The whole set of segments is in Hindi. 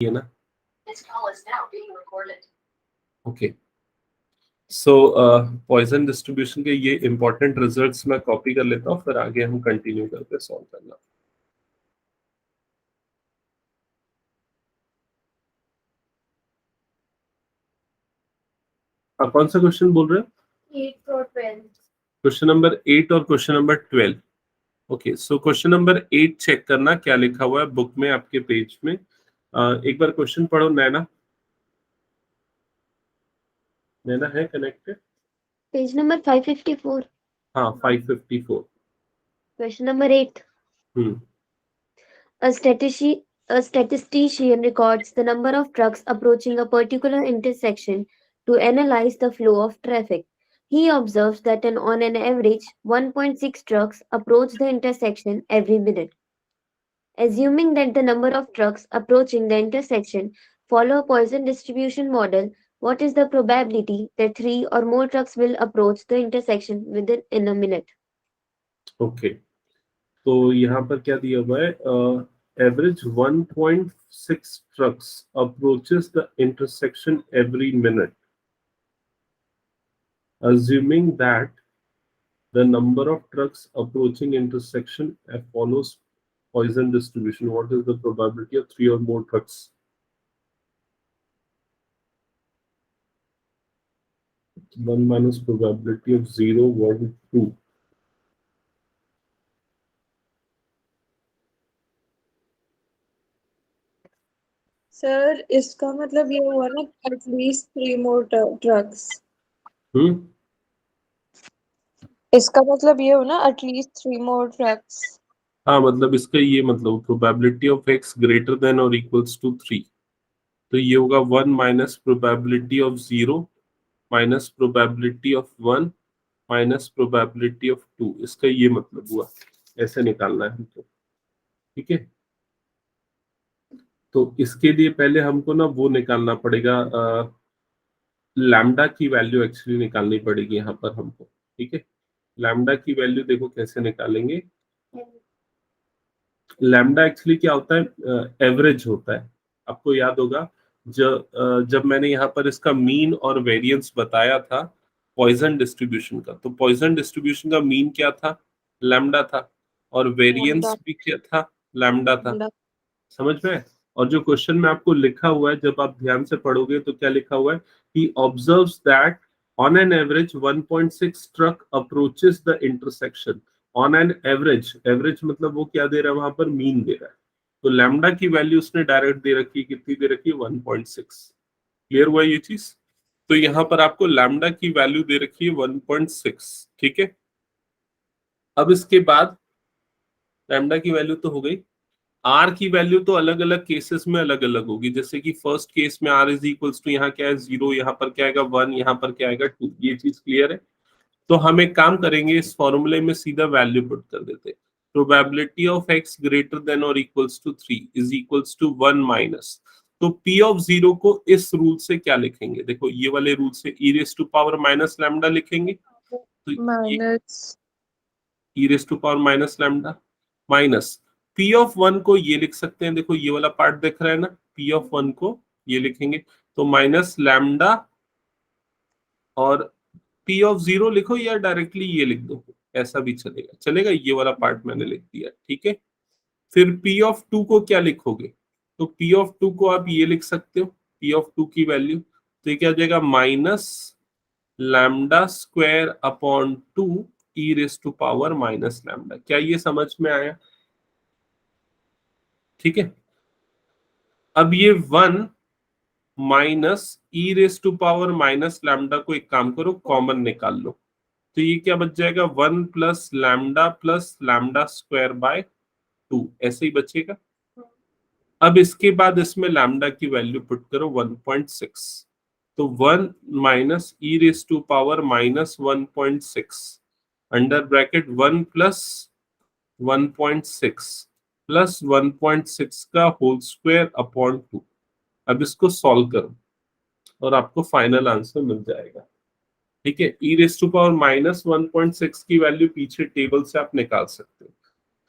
है ना? ओके, सो पॉइजन डिस्ट्रीब्यूशन के ये इंपॉर्टेंट रिजल्ट्स मैं कॉपी कर लेता हूँ, फिर आगे हम कंटिन्यू करके सॉल्व करना। आप कौन सा क्वेश्चन बोल रहे हो? 8 और 12। क्वेश्चन नंबर 8 और question number 12। Okay, so question number 8 check करना क्या लिखा हुआ है बुक में आपके पेज में। एक बार क्वेश्चन पढ़ो नैना। नैना है कनेक्टेड? Page number 554। हाँ, 554। Question number 8। Hmm A statistician records the number of trucks approaching a particular intersection to analyze the flow of traffic. He observes that on an average, 1.6 trucks approach the intersection every minute. Assuming that the number of trucks approaching the intersection follow a Poisson distribution model, what is the probability that 3 or more trucks will approach the intersection within in a minute? Okay, तो यहाँ पर क्या दिया हुआ है? Average 1.6 trucks approaches the intersection every minute, assuming that the number of trucks approaching intersection follows Poisson distribution. What is the probability of 3 or more trucks? 1 minus probability of 0, 1, 2. Sir इसका मतलब ये हुआ ना एटलीस्ट 3 मोर ट्रक्स। हम्म इसका मतलब ये हो ना एटलीस्ट 3 मोर ट्रक्स। हाँ, मतलब इसका ये मतलब probability of x greater than और इक्वल्स टू 3, तो ये होगा 1 minus probability of 0 minus probability of 1 minus probability of 2। इसका ये मतलब हुआ, ऐसे निकालना है हमको। ठीक है, तो इसके लिए पहले हमको ना वो निकालना पड़ेगा, लैम्डा की वैल्यू एक्चुअली निकालनी पड़ेगी यहाँ पर हमको। ठीक है, लैम्डा की वैल्यू देखो कैसे निकालेंगे। लैम्डा एक्चुअली क्या होता है? एवरेज होता है। आपको याद होगा जब मैंने यहाँ पर इसका मीन और वेरिएंस बताया था पॉइजन डिस्ट्रीब्यूशन का, तो पॉइजन डिस्ट्रीब्यूशन का मीन क्या था? लैम्डा था, और वेरिएंस भी क्या था? लैम्डा था। समझ में आया? और जो क्वेश्चन में आपको लिखा हुआ है, जब आप ध्यान से पढ़ोगे तो क्या लिखा हुआ है? He observes that on an average 1.6 truck approaches the intersection. On an average, average मतलब वो क्या दे रहा है वहां पर? मीन दे रहा है। तो लैम्डा की वैल्यू उसने डायरेक्ट दे रखी है, कितनी दे रखी है? 1.6। क्लियर हुआ ये चीज? तो यहाँ पर आपको लैम्डा की वैल्यू दे रखी है 1.6। ठीक है, अब इसके बाद लैम्डा की वैल्यू तो हो गई। आर की वैल्यू तो अलग अलग केसेस में अलग अलग होगी, जैसे कि फर्स्ट केस में आर इज इक्वल्स टू, यहाँ क्या है? 0, यहाँ पर क्या आएगा? 1, यहाँ पर क्या आएगा? 2। ये चीज क्लियर है? तो हम एक काम करेंगे, इस फॉर्मूले में सीधा वैल्यू पुट कर देते। Probability of X greater than और equals to 3 is equals to 1 minus, तो पी ऑफ 0 को इस रूल से क्या लिखेंगे? देखो ये वाले रूल से e raise to power minus lambda लिखेंगे। तो ये minus e raise to power minus lambda minus P of 1 को ये लिख सकते हैं, देखो ये वाला पार्ट दिख रहा है ना, पी ऑफ 1 को ये लिखेंगे, तो माइनस लैम्डा, और पी ऑफ 0 लिखो या डायरेक्टली ये लिख दो, ऐसा भी चलेगा, चलेगा। ये वाला पार्ट मैंने लिख दिया। ठीक है, फिर पी ऑफ 2 को क्या लिखोगे? तो पी ऑफ 2 को आप ये लिख सकते हो, पी ऑफ 2 की वैल्यू, तो ये क्या हो जाएगा? Minus lambda square upon 2 e raise to power minus lambda. क्या ये समझ में आया? ठीक है, अब ये 1 minus e raise to power minus lambda को एक काम करो, कॉमन निकाल लो, तो ये क्या बच जाएगा? 1 प्लस लैम्डा स्क्वायर बाय 2, ऐसे ही बचेगा। अब इसके बाद इसमें लैम्डा की वैल्यू पुट करो 1.6, तो 1 minus e raise to power minus 1.6 under bracket 1 plus 1.6 plus 1.6 का होल स्क्वायर अपॉन 2। अब इसको सॉल्व करो और आपको फाइनल आंसर मिल जाएगा। ठीक है, ई रेस टू पावर माइनस 1.6 की वैल्यू पीछे टेबल से आप निकाल सकते हो।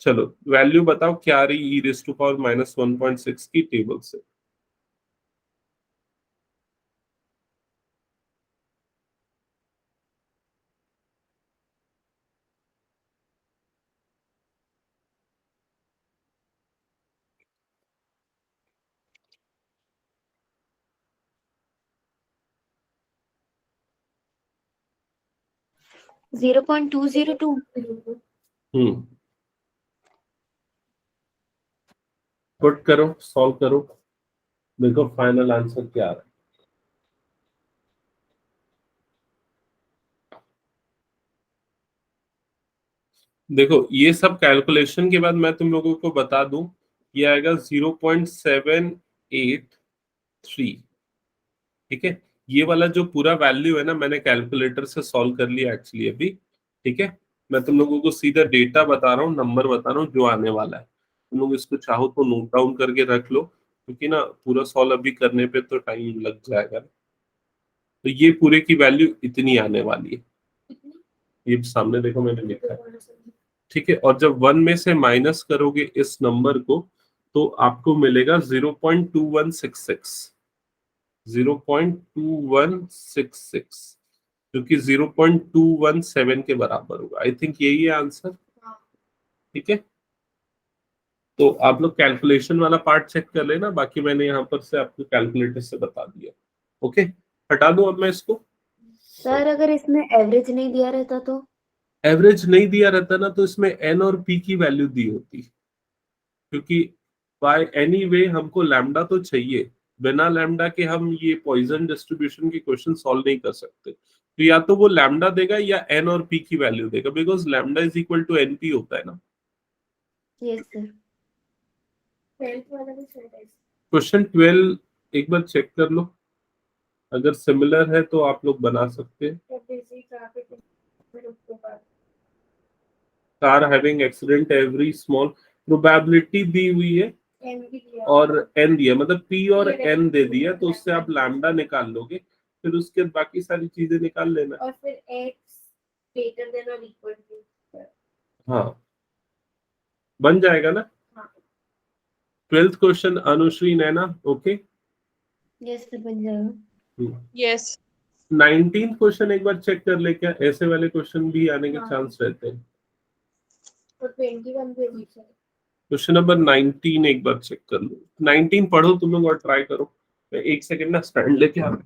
चलो वैल्यू बताओ क्या आ रही ई रेस टू पावर माइनस 1.6 की टेबल से? 0.202. पुट करो, सॉल्व करो, देखो फाइनल आंसर क्या आ रहा है। देखो ये सब कैलकुलेशन के बाद मैं तुम लोगों को बता दूं, ये आएगा 0.783। ठीक है, ये वाला जो पूरा वैल्यू है ना, मैंने कैलकुलेटर से सॉल्व कर लिया एक्चुअली अभी। ठीक है, मैं तुम लोगों को सीधा डेटा बता रहा हूँ, नंबर बता रहा हूँ जो आने वाला है। तुम लोग इसको चाहो तो नोट डाउन करके रख लो, क्योंकि ना पूरा सॉल्व अभी करने पे तो टाइम लग जाएगा। तो ये पूरे की वैल्यू इतनी आने वाली है, ये सामने देखो मैंने लिखा है। ठीक है, और जब 1 में से माइनस करोगे इस नंबर को, तो आपको मिलेगा 0.2166, 0.2166, जो कि 0.217 के बराबर होगा। आई थिंक यही है आंसर। ठीक है, तो आप लोग कैलकुलेशन वाला पार्ट चेक कर लेना, बाकी मैंने यहाँ पर से आपको कैलकुलेटर से बता दिया। ओके, हटा दूं अब मैं इसको। सर अगर इसमें एवरेज नहीं दिया रहता तो? एवरेज नहीं दिया रहता ना, तो इसमें एन और पी की वैल्यू दी होती, क्योंकि बाय एनी वे हमको लैम्डा तो चाहिए। बिना लैम्डा के हम ये पॉइजन डिस्ट्रीब्यूशन की क्वेश्चन सॉल्व नहीं कर सकते। तो या तो वो लैम्डा देगा या एन और पी की वैल्यू देगा, because lambda is equal to n p होता है ना। Yes sir. क्वेश्चन 12 एक बार चेक कर लो, अगर सिमिलर है तो आप लोग बना सकते हैं। Car having accident, every small probability दी हुई है और एन दिया, मतलब पी और एन दे दिया, तो उससे आप लैम्डा निकाल लोगे, फिर उसके बाद बाकी सारी चीजें निकाल लेना। और फिर x greater than or equal to। हाँ, बन जाएगा ना। 12th क्वेश्चन अनुश्री नैना, ओके। यस सर, बन जाएगा। Yes. 19th क्वेश्चन एक बार चेक कर ले, क्या ऐसे वाले क्वेश्चन भी आने के चांस रहते हैं। और 21 पे भी सर। क्वेश्चन नंबर 19 एक बार चेक कर लो। 19 पढ़ो तुम लोग और ट्राई करो। मैं एक सेकंड ना स्टैंड लेके आ रहा हूं।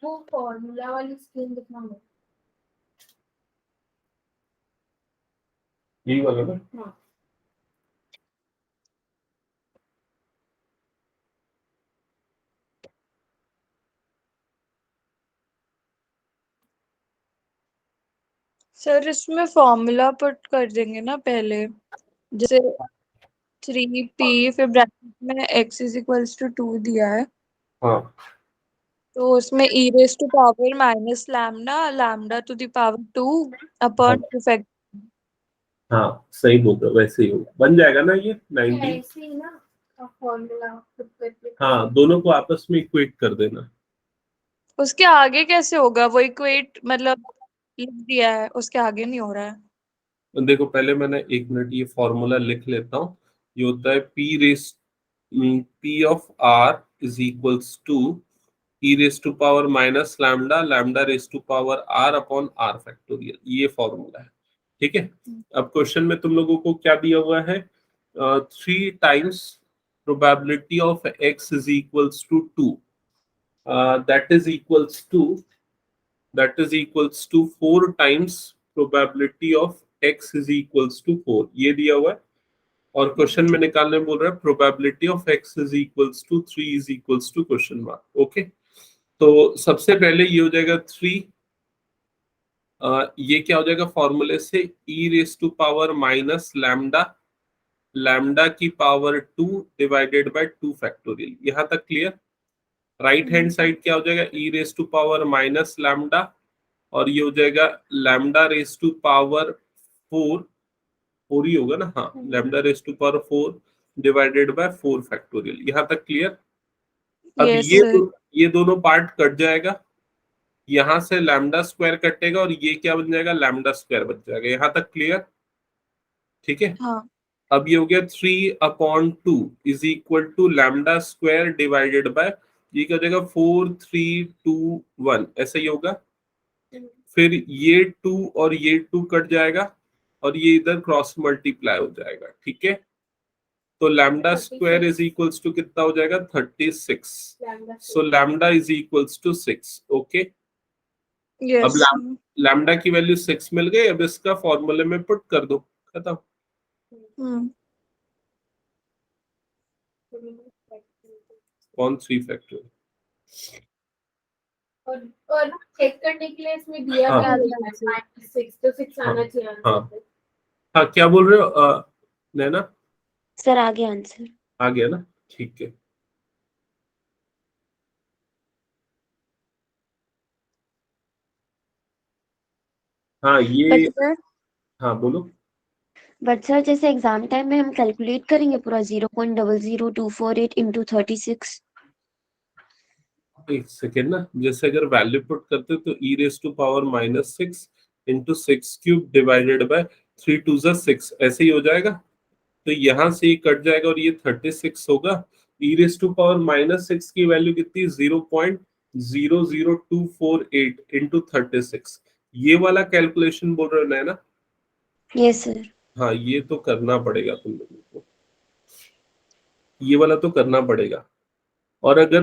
वो फॉर्मूला वाली स्क्रीन दिखा दो। यही वाला ना। हाँ। सर इसमें फॉर्मूला पुट कर देंगे ना पहले, जैसे 3p फिर ब्रैकेट में x इज इक्वल्स टू 2 दिया है, हाँ तो उसमें e raise to power minus lambda lambda to the power 2 upon 2 factor. हाँ, सही बोल रहे हो, वैसे ही होगा, बन जाएगा ना ये 19। ऐसे ही ना फॉर्मूला खुद करके। हाँ, दोनों को आपस में इक्वेट कर देना। उसके आगे कैसे होगा? वो इक्वेट मतलब लिख दिया है, उसके आगे नहीं हो रहा है। देखो पहले मैंने 1 मिनट ये फॉर्मूला लिख लेता हूँ। ये होता है p of r is equals to e raise to power minus lambda lambda raise to power r upon r factorial, ये फॉर्मूला है। ठीक है, अब क्वेश्चन में तुम लोगों को क्या दिया हुआ है, 3 times probability of x is equals to 2, that is equals to 4 times probability of x is equals to 4, ये दिया हुआ है। और क्वेश्चन में निकालने बोल रहा है probability of x is equals to 3 is equals to question mark. Okay, तो सबसे पहले ये हो जाएगा 3, ये क्या हो जाएगा फॉर्मूले से, e raise to power minus lambda lambda की पावर 2 डिवाइडेड बाय 2 फैक्टोरियल। यहां तक क्लियर। राइट हैंड साइड क्या हो जाएगा, e raise to power minus lambda, और ये हो जाएगा लैम्डा रेस टू पावर 4 ही होगा ना, हाँ, lambda raise to power 4 divided by 4 factorial. यहां तक क्लियर। अब यस सर। ये दोनों पार्ट कट जाएगा, यहाँ से लैम्डा स्क्वायर कटेगा और ये क्या बन जाएगा, लैम्डा स्क्वायर बन जाएगा। यहाँ तक क्लियर? ठीक है। हाँ अब ये हो गया 3/2 is equal to lambda square divided by, ये क्या हो जाएगा 4 3 2 1, ऐसा ही होगा। फिर ये 2 और ये 2 कट जाएगा और ये इधर क्रॉस मल्टीप्लाई हो जाएगा। ठीक है, तो lambda square is equals to कितना हो जाएगा 36। So lambda is equals to 6। Okay, अब यस लैम्डा की वैल्यू 6 मिल गई। अब इसका फॉर्मूले में पुट कर दो, खत्म। कौन 3 फैक्टोरियल? और चेक करने के लिए इसमें दिया हाँ। भी हुआ है 6, तो 6 आना चाहिए हाँ आंसर पे। हाँ, क्या बोल रहे हो नैना? सर आगे आंसर। आ गया ना, ठीक है। हाँ ये, हाँ बोलो। बट सर जैसे एग्जाम टाइम में हम कैलकुलेट करेंगे पूरा 0.00248 इंटू 36। एक सेकेंड ना, जैसे अगर वैल्यू पुट करते तो e raise to power -6 into 6³ divided by 3 2 6, ऐसे ही हो जाएगा। तो यहाँ से ये कट जाएगा और ये 36 होगा। e रेस टू पावर -6 की वैल्यू कितनी, 0.00248 इंटू 36। ये वाला कैलकुलेशन बोल रहे हो ना? Yes sir. हाँ, ये तो करना पड़ेगा तुम लोगों को, ये वाला तो करना पड़ेगा। और अगर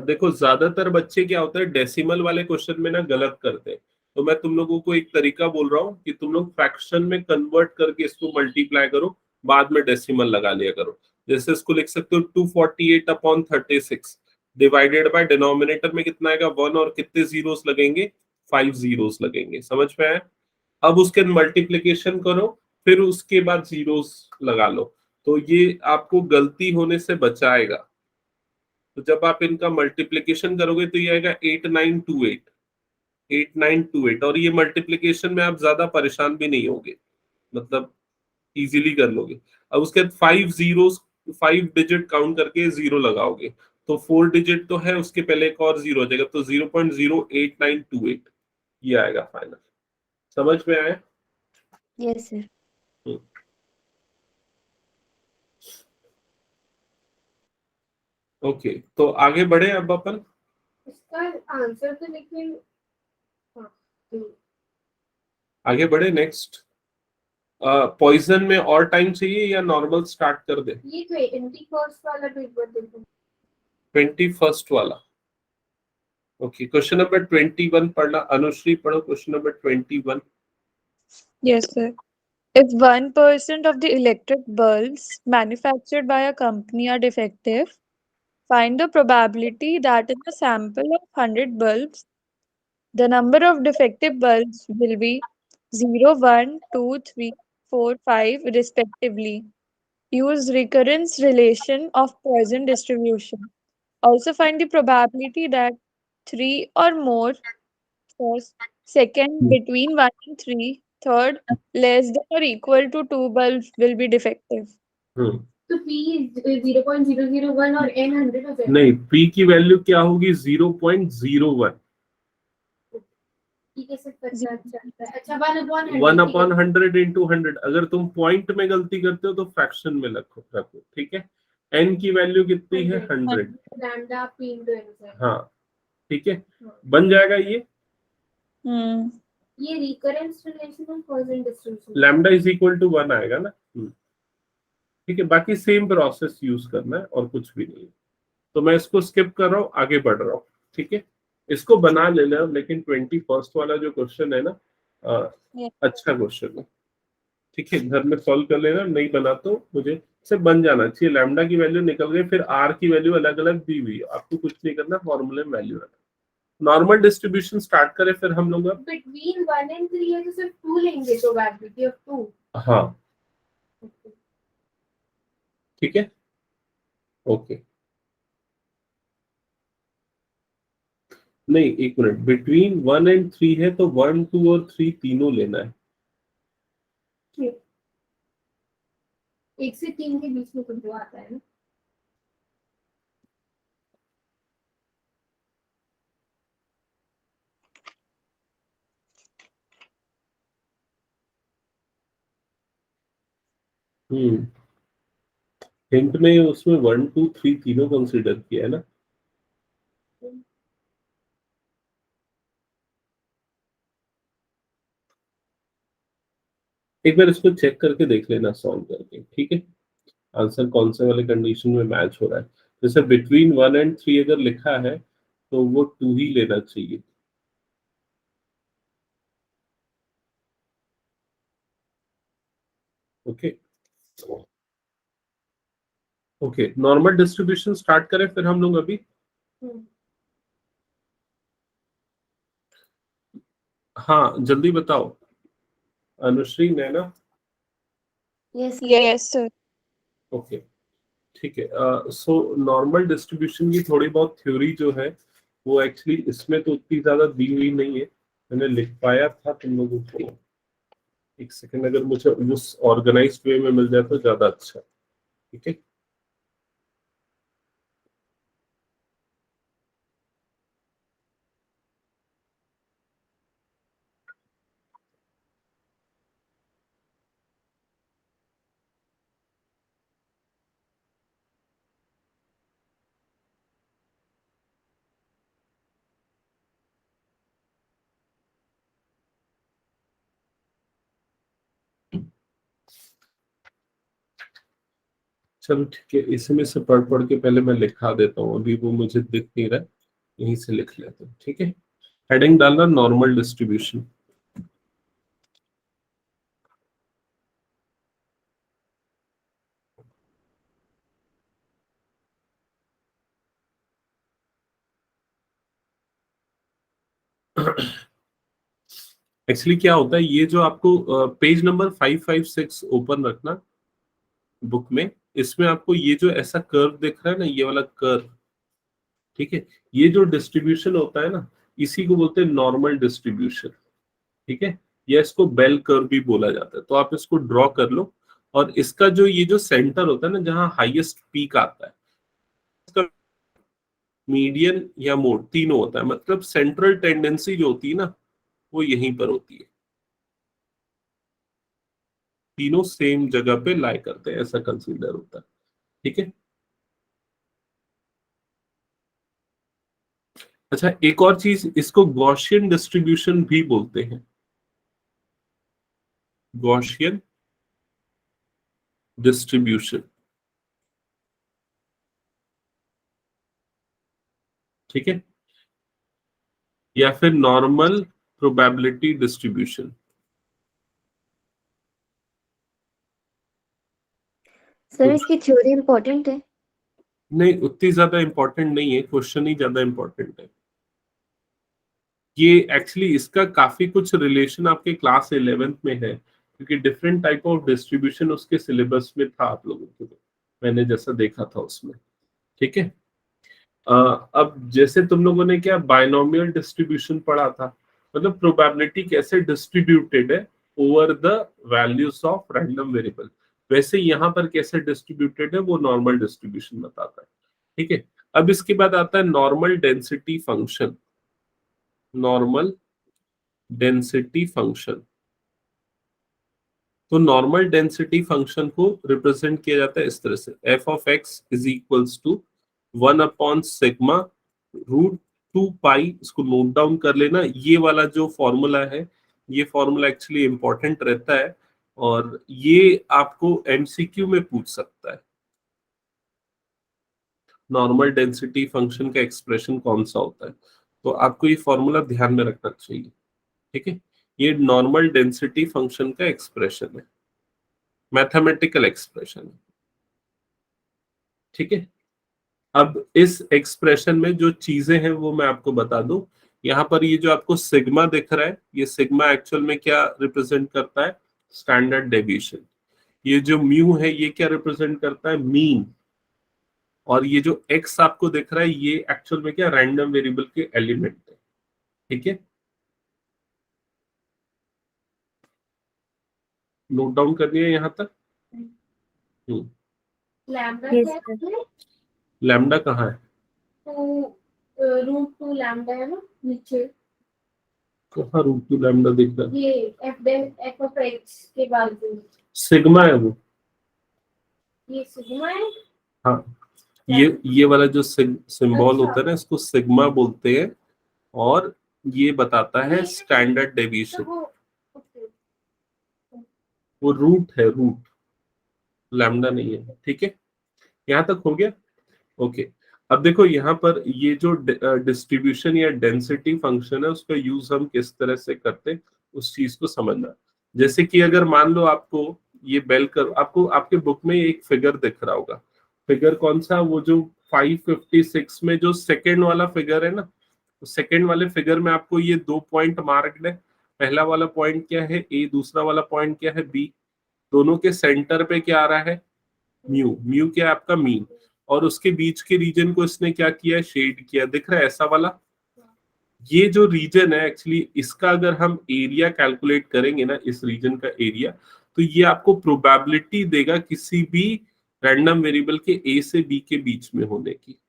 देखो ज्यादातर बच्चे क्या होता है डेसिमल वाले क्वेश्चन में ना गलत करते हैं। तो मैं तुम लोगों को एक तरीका बोल रहा हूँ कि तुम लोग फ्रैक्शन में कन्वर्ट करके इसको मल्टीप्लाई करो, बाद में डेसिमल लगा लिया करो। जैसे इसको लिख सकते हो 248/36 डिवाइडेड बाय, डिनोमिनेटर में कितना आएगा 1 और कितने जीरोस लगेंगे, 5 जीरोस लगेंगे। समझ में आया? अब उसके मल्टीप्लिकेशन करो, फिर उसके बाद जीरोस लगा लो, तो ये आपको गलती होने से बचाएगा। तो जब आप इनका मल्टीप्लिकेशन करोगे तो ये आएगा 8928, 8928। और ये मल्टीप्लिकेशन में आप ज्यादा परेशान भी नहीं होगे, मतलब इजीली कर लोगे। अब उसके बाद 5 जीरोस, 5 डिजिट काउंट करके जीरो लगाओगे, तो 4 डिजिट तो है, उसके पहले एक और जीरो हो जाएगा, तो 0.08928 ये आएगा फाइनल। समझ में आया? Yes sir. ओके, तो आगे बढ़े अब अपन। इसका आंसर तो लेकिन हाँ, आगे बढ़े नेक्स्ट। पॉइजन में और टाइम चाहिए या नॉर्मल स्टार्ट कर दे? ये 21st वाला पेपर देखो। 21st वाला, ओके। क्वेश्चन नंबर 21 पढ़ना। अनुश्री पढ़ो question number 21। Yes, sir. If 1% of the electric bulbs manufactured by a company are defective, find the probability that in a sample of 100 bulbs, the number of defective bulbs will be 0, 1, 2, 3, 4, 5, respectively. Use recurrence relation of Poisson distribution. Also find the probability that 3 or more, first, second, between 1 and 3, third, less than or equal to 2 bulbs will be defective. हम्म, तो P 0.001 और N 100 हो जाएगा। नहीं, p की वैल्यू क्या होगी 0.01। P कैसे पता चलता है? अच्छा 1/100 1/100 इंटू 100। अगर तुम पॉइंट में गलती करते हो तो फ्रैक्शन में रखो रखो, ठीक है। n की वैल्यू कितनी है 100। लैम्डा P into N से। हाँ ठीक है, बन जाएगा ये। Hmm. ये recurrence relation of Poisson distribution. Lambda is equal to 1 आएगा ना। ठीक है, बाकी सेम प्रोसेस यूज करना है और कुछ भी नहीं। तो मैं इसको स्किप कर रहा हूँ, आगे बढ़ रहा हूँ। ठीक है, इसको बना लेना, लेकिन 21st वाला जो क्वेश्चन है ना, Yeah. अच्छा क्वेश्चन है। ठीक है, घर में सॉल्व कर लेना, नहीं बना तो मुझे से बन जाना चाहिए। लैम्डा की वैल्यू निकल गई, फिर आर की वैल्यू अलग अलग दी हुई है, आपको कुछ नहीं करना, फॉर्मूले में वैल्यू रखना। नॉर्मल डिस्ट्रीब्यूशन स्टार्ट करें, फिर हम लोग अब बिटवीन 1 and 3 है तो सिर्फ 2 लेंगे, प्रोबेबिलिटी ऑफ 2। हाँ ठीक है, ओके। नहीं, एक मिनट, बिटवीन 1 and 3 है तो 1 2 और 3 तीनों लेना है। 1 से 3 के बीच में कुछ जो आता है ना। हिंट में उसमें 1 2 3 तीनों कंसीडर किया है ना। एक बार इसको चेक करके देख लेना सॉल्व करके, ठीक है, आंसर कौन से वाले कंडीशन में मैच हो रहा है। जैसे बिटवीन 1 एंड 3 अगर लिखा है तो वो 2 ही लेना चाहिए। Okay okay, normal distribution start करें फिर हम लोग अभी। हाँ जल्दी बताओ, अनुश्री, नैना। Yes, sir. Yes, sir. Okay ठीक है। सो नॉर्मल डिस्ट्रीब्यूशन की थोड़ी बहुत थ्योरी जो है वो एक्चुअली इसमें तो उतनी ज्यादा दी हुई नहीं है, मैंने लिख पाया था तुम लोगों को। एक सेकंड, अगर मुझे उस ऑर्गेनाइज्ड वे में मिल जाए तो ज्यादा अच्छा, ठीक है। चलो ठीक है, इसमें से पढ़ पढ़ के पहले मैं लिखा देता हूँ, अभी वो मुझे दिख नहीं रहा है, यहीं से लिख लेता हूँ, ठीक है। हेडिंग डालना नॉर्मल डिस्ट्रीब्यूशन। एक्चुअली क्या होता है, ये जो आपको पेज नंबर 556 ओपन रखना बुक में, इसमें आपको ये जो ऐसा कर्व दिख रहा है ना, ये वाला कर्व, ठीक है, ये जो डिस्ट्रीब्यूशन होता है ना, इसी को बोलते हैं नॉर्मल डिस्ट्रीब्यूशन, ठीक है, या इसको बेल कर्व भी बोला जाता है। तो आप इसको ड्रॉ कर लो, और इसका जो ये जो सेंटर होता है ना, जहां हाईएस्ट पीक आता है, इसका मीडियन या मोड तीनों होता है, मतलब सेंट्रल टेंडेंसी जो होती है ना वो यहीं पर होती है, तीनों सेम जगह पे लाई करते हैं, ऐसा कंसीडर होता है, ठीक है। अच्छा, एक और चीज, इसको गॉसियन डिस्ट्रीब्यूशन भी बोलते हैं, गॉसियन डिस्ट्रीब्यूशन, ठीक है, या फिर नॉर्मल प्रोबेबिलिटी डिस्ट्रीब्यूशन। सर इसकी थ्योरी इम्पोर्टेंट है? नहीं, उतनी ज्यादा इंपॉर्टेंट नहीं है, क्वेश्चन ही ज्यादा इंपॉर्टेंट है। ये एक्चुअली इसका काफी कुछ रिलेशन आपके क्लास 11th में है, क्योंकि डिफरेंट टाइप ऑफ डिस्ट्रीब्यूशन उसके सिलेबस में था आप लोगों के, मैंने जैसा देखा था उसमें, ठीक है। अब जैसे तुम लोगों ने क्या बायनोमियल डिस्ट्रीब्यूशन पढ़ा था, मतलब प्रोबेबिलिटी कैसे डिस्ट्रीब्यूटेड है over the values of random variable, वैसे यहाँ पर कैसे डिस्ट्रीब्यूटेड है वो नॉर्मल डिस्ट्रीब्यूशन बताता है, ठीक है। अब इसके बाद आता है normal density function, normal density function. तो नॉर्मल डेंसिटी फंक्शन को रिप्रेजेंट किया जाता है इस तरह से, F of x is equals to 1/सिग्मा रूट 2 पाई, इसको नोट डाउन कर लेना, ये वाला जो फॉर्मूला है, ये फॉर्मूला एक्चुअली इंपॉर्टेंट रहता है, और ये आपको एमसीक्यू में पूछ सकता है, नॉर्मल डेंसिटी फंक्शन का एक्सप्रेशन कौन सा होता है, तो आपको ये फॉर्मूला ध्यान में रखना चाहिए, ठीक है। ये नॉर्मल डेंसिटी फंक्शन का एक्सप्रेशन है, मैथमेटिकल एक्सप्रेशन है, ठीक है। अब इस एक्सप्रेशन में जो चीजें हैं वो मैं आपको बता दूं, यहाँ पर ये जो आपको सिग्मा दिख रहा है, ये सिग्मा एक्चुअल में क्या रिप्रेजेंट करता है, स्टैंडर्ड डेविएशन। ये जो म्यू है ये क्या रिप्रेजेंट करता है, मीन। और ये जो एक्स आपको दिख रहा है ये एक्चुअल में क्या, रैंडम वेरिएबल के एलिमेंट है, ठीक है। नोट डाउन करनी है यहाँ तक। लैम्डा Yes, क्या sir. है? लैम्डा कहाँ है, √2 लैम्डा है ना नीचे, कहाँ रूट टू लैम्डा दिख रहा है, ये एफ ऑफ एक्स के बाद सिग्मा है वो, ये सिग्मा है। हाँ, ये वाला जो सिंबल होता है ना, इसको सिग्मा बोलते हैं, और ये बताता है स्टैंडर्ड डेविएशन। वो रूट है, रूट, लैम्डा नहीं है। ठीक है, यहाँ तक हो गया। ओके, अब देखो यहाँ पर ये जो डिस्ट्रीब्यूशन या डेंसिटी फंक्शन है, उसका यूज हम किस तरह से करते हैं उस चीज को समझना। जैसे कि अगर मान लो आपको ये बेल कर, आपको आपके बुक में एक फिगर दिख रहा होगा। फिगर कौन सा? वो जो 556 में जो सेकेंड वाला फिगर है ना, सेकेंड वाले फिगर में आपको ये 2 पॉइंट मार्क्ड है। पहला वाला पॉइंट क्या है? ए। दूसरा वाला पॉइंट क्या है? बी। दोनों के सेंटर पे क्या आ रहा है? म्यू। म्यू क्या है? आपका मीन। और उसके बीच के रीजन को इसने क्या किया? शेड किया। दिख रहा है ऐसा वाला? ये जो रीजन है एक्चुअली, इसका अगर हम एरिया कैलकुलेट करेंगे ना, इस रीजन का एरिया, तो ये आपको प्रोबेबिलिटी देगा किसी भी रैंडम वेरिएबल के ए से बी के बीच में होने की।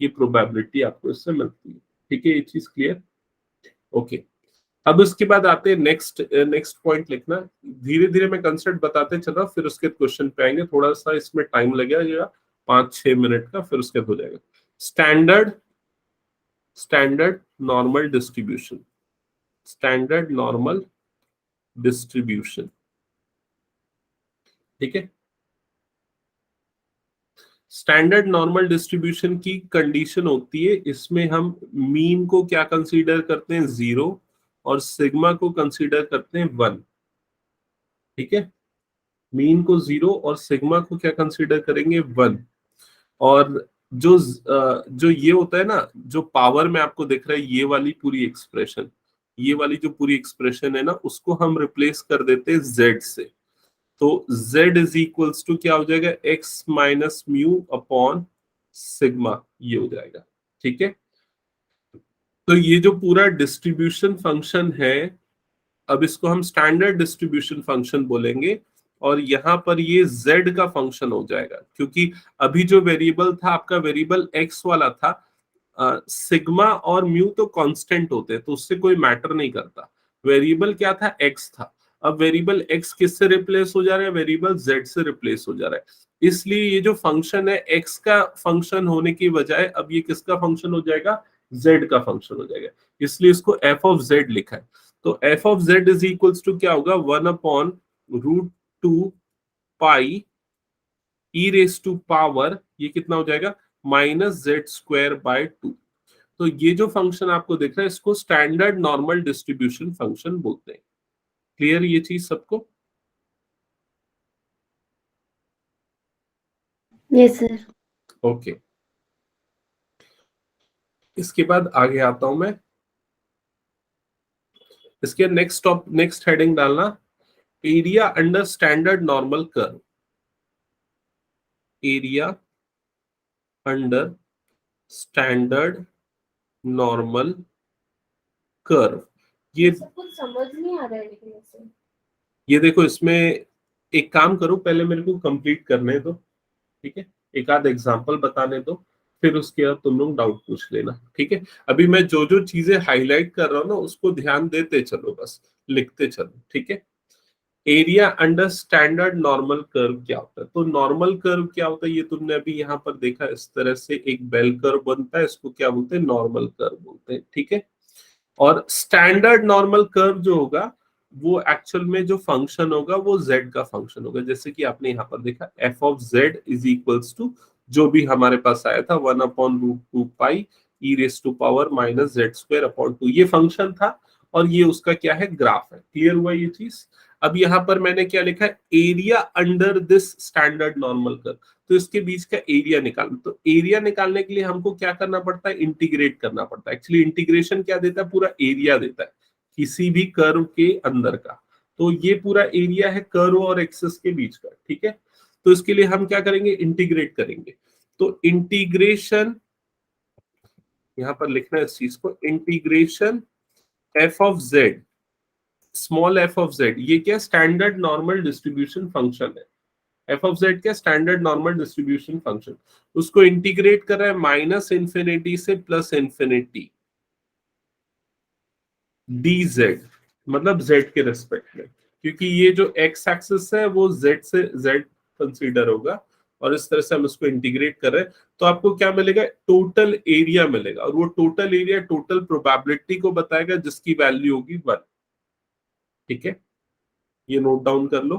ये प्रोबेबिलिटी आपको इससे मिलती है। ठीक है, ये चीज क्लियर? ओके, अब उसके बाद आते हैं नेक्स्ट पॉइंट लिखना। धीरे धीरे मैं कंसेप्ट बताते चला, फिर उसके क्वेश्चन पे आएंगे। थोड़ा सा इसमें टाइम लगेगा, 5-6 मिनट का, फिर उसके बाद हो जाएगा। Standard normal distribution. Standard normal distribution. ठीक है, स्टैंडर्ड नॉर्मल डिस्ट्रीब्यूशन की कंडीशन होती है, इसमें हम मीन को क्या कंसीडर करते हैं? 0, और सिग्मा को कंसीडर करते हैं 1। ठीक है, मीन को 0 और सिग्मा को क्या कंसीडर करेंगे? 1। और जो ये होता है ना, जो पावर में आपको दिख रहा है, ये वाली पूरी एक्सप्रेशन, ये वाली जो पूरी एक्सप्रेशन है ना, उसको हम रिप्लेस कर देते हैं z से। तो z इज इक्वल्स टू क्या हो जाएगा? x minus mu upon sigma, ये हो जाएगा। ठीक है, तो ये जो पूरा डिस्ट्रीब्यूशन फंक्शन है, अब इसको हम स्टैंडर्ड डिस्ट्रीब्यूशन फंक्शन बोलेंगे, और यहाँ पर ये z का फंक्शन हो जाएगा, क्योंकि अभी जो वेरिएबल था आपका, वेरिएबल x वाला था। सिग्मा और म्यू तो कांस्टेंट होते हैं, तो उससे कोई मैटर नहीं करता। वेरिएबल क्या था? x था। अब वेरिएबल x किससे रिप्लेस हो जा रहा है? वेरिएबल z से रिप्लेस हो जा रहा है। इसलिए ये जो फंक्शन है, x का फंक्शन होने की बजाय अब ये किसका फंक्शन हो जाएगा? z का फंक्शन हो जाएगा। इसलिए इसको f ऑफ z लिखा है। तो f of z is equals to क्या होगा? 1 upon root 2 pi e raise to power, ये कितना हो जाएगा? Minus z square by 2। तो ये जो फंक्शन आपको दिख रहा है, इसको स्टैंडर्ड नॉर्मल डिस्ट्रीब्यूशन फंक्शन बोलते हैं। क्लियर ये चीज सबको? Yes, sir. ओके, इसके बाद आगे आता हूं मैं। इसके नेक्स्ट हेडिंग डालना, area under standard normal curve. Area under standard normal curve. ये सब कुछ समझ नहीं आ रहा है लेकिन ऐसे। ये देखो, इसमें एक काम करो, पहले मेरे को कंप्लीट करने दो। ठीक है, एक आध एग्जांपल बताने दो, फिर उसके बाद तुम लोग डाउट पूछ लेना। ठीक है, अभी मैं जो जो चीजें हाईलाइट कर रहा हूँ ना, उसको ध्यान देते चलो, बस लिखते चलो। ठीक है, area under standard normal curve क्या होता है? तो नॉर्मल कर्व क्या होता है, ये तुमने अभी यहाँ पर देखा। इस तरह से एक बेल कर्व बनता है, इसको क्या बोलते हैं? नॉर्मल कर्व बोलते हैं। ठीक है, और स्टैंडर्ड नॉर्मल कर्व जो होगा, वो एक्चुअल में जो फंक्शन होगा वो z का फंक्शन होगा। जैसे कि आपने यहाँ पर देखा, f of z is equals to, जो भी हमारे पास आया था, 1 upon root 2 pi e raise to power minus z square upon 2, ये फंक्शन था। और ये उसका क्या है? ग्राफ है। क्लियर हुआ ये चीज? अब यहाँ पर मैंने क्या लिखा है? Area under this standard normal curve. तो इसके बीच का एरिया निकालना। तो एरिया निकालने के लिए हमको क्या करना पड़ता है? इंटीग्रेट करना पड़ता है। एक्चुअली इंटीग्रेशन क्या देता है? पूरा एरिया देता है किसी भी कर्व के अंदर का। तो ये पूरा एरिया है कर्व और एक्सिस के बीच का। ठीक है, तो इसके लिए हम क्या करेंगे? इंटीग्रेट करेंगे। तो इंटीग्रेशन, यहां पर लिखना है इस चीज को, integration F of Z, small F of z, ये क्या? स्टैंडर्ड नॉर्मल डिस्ट्रीब्यूशन फंक्शन है। एफ ऑफ जेड क्या? Standard normal distribution function. उसको इंटीग्रेट कर रहा है माइनस इंफिनिटी से प्लस इंफिनिटी dz, मतलब z के रेस्पेक्ट में, क्योंकि ये जो x एक्सिस है वो z से z कंसीडर होगा, और इस तरह से हम इसको इंटीग्रेट कर रहे हैं, तो आपको क्या मिलेगा, टोटल एरिया मिलेगा, और वो टोटल एरिया टोटल प्रोबेबिलिटी को बताएगा जिसकी वैल्यू होगी 1। ठीक है, ये नोट डाउन कर लो।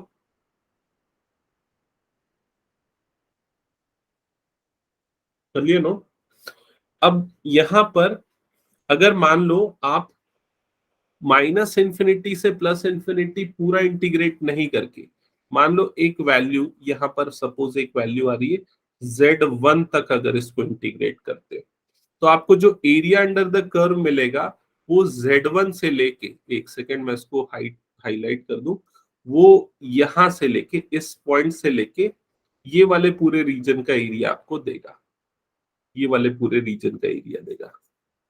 कर लिए नोट। अब यहां पर अगर मान लो आप माइनस इंफिनिटी से प्लस इंफिनिटी पूरा इंटीग्रेट नहीं करके, मान लो एक वैल्यू यहां पर, सपोज एक वैल्यू आ रही है Z1 तक, अगर इसको इंटीग्रेट करते हो तो आपको जो एरिया अंडर द कर्व मिलेगा वो Z1 से लेके, एक सेकेंड मैं इसको हाईलाइट कर दूं, वो यहां से लेके, इस पॉइंट से लेके ये वाले पूरे रीजन का एरिया आपको देगा, ये वाले पूरे रीजन का एरिया देगा।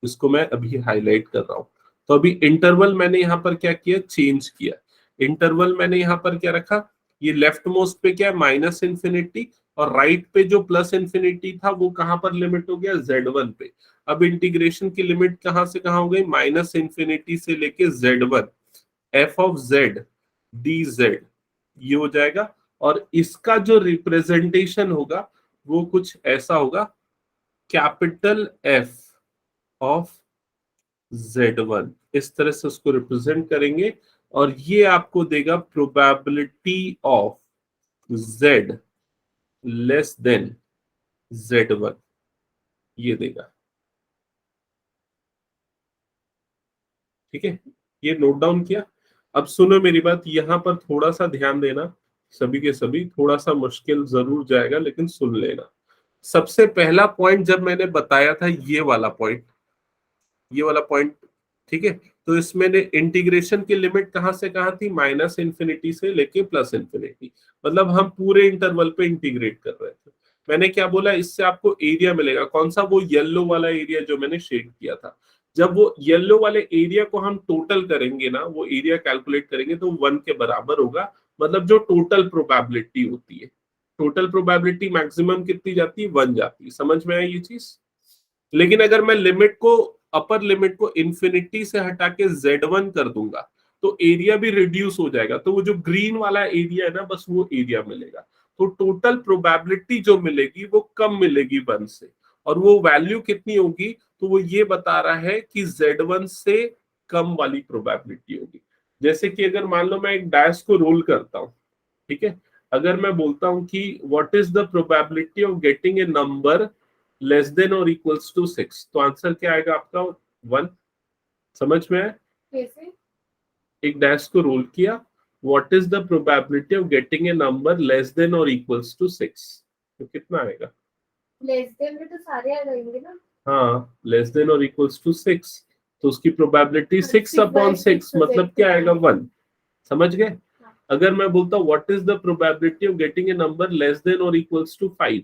इसको मैं अभी हाईलाइट कर रहा हूं। तो अभी इंटरवल मैंने यहां पर क्या किया, चेंज किया। इंटरवल मैंने यहां पर क्या रखा, ये लेफ्ट मोस्ट पे क्या है माइनस इंफिनिटी, और राइट पे जो प्लस इंफिनिटी था वो कहां पर लिमिट हो गया, Z1 पे। अब इंटीग्रेशन की लिमिट कहां से कहां हो गई, माइनस इंफिनिटी से लेके Z1, F of Z D Z, ये हो जाएगा। और इसका जो रिप्रेजेंटेशन होगा वो कुछ ऐसा होगा, कैपिटल एफ ऑफ Z1, इस तरह से उसको रिप्रेजेंट करेंगे, और ये आपको देगा probability of Z less then Z1, ये देगा। ठीक है, ये नोट डाउन किया। अब सुनो मेरी बात, यहां पर थोड़ा सा ध्यान देना, सभी के सभी, थोड़ा सा मुश्किल जरूर जाएगा लेकिन सुन लेना। सबसे पहला पॉइंट जब मैंने बताया था, ये वाला पॉइंट, ये वाला पॉइंट, ठीक है, तो इसमें ने इंटीग्रेशन की लिमिट कहां से कहां थी, माइनस इंफिनिटी से लेके प्लस इंफिनिटी, मतलब हम पूरे इंटरवल पे इंटीग्रेट कर रहे थे। मैंने क्या बोला, इससे आपको एरिया मिलेगा, कौन सा, वो येलो वाला एरिया जो मैंने शेड किया था। जब वो येलो वाले एरिया को हम टोटल करेंगे ना, वो एरिया कैलकुलेट करेंगे तो 1 के बराबर होगा, मतलब जो टोटल प्रोबेबिलिटी होती है। टोटल प्रोबेबिलिटी मैक्सिमम कितनी जाती है, 1 जाती है। समझ में आई ये चीज। लेकिन अगर मैं लिमिट को, अपर लिमिट को इंफिनिटी से हटा के Z1 कर दूंगा तो एरिया भी रिड्यूस हो जाएगा, तो वो जो ग्रीन वाला एरिया है ना, बस वो एरिया मिलेगा। तो टोटल प्रोबेबिलिटी जो मिलेगी वो कम मिलेगी 1 से, और वो वैल्यू कितनी होगी, तो वो ये बता रहा है कि Z1 से कम वाली प्रोबेबिलिटी होगी। जैसे कि अगर मान लो मैं एक डायस को रोल करता हूं, ठीक है, अगर मैं बोलता हूं कि what is the probability of getting a number less than और इक्वल्स टू 6, तो आंसर क्या आएगा आपका, 1। समझ में आया। कैसे? एक डैश को रोल किया, what is the probability of getting a number less than और इक्वल्स टू 6, तो कितना आएगा, लेस देन में तो सारे आ जाएंगे ना। हाँ, लेस देन और इक्वल्स टू 6, तो उसकी प्रोबेबिलिटी 6 अपॉन 6, मतलब क्या आएगा, 1। समझ गए। अगर मैं बोलता हूँ what is the probability of getting a number less than और इक्वल्स टू 5,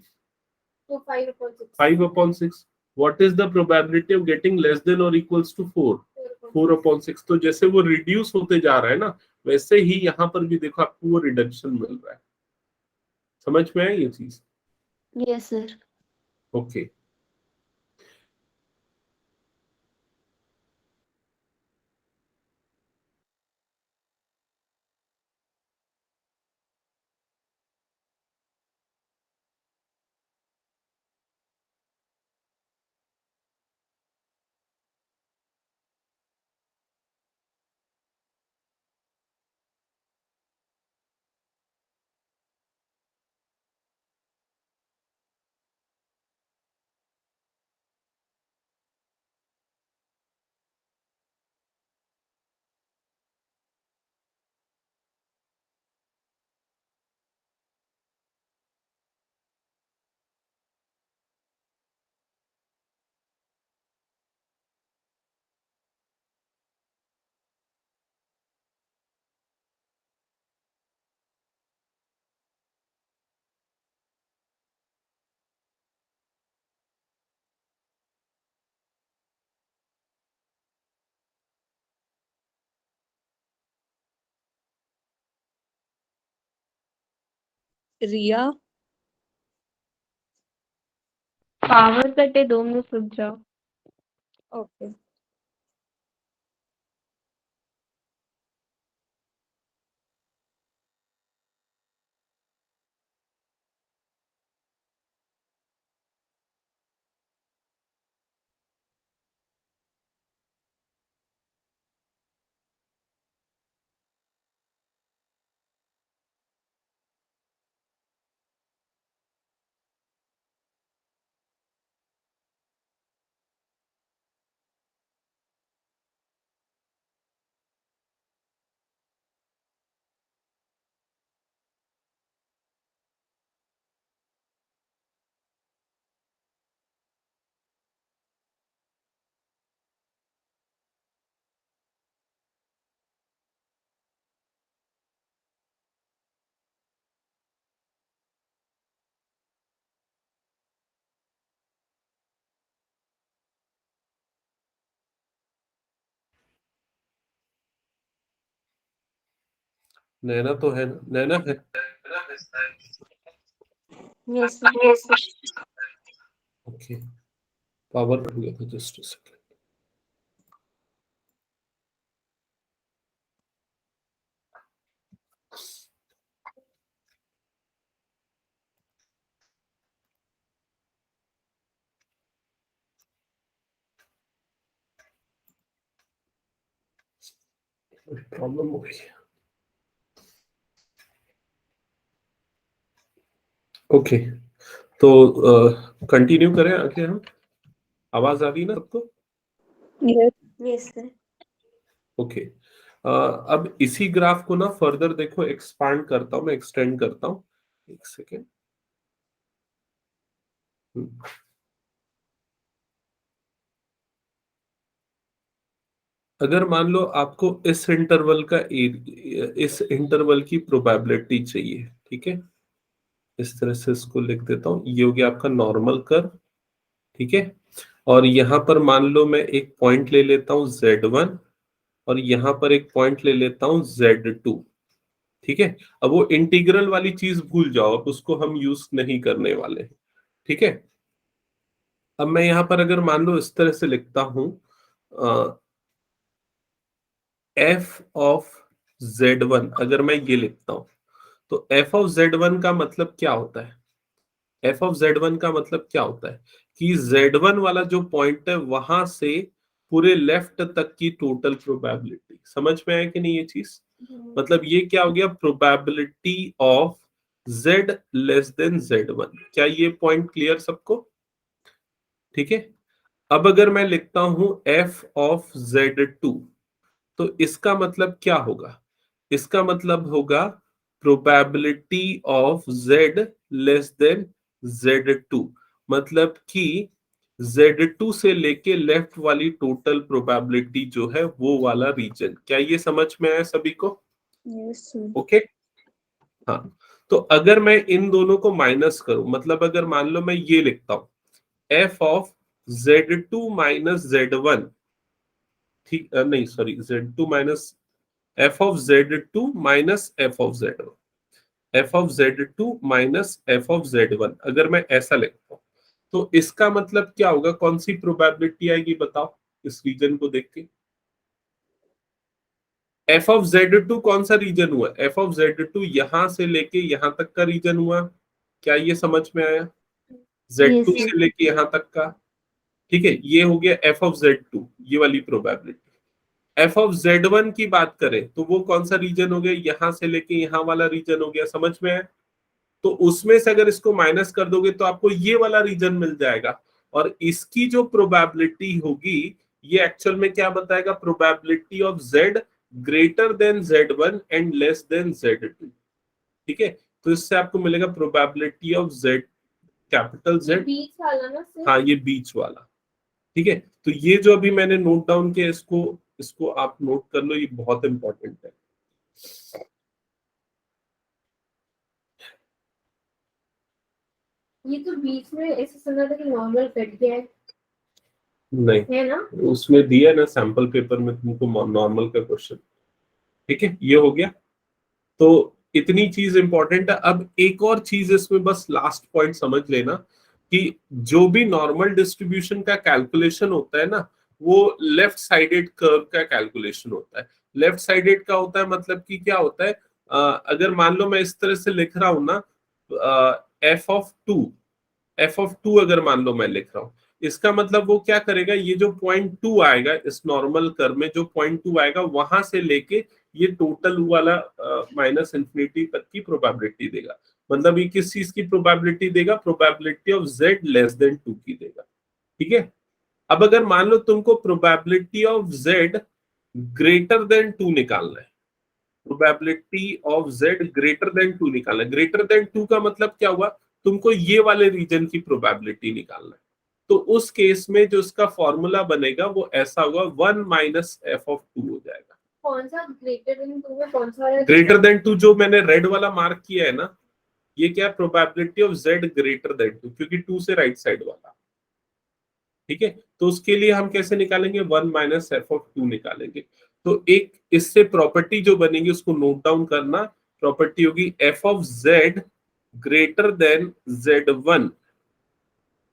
तो 5/6 5/6, what is the probability of getting less than और इक्वल्स टू 4, 4/6। तो जैसे वो रिड्यूस होते जा रहा है ना, वैसे ही यहाँ पर भी देखो आपको वो रिडक्शन मिल रहा है। समझ में है ये चीज। Yes, sir. ओके। रिया, पावर कट है, 2 मिनट रुक जाओ। ओके। नैना तो है ना, नैना है। Yes, sir. Okay, power cut गया था, जस्ट सेकंड। प्रॉब्लम हो गई। ओके, तो कंटिन्यू करें आगे हम। आवाज आ रही ना सबको? Yes. Yes, sir. ओके, अब इसी ग्राफ को ना फर्दर देखो, एक्सपांड करता हूं मैं, एक्सटेंड करता हूं। एक सेकेंड। अगर मान लो आपको इस इंटरवल का इस इंटरवल की प्रोबेबिलिटी चाहिए, ठीक है, इस तरह से इसको लिख देता हूं। ये हो गया आपका नॉर्मल कर्व, ठीक है। और यहां पर मान लो मैं एक पॉइंट ले लेता हूं Z1, और यहां पर एक पॉइंट ले लेता हूं Z2, ठीक है। अब वो इंटीग्रल वाली चीज भूल जाओ, अब उसको हम यूज नहीं करने वाले हैं, ठीक है। अब मैं यहां पर अगर मान लो इस तरह से लिखता हूं, एफ ऑफ Z1, अगर मैं ये लिखता हूं, तो एफ ऑफ Z1 का मतलब क्या होता है? एफ ऑफ Z1 का मतलब क्या होता है कि Z1 वाला जो पॉइंट है वहां से पूरे लेफ्ट तक की टोटल प्रोबेबिलिटी। समझ में आया कि नहीं ये चीज? मतलब ये क्या हो गया, probability of Z less then Z1। क्या ये पॉइंट क्लियर सबको? ठीक है। अब अगर मैं लिखता हूं एफ ऑफ Z2, तो इसका मतलब क्या होगा? इसका मतलब होगा probability of Z less then Z2। मतलब कि Z2 से लेके लेफ्ट वाली टोटल प्रोबेबिलिटी जो है वो वाला रीजन। क्या ये समझ में आया सभी को? Yes, sir. ओके, हाँ। तो अगर मैं इन दोनों को माइनस करूं, मतलब अगर मान लो मैं ये लिखता हूं F of Z2 minus Z1, ठीक, नहीं sorry, Z2 minus f of Z2 minus f of Z1, F of Z2 minus f of Z1, अगर मैं ऐसा लिखता हूं तो इसका मतलब क्या होगा? कौन सी प्रोबेबिलिटी आएगी बताओ इस रीजन को देख के? एफ ऑफ Z2 कौन सा रीजन हुआ? एफ ऑफ Z2 यहां से लेके यहां तक का रीजन हुआ। क्या ये समझ में आया? Yes, Z2 sir. से लेके यहां तक का, ठीक है। ये हो गया एफ ऑफ Z2, ये वाली प्रोबेबिलिटी। एफ ऑफ Z1 की बात करें तो वो कौन सा रीजन हो गया? यहां से लेके यहां वाला रीजन हो गया। समझ में है? तो उसमें से अगर इसको माइनस कर दोगे तो आपको ये वाला रीजन मिल जाएगा। और इसकी जो प्रोबेबिलिटी होगी, ये एक्चुअल में क्या बताएगा? Probability of Z greater than Z1 and less than Z2, ठीक है। तो इससे आपको मिलेगा प्रोबेबिलिटी ऑफ Z, कैपिटल ये Z। बीच वाला ना सर? हाँ, ये बीच वाला, ठीक है। तो ये जो अभी मैंने नोट डाउन किया, इसको इसको आप नोट कर लो, ये बहुत इंपॉर्टेंट है। ये तो बीच में ऐसा समझा था कि नॉर्मल कट गया नहीं, है ना? उसमें दिया ना सैंपल पेपर में तुमको नॉर्मल का क्वेश्चन, ठीक है। ये हो गया। तो इतनी चीज इंपॉर्टेंट है। अब एक और चीज इसमें बस लास्ट पॉइंट समझ लेना कि जो भी नॉर्मल डिस्ट्रीब्यूशन का कैलकुलेशन होता है ना, वो लेफ्ट साइडेड कर्व का कैलकुलेशन होता है। लेफ्ट साइडेड का होता है मतलब कि क्या होता है, अगर मान लो मैं इस तरह से लिख रहा हूं ना, एफ ऑफ टू अगर मान लो मैं लिख रहा हूं, इसका मतलब वो क्या करेगा, ये जो पॉइंट टू आएगा इस नॉर्मल कर्व में, जो पॉइंट टू आएगा वहां से लेके ये टोटल वाला माइनस इंफिनिटी तक की प्रोबेबिलिटी देगा। मतलब ये किस चीज की प्रोबेबिलिटी देगा? Probability of Z less then 2 की देगा, ठीक है। अब अगर मान लो तुमको probability of Z greater than 2 निकालना है, probability of Z greater than 2 निकालना है। ग्रेटर देन 2 का मतलब क्या हुआ? तुमको ये वाले रीजन की प्रोबेबिलिटी निकालना है। तो उस केस में जो इसका फॉर्मूला बनेगा वो ऐसा होगा, 1 माइनस एफ ऑफ 2 हो जाएगा। कौन सा ग्रेटर देन 2 में कौन सा वाला? ग्रेटर देन 2 जो मैंने रेड वाला मार्क किया है ना, ये क्या है? Probability of Z greater than 2, क्योंकि 2 से राइट साइड वाला, ठीक है। तो उसके लिए हम कैसे निकालेंगे? 1 माइनस एफ ऑफ 2 निकालेंगे। तो एक इससे प्रॉपर्टी जो बनेगी उसको नोट डाउन करना। प्रॉपर्टी होगी f of z greater than z1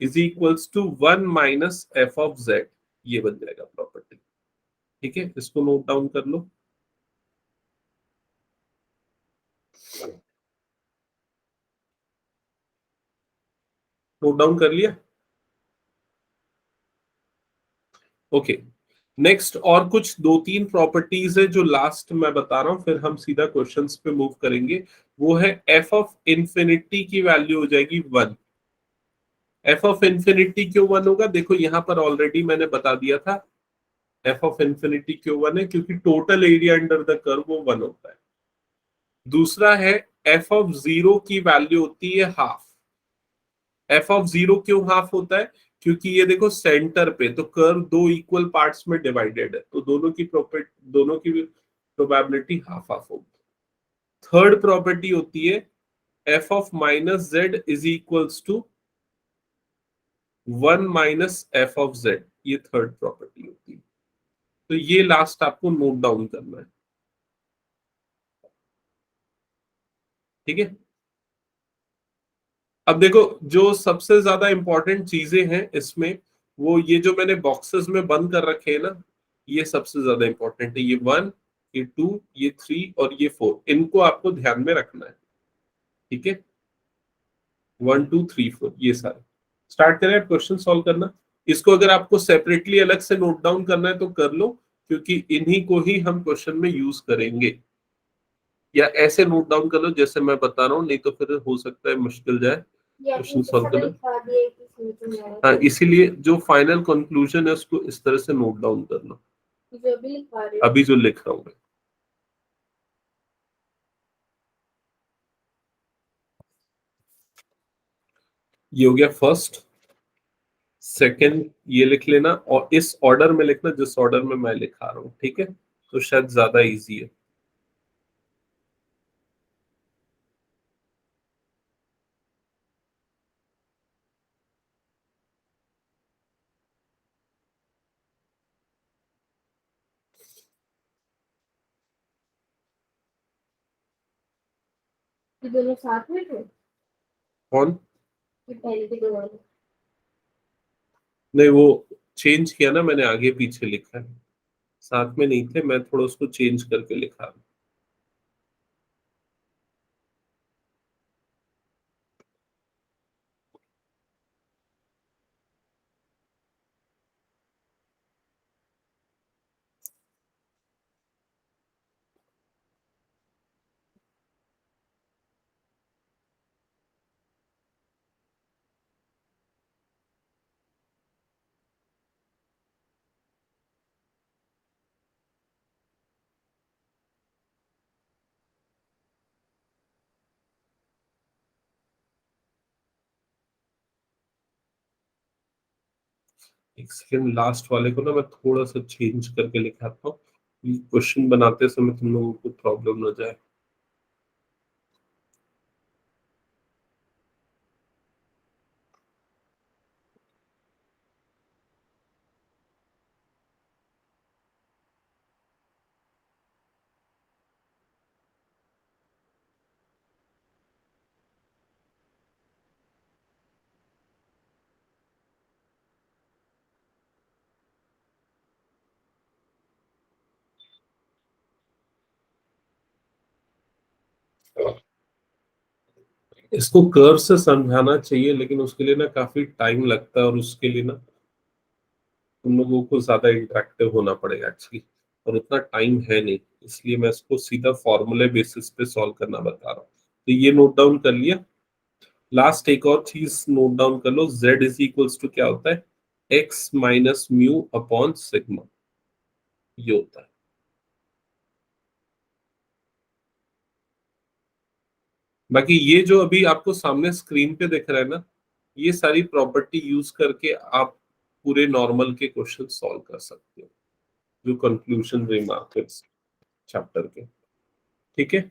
is equals to 1 minus f of z. ये बन जाएगा प्रॉपर्टी। ठीक है, इसको नोट डाउन कर लो। नोट डाउन कर लिया? ओके, नेक्स्ट और कुछ 2-3 प्रॉपर्टीज है जो लास्ट मैं बता रहा हूं, फिर हम सीधा क्वेश्चंस पे मूव करेंगे। वो है एफ ऑफ इंफिनिटी की वैल्यू हो जाएगी 1। एफ ऑफ इंफिनिटी क्यों 1 होगा? देखो यहां पर ऑलरेडी मैंने बता दिया था एफ ऑफ इंफिनिटी क्यों 1 है, क्योंकि total area under the curve वो 1 होता है। दूसरा है एफ ऑफ 0 की वैल्यू होती है हाफ। एफ ऑफ 0 क्यों हाफ होता है? क्योंकि ये देखो सेंटर पे, तो कर्व 2 इक्वल पार्ट्स में डिवाइडेड है, तो दोनों की प्रोबेबिलिटी हाफ हाफ होगी। थर्ड प्रॉपर्टी होती है f of minus z is equals to 1 minus f of z. ये थर्ड प्रॉपर्टी होती है। तो ये लास्ट आपको नोट डाउन करना है। ठीक है, अब देखो जो सबसे ज्यादा इंपॉर्टेंट चीजें हैं इसमें, वो ये जो मैंने बॉक्सेस में बंद कर रखे हैं ना, ये सबसे ज्यादा इंपॉर्टेंट है। ये 1, ये 2, ये 3 और ये 4, इनको आपको ध्यान में रखना है। ठीक है, 1 2 3 4 ये सारे। स्टार्ट करें क्वेश्चन सॉल्व करना। इसको अगर आपको सेपरेटली अलग से नोट डाउन करना है तो कर लो, क्योंकि इन्हीं को ही हम क्वेश्चन में यूज करेंगे। या ऐसे नोट डाउन कर लो जैसे मैं बता रहा हूँ, नहीं तो फिर हो सकता है मुश्किल जाए क्वेश्चन सॉल्व करना। हाँ, इसीलिए जो फाइनल कंक्लूजन है उसको इस तरह से नोट डाउन कर लो, अभी जो लिख रहा हूँ मैं। ये हो गया फर्स्ट, सेकंड ये लिख लेना, और इस ऑर्डर में लिखना जिस ऑर्डर में मैं लिखा रहा हूँ। ठीक है, तो शायद ज्यादा इजी है। दोनों साथ में थे? कौन? पहले के दो वाले? नहीं, वो चेंज किया ना मैंने, आगे पीछे लिखा है। साथ में नहीं थे, मैं थोड़ा उसको चेंज करके लिखा। एक सेकंड, लास्ट वाले को ना मैं थोड़ा सा चेंज करके लिखाता हूँ, क्वेश्चन बनाते समय तुम लोगों को प्रॉब्लम ना जाए। इसको कर्व से समझाना चाहिए, लेकिन उसके लिए ना काफी टाइम लगता है, और उसके लिए ना तुम लोगों को ज्यादा इंटरेक्टिव होना पड़ेगा एक्चुअली, और उतना टाइम है नहीं, इसलिए मैं इसको सीधा फॉर्मूले बेसिस पे सॉल्व करना बता रहा हूँ। तो ये नोट डाउन कर लिया। लास्ट एक और चीज नोट डाउन कर लो, z इज इक्वल्स टू क्या होता है? x minus mu upon sigma, ये होता है। बाकी ये जो अभी आपको सामने स्क्रीन पे दिख रहा है ना, ये सारी प्रॉपर्टी यूज करके आप पूरे नॉर्मल के क्वेश्चन सॉल्व कर सकते हो, जो कंक्लूजन रिमार्क है चैप्टर के। ठीक है,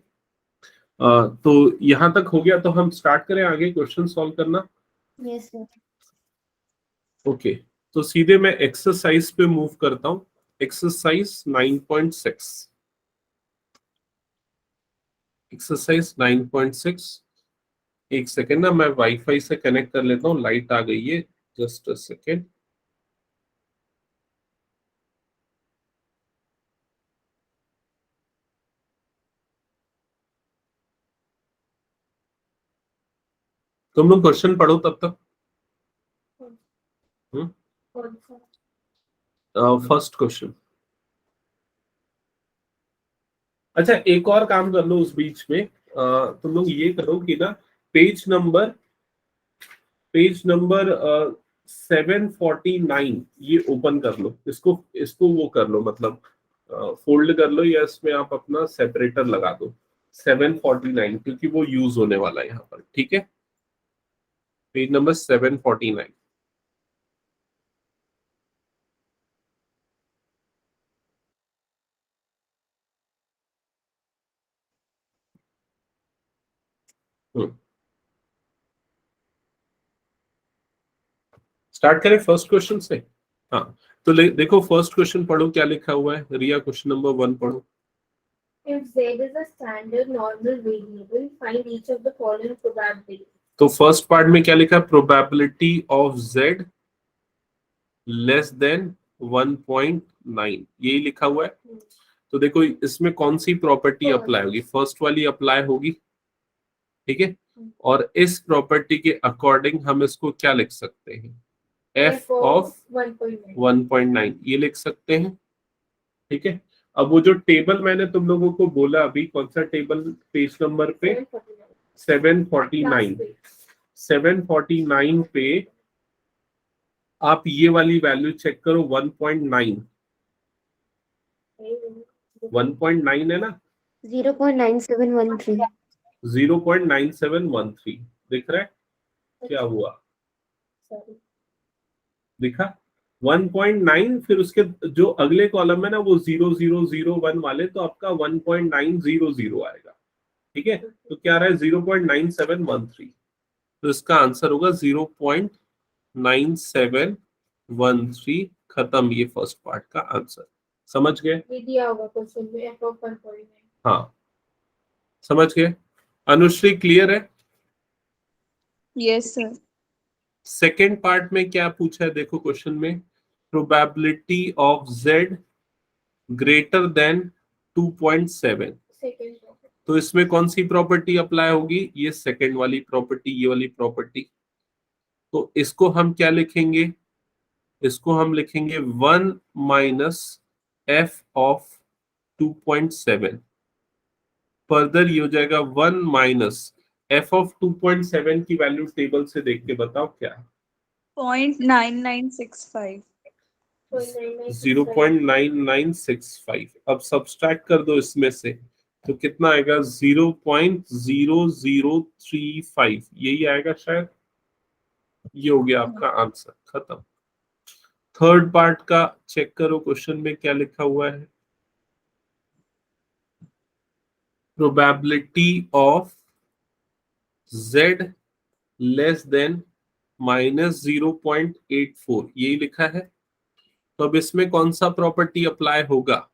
तो यहां तक हो गया, तो हम स्टार्ट करें आगे क्वेश्चन सॉल्व करना। Yes, sir. ओके, तो सीधे मैं एक्सरसाइज पे मूव करता हूँ। Exercise 9.6, exercise 9.6। एक सेकेंड ना, मैं वाईफाई से कनेक्ट कर लेता हूँ, लाइट आ गई है, जस्ट अ सेकेंड। तुम लोग क्वेश्चन पढ़ो तब तक। First question. अच्छा, एक और काम कर लो उस बीच में, तुम लोग ये करो कि ना पेज नंबर 749 ये ओपन कर लो, इसको इसको वो कर लो, मतलब फोल्ड कर लो, या इसमें आप अपना सेपरेटर लगा दो 749, क्योंकि वो यूज होने वाला है यहाँ पर। ठीक है, पेज नंबर 749। स्टार्ट करें फर्स्ट क्वेश्चन से। हाँ, तो देखो फर्स्ट क्वेश्चन पढ़ो, क्या लिखा हुआ है। रिया, क्वेश्चन नंबर 1 पढ़ो। If Z is a standard normal variable, find each of the following probabilities. तो फर्स्ट पार्ट में क्या लिखा है, probability of Z less then 1.9, यही लिखा हुआ है। तो देखो इसमें कौन सी प्रॉपर्टी अप्लाई होगी, फर्स्ट वाली अप्लाई होगी। ठीक है, और इस प्रॉपर्टी के अकॉर्डिंग हम इसको क्या लिख सकते हैं, f ऑफ 1.9 ये लिख सकते हैं। ठीक है, अब वो जो टेबल मैंने तुम लोगों को बोला अभी, कौन सा टेबल, पेज नंबर पे 749, 749 पे आप ये वाली वैल्यू चेक करो, 1.9, 1.9 है ना, 0.9713। 0.9713 दिख रहा है, क्या हुआ, दिखा 1.9, फिर उसके जो अगले कॉलम है ना वो 0001 वाले, तो आपका 1.900 आएगा। ठीक है, तो क्या रहा है 0.9713, तो इसका आंसर होगा 0.9713। खत्म, ये फर्स्ट पार्ट का आंसर। समझ गए, ये दिया होगा क्वेश्चन में f of 1.9। हाँ समझ गए। अनुश्री क्लियर है। Yes, sir. सेकेंड पार्ट में क्या पूछा है, देखो क्वेश्चन में, probability of Z greater than 2.7, second तो इसमें कौन सी प्रॉपर्टी अप्लाई होगी, ये सेकेंड वाली प्रॉपर्टी, ये वाली प्रॉपर्टी। तो इसको हम क्या लिखेंगे, इसको हम लिखेंगे 1 माइनस f ऑफ 2.7, फर्दर ये हो जाएगा 1 माइनस f ऑफ 2.7 की वैल्यू टेबल से देख के बताओ क्या है, 0.9965. 0.9965। अब सब्सट्रैक्ट कर दो इसमें से, तो कितना आएगा 0.0035, यही आएगा शायद। ये हो गया आपका आंसर, खत्म। थर्ड पार्ट का चेक करो, क्वेश्चन में क्या लिखा हुआ है, probability of Z less then -0.84, यही लिखा है। तो अब इसमें कौन सा प्रॉपर्टी अप्लाई होगा,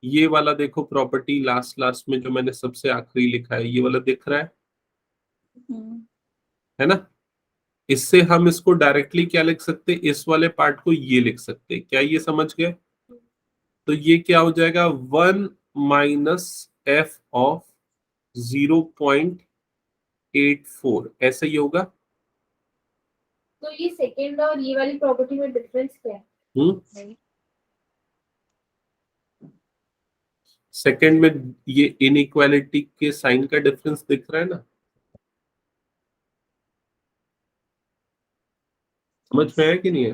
ये वाला देखो प्रॉपर्टी, लास्ट में जो मैंने सबसे आखिरी लिखा है, ये वाला दिख रहा है ना। इससे हम इसको डायरेक्टली क्या लिख सकते, इस वाले पार्ट को ये लिख सकते, क्या ये समझ गए। तो ये क्या हो जाएगा 1 माइनस f ऑफ 0.84, ऐसे ही होगा। तो ये सेकंड और ये वाली प्रॉपर्टी में डिफरेंस क्या है? सेकंड में ये इनइक्वालिटी के साइन का डिफरेंस दिख रहा है ना, समझ में आया कि नहीं है।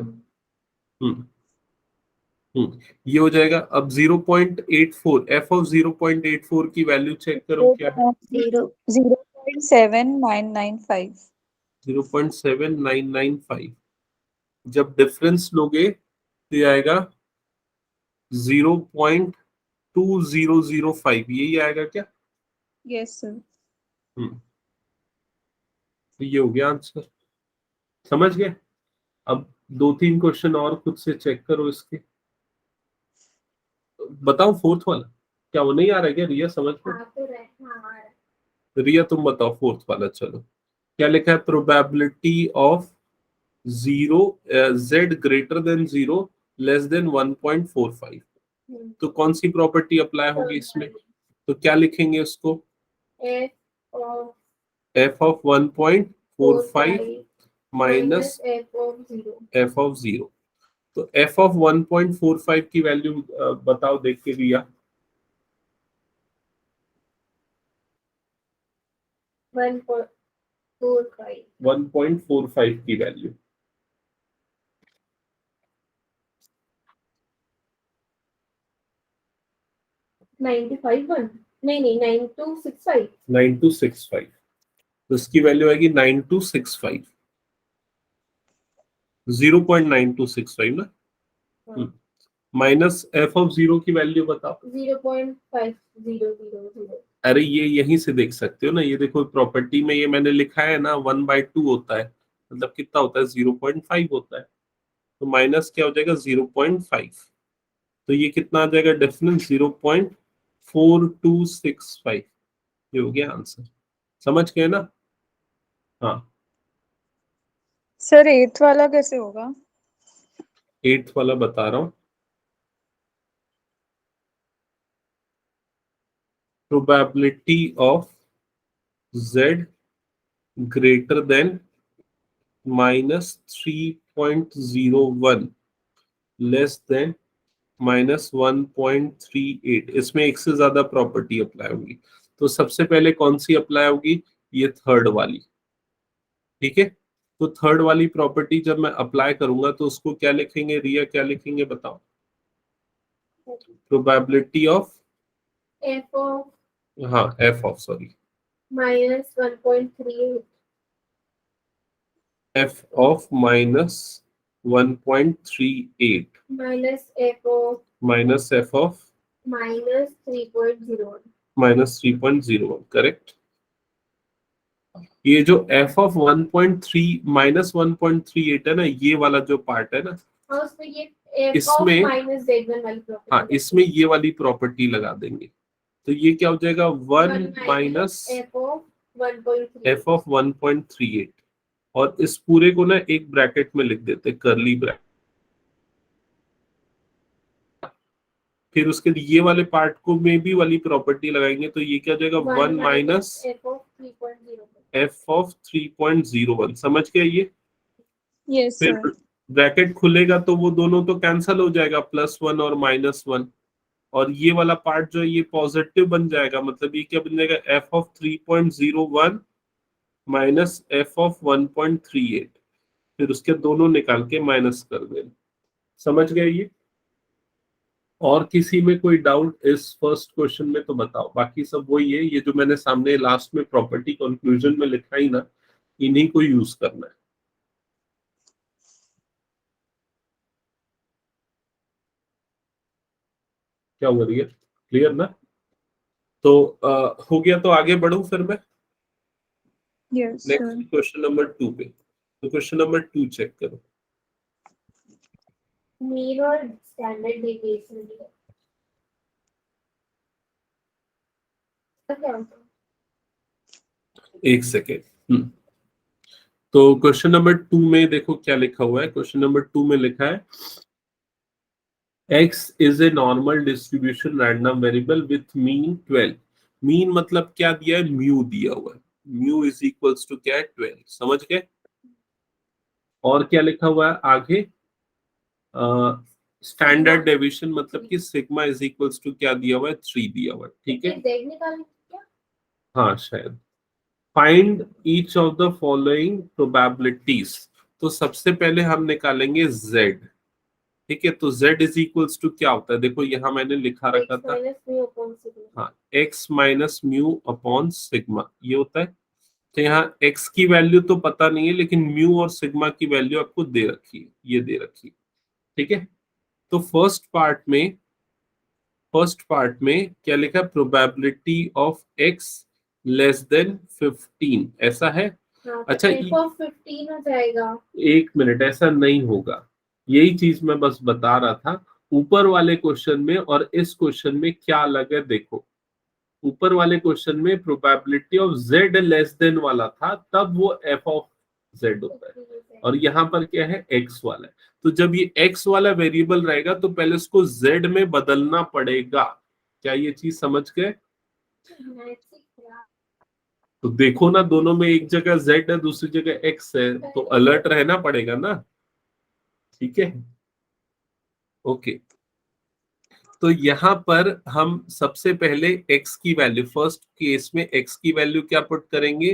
ये हो जाएगा अब 0.84, f ऑफ 0.84 की वैल्यू चेक करो क्या है, 0.7995. 0.7995। जब डिफरेंस लोगे तो ये आएगा 0.2005, यही आएगा क्या। Yes, sir. तो ये हो गया आंसर, समझ गए। अब 2-3 क्वेश्चन और खुद से चेक करो इसके। बताओ फोर्थ वाला, क्या वो नहीं आ रहा है क्या रिया समझ में? हाँ तो रहे हाँ आ रहा है। रिया तुम बताओ फोर्थ वाला। चलो क्या लिखा है? Probability of 0 z greater than 0 less than 1.45। तो कौन सी प्रॉपर्टी अप्लाई होगी इसमें? तो क्या लिखेंगे उसको? F of f of 1.45 minus F of 0. f of 0। तो f ऑफ 1.45 की वैल्यू बताओ देख के रिया। 1.45. 1.45 की वैल्यू 95 1 नहीं 9265. 9265। तो इसकी वैल्यू आएगी 9265, 0.9265 ना। माइनस एफ ऑफ 0 की वैल्यू बताओ। 0.5000. अरे ये यहीं से देख सकते हो ना, ये देखो प्रॉपर्टी में ये मैंने लिखा है ना 1/2 होता है, मतलब कितना होता है? 0.5 होता है। तो माइनस क्या हो जाएगा? 0.5। तो ये कितना आ जाएगा डिफरेंस? 0.4265। ये हो गया आंसर। समझ गए ना? हाँ सर 8th वाला कैसे होगा? 8th वाला बता रहा हूँ। Probability of z greater than -3.01 less than -1.38। इसमें एक से ज्यादा प्रॉपर्टी अप्लाई होगी। तो सबसे पहले कौन सी अप्लाई होगी? ये थर्ड वाली। ठीक है, तो थर्ड वाली प्रॉपर्टी जब मैं अप्लाई करूंगा तो उसको क्या लिखेंगे रिया? क्या लिखेंगे बताओ? प्रोबेबिलिटी ऑफ, F of हाँ F of, sorry, -1.38. F of -1.38 minus F of minus f of -3.01. -3.01। Correct. ये जो f ऑफ 1.3 -1.38 है ना, ये वाला जो पार्ट है ना, और उसमें ये F of इसमें -z1 वाली प्रॉपर्टी. हाँ इसमें ये वाली प्रॉपर्टी लगा देंगे। तो ये क्या हो जाएगा? 1 minus F of 1.3. F of 1.38। और इस पूरे को ना एक ब्रैकेट में लिख देते, करली ब्रैकेट। फिर उसके ये वाले पार्ट को में भी वाली प्रॉपर्टी लगाएंगे, तो ये क्या हो जाएगा? 1 minus F of 3.01. F of 3.01। समझ गए ये? यस फिर सर। ब्रैकेट खुलेगा तो वो दोनों तो कैंसल हो जाएगा, +1 और -1। और ये वाला पार्ट जो है ये पॉजिटिव बन जाएगा, मतलब ये क्या बन जाएगा? F of 3.01 minus f of 1.38। फिर उसके दोनों निकाल के माइनस कर देना। समझ गए ये? और किसी में कोई डाउट इस फर्स्ट क्वेश्चन में तो बताओ। बाकी सब वही है, ये जो मैंने सामने लास्ट में प्रॉपर्टी कंक्लूजन में लिखा ही ना, इन्हीं को यूज करना है। क्या हो रही है? क्लियर ना? तो हो गया, तो आगे बढ़ूं फिर मैं yes next sir. Question number 2 पे। तो क्वेश्चन नंबर 2 चेक करो। Mean और standard deviation दिया. तो क्या होता है? एक सेकेंड। तो क्वेश्चन नंबर 2 में देखो क्या लिखा हुआ है। क्वेश्चन नंबर 2 में लिखा है x is a normal distribution random variable with mean 12। Mean मतलब क्या दिया है? म्यू दिया हुआ है। म्यू इज इक्वल्स टू क्या है? 12। समझ गए? और क्या लिखा हुआ है आगे? स्टैंडर्ड डेविएशन मतलब कि सिग्मा इज इक्वल्स टू क्या दिया हुआ है? 3 दिया हुआ है। ठीक है, Z निकालना क्या? हाँ शायद। Find each of the following probabilities. तो सबसे पहले हम निकालेंगे z। ठीक है, तो z इज इक्वल्स टू क्या होता है? देखो यहाँ मैंने लिखा रखा X था, minus mu upon sigma. हाँ x minus mu upon sigma, ये होता है। तो यहाँ x की वैल्यू तो पता नहीं है, लेकिन म्यू और सिग्मा की वैल्यू आपको दे रखी है, ये दे रखी है। ठीक है, तो फर्स्ट पार्ट में क्या लिखा? Probability of x less then 15, ऐसा है। हाँ, अच्छा, तो f of 15 हो जाएगा। एक मिनट, ऐसा नहीं होगा, यही चीज मैं बस बता रहा था। ऊपर वाले क्वेश्चन में और इस क्वेश्चन में क्या अलग है देखो। ऊपर वाले क्वेश्चन में probability of z less then वाला था, तब वो f ऑफ z होता है, और यहाँ पर क्या है, x वाला है। तो जब ये x वाला वेरिएबल रहेगा तो पहले उसको z में बदलना पड़ेगा। क्या ये चीज समझ गए? तो देखो ना, दोनों में एक जगह z है, दूसरी जगह x है, तो अलर्ट रहना पड़ेगा ना। ठीक है, ओके। तो यहाँ पर हम सबसे पहले x की वैल्यू, फर्स्ट केस में x की वैल्यू क्या पुट करेंगे,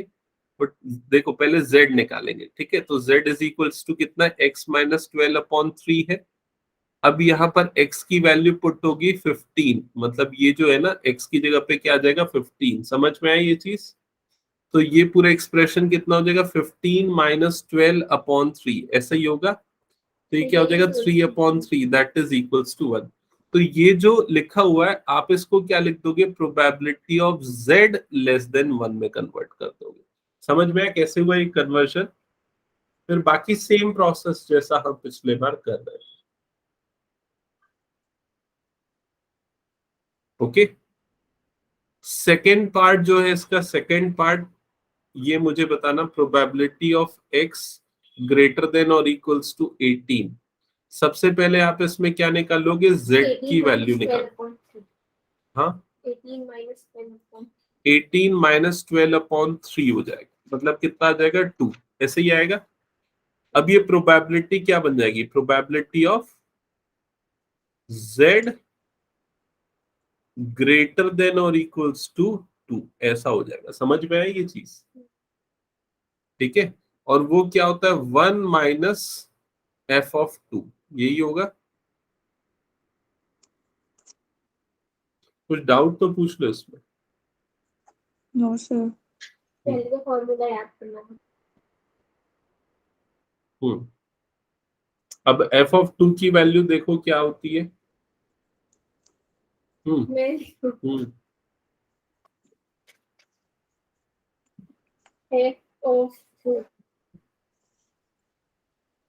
बट देखो पहले z निकालेंगे। ठीक है, तो z इज इक्वल्स टू कितना, x माइनस 12/3 है। अब यहाँ पर x की वैल्यू पुट होगी 15, मतलब ये जो है ना, x की जगह पे क्या आ जाएगा, 15। समझ में आया ये चीज? तो ये पूरा एक्सप्रेशन कितना हो जाएगा, 15 माइनस 12/3, ऐसा ही होगा। तो ये क्या हो जाएगा, 3/3, दैट इज इक्वल्स टू 1। तो ये जो लिखा हुआ है, आप इसको क्या लिख दोगे, probability of z less then 1 में कन्वर्ट कर दोगे। समझ में आया कैसे हुआ ये कन्वर्जन? फिर बाकी सेम प्रोसेस जैसा हम पिछले बार कर रहे थे। ओके, सेकेंड पार्ट जो है इसका, सेकेंड पार्ट ये मुझे बताना, probability of x greater than और इक्वल्स टू 18। सबसे पहले आप इसमें क्या निकालोगे, z की वैल्यू निकालो। हाँ, 18 माइनस 12 18 माइनस 12/3 हो जाएगा, मतलब कितना आ जाएगा, 2। ऐसे ही आएगा। अब ये प्रोबेबिलिटी क्या बन जाएगी, probability of z greater than और इक्वल्स टू 2, ऐसा हो जाएगा। समझ में आया ये चीज? ठीक है, और वो क्या होता है, 1 माइनस f ऑफ 2, यही होगा। कुछ डाउट तो पूछ लो इसमें। No, sir. पहले तो फॉर्मूला याद करना है। अब f ऑफ 2 की वैल्यू देखो क्या होती है। मैं हम्म f of 2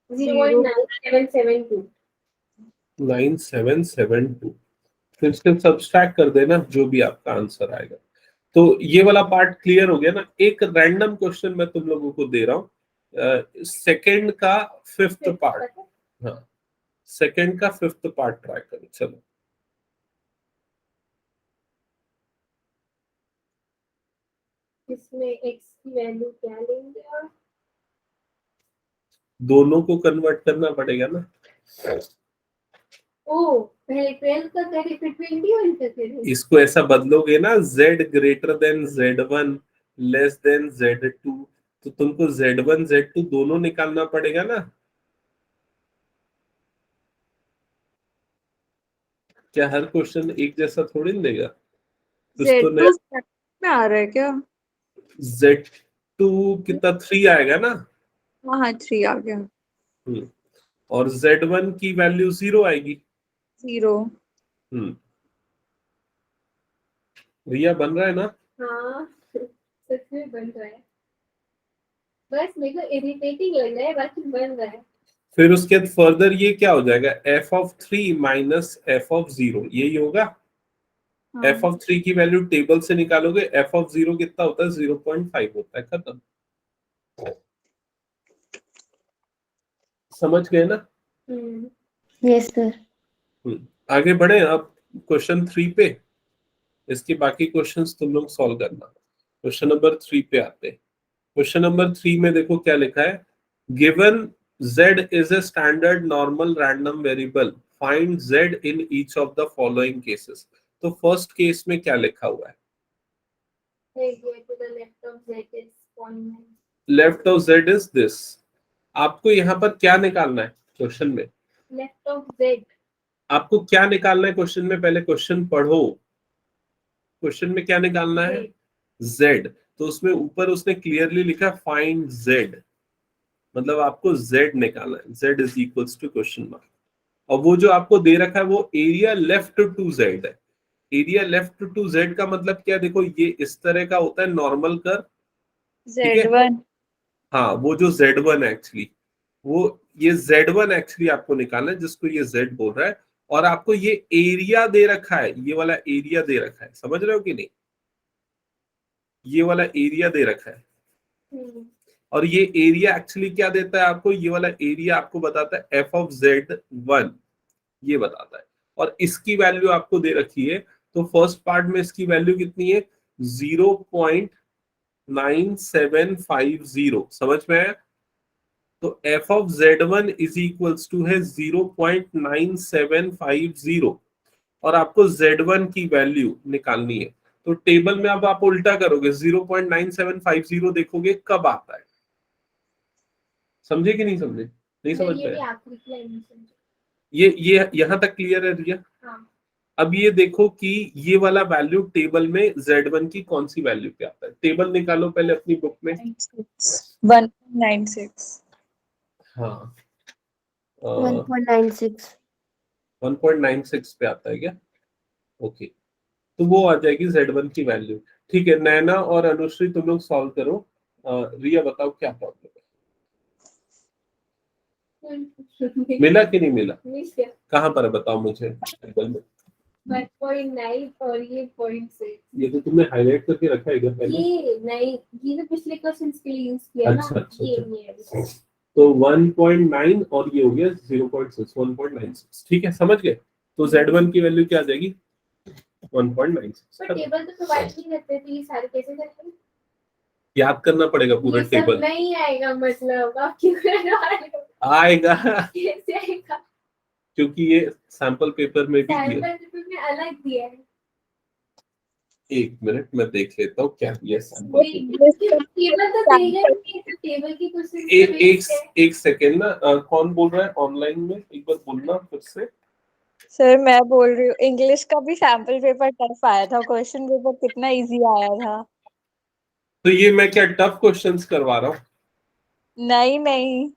0.9772 9772, फिर इसके सब्सट्रैक्ट कर देना जो भी आपका आंसर आएगा। तो ये वाला पार्ट क्लियर हो गया ना। एक रैंडम क्वेश्चन मैं तुम लोगों को दे रहा हूँ, सेकंड का 5th पार्ट। हाँ, सेकंड का 5th पार्ट ट्राई करो। चलो, इसमें x की वैल्यू क्या लेंगे और दोनों को कन्वर्ट करना पड़ेगा ना। ओ पहले 12 का करें फिर 21 का करें। इसको ऐसा बदलोगे ना, z greater than z1 less than z2, तो तुमको z1 z2 दोनों निकालना पड़ेगा ना। क्या हर क्वेश्चन एक जैसा थोड़ी ना देगा? कुछ तो Z2 में आ रहा है क्या? z2 कितना 3 आएगा ना। हाँ 3 आ गया। और z1 की वैल्यू 0 आएगी। 0। रिया बन रहा है ना? हाँ सच में बन रहा है, बस मेरे को इरिटेटिंग लग रहा है, बाकी बन रहा है। फिर उसके बाद फर्दर ये क्या हो जाएगा, f of 3 minus f of 0, यही होगा। हाँ। f ऑफ 3 की वैल्यू टेबल से निकालोगे, f ऑफ 0 कितना होता है, 0.5 होता है, खत्म। समझ गए ना? Yes, sir. आगे बढ़े अब क्वेश्चन 3 पे। इसके बाकी क्वेश्चंस तुम लोग सॉल्व करना। क्वेश्चन नंबर 3 पे आते हैं। क्वेश्चन नंबर 3 में देखो क्या लिखा है, given z is a standard normal random variable, find z in each of the following cases। तो फर्स्ट केस में क्या लिखा हुआ है, To the left of z is 0.9। Left of z is this. आपको यहाँ पर क्या निकालना है क्वेश्चन में, लेफ्ट ऑफ z आपको क्या निकालना है क्वेश्चन में, पहले क्वेश्चन पढ़ो। क्वेश्चन में क्या निकालना है, z। तो उसमें ऊपर उसने क्लियरली लिखा फाइंड z, मतलब आपको z निकालना है। z is equals to question mark. और वो जो आपको दे रखा है वो एरिया लेफ्ट टू z है। एरिया लेफ्ट टू z का मतलब क्या, देखो ये इस तरह का होता है नॉर्मल कर्व। ठीक है, Z1 हाँ, वो जो Z1 एक्चुअली, वो ये Z1 एक्चुअली आपको निकालना है, जिसको ये Z बोल रहा है, और आपको ये एरिया दे रखा है, ये वाला एरिया दे रखा है, समझ रहे हो कि नहीं? ये वाला एरिया दे रखा है, और ये एरिया एक्चुअली क्या देता है आपको? ये वाला एरिया आपको बताता है f of Z1, ये बताता है, और इसकी वैल्यू आपको दे रखी है। तो फर्स्ट पार्ट में इसकी वैल्यू कितनी है? 0.9750, समझ में आया? तो f of Z1 is equals to है 0.9750, और आपको Z1 की वैल्यू निकालनी है। तो टेबल में अब आप उल्टा करोगे, 0.9750 देखोगे कब आता है, समझे कि नहीं समझे? नहीं समझ ये भी में? आखिरी की लाइन में समझो। ये यहां तक क्लियर है रिया? हाँ। अब ये देखो कि ये वाला वैल्यू टेबल में Z1 की कौन सी वैल्यू पे आता है। टेबल निकालो पहले अपनी बुक में। 1.96। हाँ, 1.96। 1.96 पे आता है क्या? ओके, तो वो आ जाएगी Z1 की वैल्यू। ठीक है, नैना और अनुश्री तुम लोग सॉल्व करो। रिया बताओ क्या प्रॉब्लम है, मिला कि नहीं मिला? कहाँ पर है बताओ मुझे टेबल में। 1.9 और ये 0.6। ये तो तुमने हाईलाइट करके रखा है क्या पहले? ये नहीं, ये तो पिछले क्वेश्चंस के लिए यूज किया ना। अच्छा। ये तो 1.9 और ये हो गया 0.6, 1.96। ठीक है, समझ गए? तो Z1 की वैल्यू क्या आ जाएगी? 1.96। पर टेबल तो प्रोवाइड नहीं करते, तो ये सारे कैसे करेंगे? याद करना पड़ेगा पूरा ये सब टेबल। नहीं आएगा, मतलब आप क्यों करना आएगा कैसे आएगा? क्योंकि ये सैंपल पेपर में भी दिया। सैंपल पेपर में अलग दिया है। एक मिनट मैं देख लेता हूँ क्या दिया सैंपल पेपर। टेबल तो देगा नहीं, तो टेबल की क्वेश्चन एक सेकेंड ना, कौन बोल रहा है ऑनलाइन में? एक बार बोलना फिर से। सर मैं बोल रही हूँ, इंग्लिश का भी सैंपल पेपर टफ आया था, क्वेश्चन पेपर कितना इजी आया था। तो ये मैं क्या टफ क्वेश्चंस करवा रहा हूँ? नहीं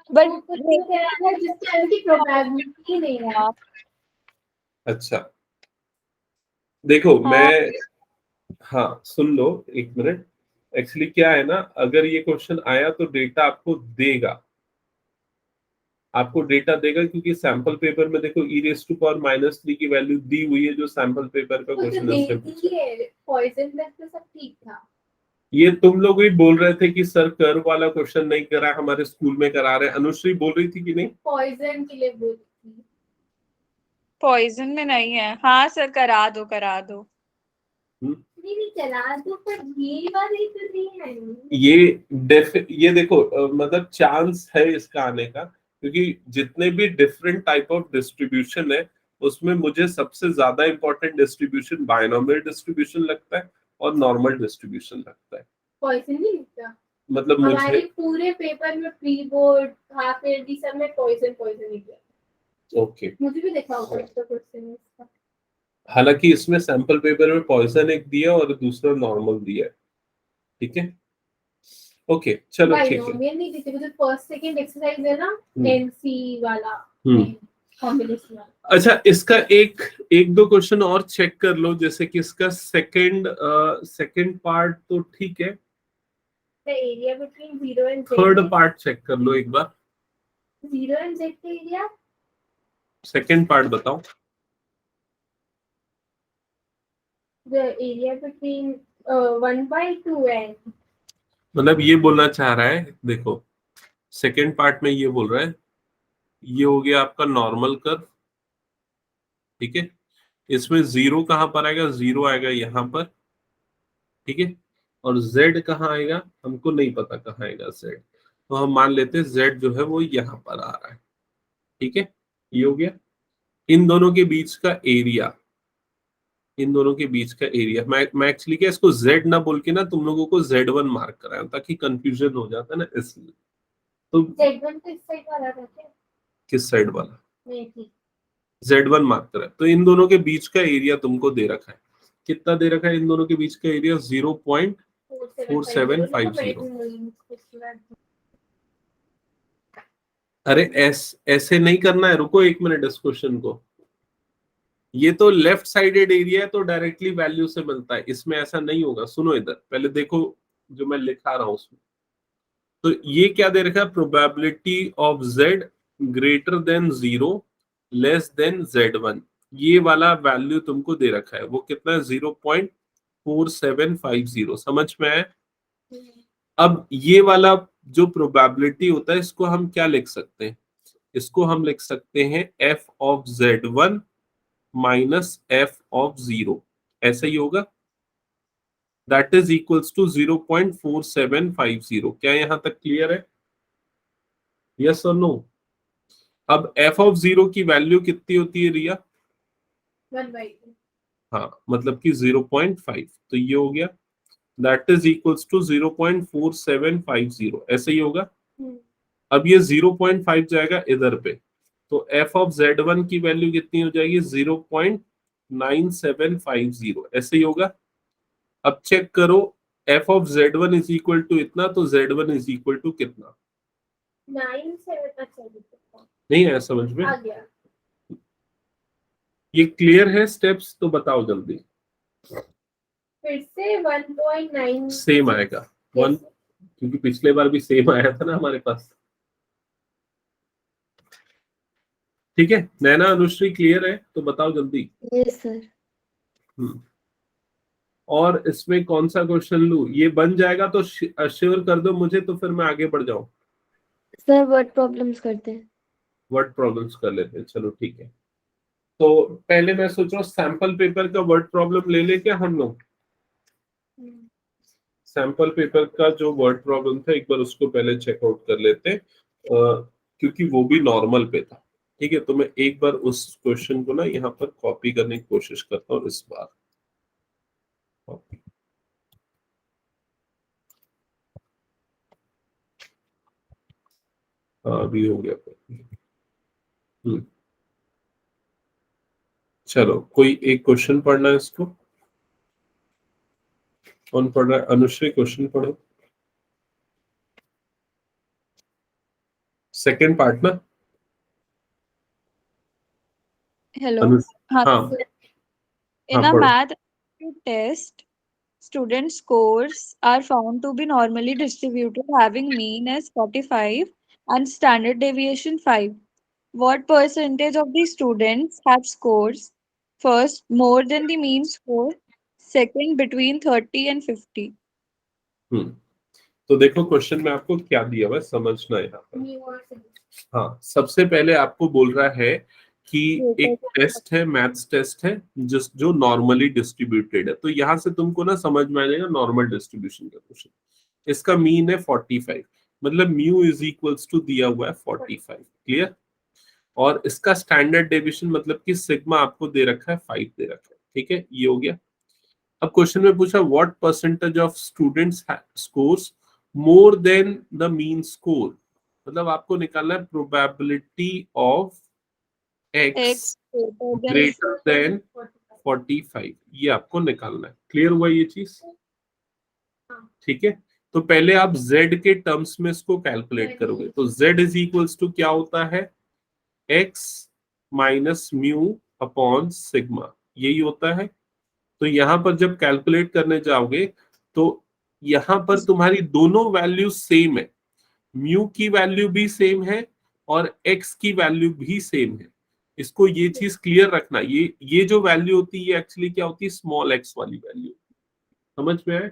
बट जिसके अंदर की प्रोबेबिलिटी नहीं है। अच्छा देखो हाँ। मैं, हाँ सुन लो एक मिनट। एक्चुअली क्या है ना, अगर ये क्वेश्चन आया तो डेटा आपको देगा, क्योंकि सैंपल पेपर में देखो e⁻³ की वैल्यू दी हुई है, जो सैंपल पेपर का क्वेश्चन है। पॉइजन तक तो सब ठीक था। ये तुम लोग ही बोल रहे थे कि सर कर्व वाला क्वेश्चन नहीं करा, हमारे स्कूल में करा रहे हैं। अनुश्री बोल रही थी कि नहीं? पॉइजन के लिए बोली थी। पॉइजन में नहीं है। हाँ सर, करा दो। नहीं चला दो, पर ये वाली तो नहीं है। ये देखो मतलब चांस है इसका आने का, क्योंकि जितने भी डिफरेंट टाइप ऑफ डिस्ट्रीब्यूशन है, उसमें मुझे सबसे ज्यादा इंपॉर्टेंट डिस्ट्रीब्यूशन बायनोमियल डिस्ट्रीब्यूशन लगता है और नॉर्मल डिस्ट्रीब्यूशन लगता है। पॉइजन नहीं लगता मतलब हमारे मुझे पूरे पेपर में, प्री बोर्ड हाफ ईयरली सब में पॉइजन निकला। ओके। मुझे भी देखा होगा इसका क्वेश्चन इसका। हालांकि इसमें सैंपल पेपर में पॉइजन एक दिया और दूसरा नॉर्मल दिया है। ठीक है, ओके चलो ठीक है। बाइनोमियल नहीं देते, जो फर्स्ट सेकंड एक्सरसाइज है ना, एनसी वाला कॉम्बिनेशन वाला। अच्छा, इसका एक दो क्वेश्चन और चेक कर लो, जैसे कि इसका सेकंड पार्ट तो ठीक है, The area between 0 and z third part check कर लो एक बार। 0 and z का एरिया। सेकंड पार्ट बताओ। The area between 1/2 and मतलब ये बोलना चाह रहा है, देखो सेकंड पार्ट में ये बोल रहा है, ये हो गया आपका नॉर्मल कर्व। ठीक है, इसमें जीरो कहां पर आएगा? जीरो आएगा यहां पर। ठीक है, और z कहाँ आएगा? हमको नहीं पता कहाँ आएगा z, तो हम मान लेते हैं z जो है वो यहाँ पर आ रहा है। ठीक है, ये हो गया इन दोनों के बीच का एरिया। मैं एक्चुअली क्या इसको z ना बोल के ना तुम लोगों को Z1 मार्क कराया ताकि कंफ्यूजन हो जाता है ना, इसलिए। तो z1 तो इस साइड वाला था क्या? किस साइड वाला? नहीं ठीक। Z1 मार्क करा, तो इन दोनों के बीच का एरिया तुमको दे रखा है। कितना दे रखा है इन दोनों के बीच का एरिया? 0.4750। अरे ऐसे नहीं करना है, रुको एक मिनट इस क्वेश्चन को। ये तो लेफ्ट साइडेड एरिया है, तो डायरेक्टली वैल्यू से मिलता है, इसमें ऐसा नहीं होगा। सुनो इधर पहले देखो जो मैं लिखा रहा हूं उसमें। तो ये क्या दे रखा है, probability of z greater than 0 less than z1, ये वाला वैल्यू तुमको दे रखा है, वो कितना है 0.4750, समझ में आया? अब ये वाला जो प्रोबेबिलिटी होता है इसको हम क्या लिख सकते हैं, इसको हम लिख सकते हैं f of z1 minus f of 0, ऐसा ही होगा, दैट इज इक्वल्स टू 0.4750। क्या यहां तक क्लियर है? यस और नो? अब f ऑफ 0 की वैल्यू कितनी होती है रिया? 1/2। हाँ, मतलब कि 0.5, तो ये हो गया, दैट इज इक्वल्स टू 0.4750, ऐसे ही होगा। अब ये 0.5 जाएगा इधर पे, तो f ऑफ z1 की वैल्यू कितनी हो जाएगी, 0.9750, ऐसे ही होगा। अब चेक करो, f of z1 is equal to इतना, तो z1 इज इक्वल टू कितना? 9 नहीं है समझ में? आ गया। ये क्लियर है स्टेप्स? तो बताओ जल्दी। फिर से 1.9 सेम आएगा, वन, क्योंकि पिछले बार भी सेम आया था ना हमारे पास। ठीक है, नैना अनुश्री क्लियर है? तो बताओ जल्दी। Yes sir. और इसमें कौन सा क्वेश्चन लूं? ये बन जाएगा तो श्योर कर दो मुझे, तो फिर मैं आगे बढ़ जाऊं। सर वर्ड प्रॉब्लम्स करते हैं। वर्ड प्रॉब्लम्स कर लेते हैं, चलो ठीक है। तो पहले मैं सोच रहा हूँ सैंपल पेपर का वर्ड प्रॉब्लम ले ले क्या हम लोग? सैंपल पेपर का जो वर्ड प्रॉब्लम था एक बार उसको पहले चेकआउट कर लेते हैं, क्योंकि वो भी नॉर्मल पे था। ठीक है, तो मैं एक बार उस क्वेश्चन को ना यहाँ पर कॉपी करने की कोशिश करता हूँ इस बार। कॉपी, हाँ अभी हो गया कॉपी। चलो कोई एक क्वेश्चन पढ़ना है इसको, कौन पढ़ रहा है? अनुश्री क्वेश्चन पढ़ो, सेकेंड पार्ट ना। Hello. हाँ हाँ. In हाँ a पढ़ो। math aptitude test, student scores are found to be normally distributed, having mean as 45 and standard deviation 5. What percentage of the students have scores? First, more than the mean score. Second, between 30 and 50. तो देखो क्वेश्चन में आपको क्या दिया हुआ है, समझना यहाँ पर। हाँ, सबसे पहले आपको बोल रहा है कि एक टेस्ट है, मैथ्स टेस्ट है, जो नॉर्मली डिस्ट्रीब्यूटेड है। तो यहाँ से तुमको ना समझ में आ जाएगा नॉर्मल डिस्ट्रीब्यूशन का क्वेश्चन। इसका मीन है 45, मतलब म्यू इज इक्वल्स टू दिया हुआ है 45, क्लियर। और इसका स्टैंडर्ड डेविएशन मतलब कि सिग्मा आपको दे रखा है 5 दे रखा है, ठीक है, ये हो गया। अब क्वेश्चन में पूछा what percentage of students scores more than the mean score, मतलब आपको निकालना है probability of x greater than 45, ये आपको निकालना है। क्लियर हुआ ये चीज? ठीक है, तो पहले आप z के टर्म्स में इसको कैलकुलेट करोगे, तो z इज इक्वल्स टू क्या होता है, x minus mu upon sigma, यही होता है। तो यहां पर जब कैलकुलेट करने जाओगे तो यहां पर तुम्हारी दोनों वैल्यू सेम है, म्यू की वैल्यू भी सेम है और x की वैल्यू भी सेम है। इसको ये चीज क्लियर रखना, ये जो वैल्यू होती है एक्चुअली क्या होती है, स्मॉल x वाली वैल्यू। समझ में आए?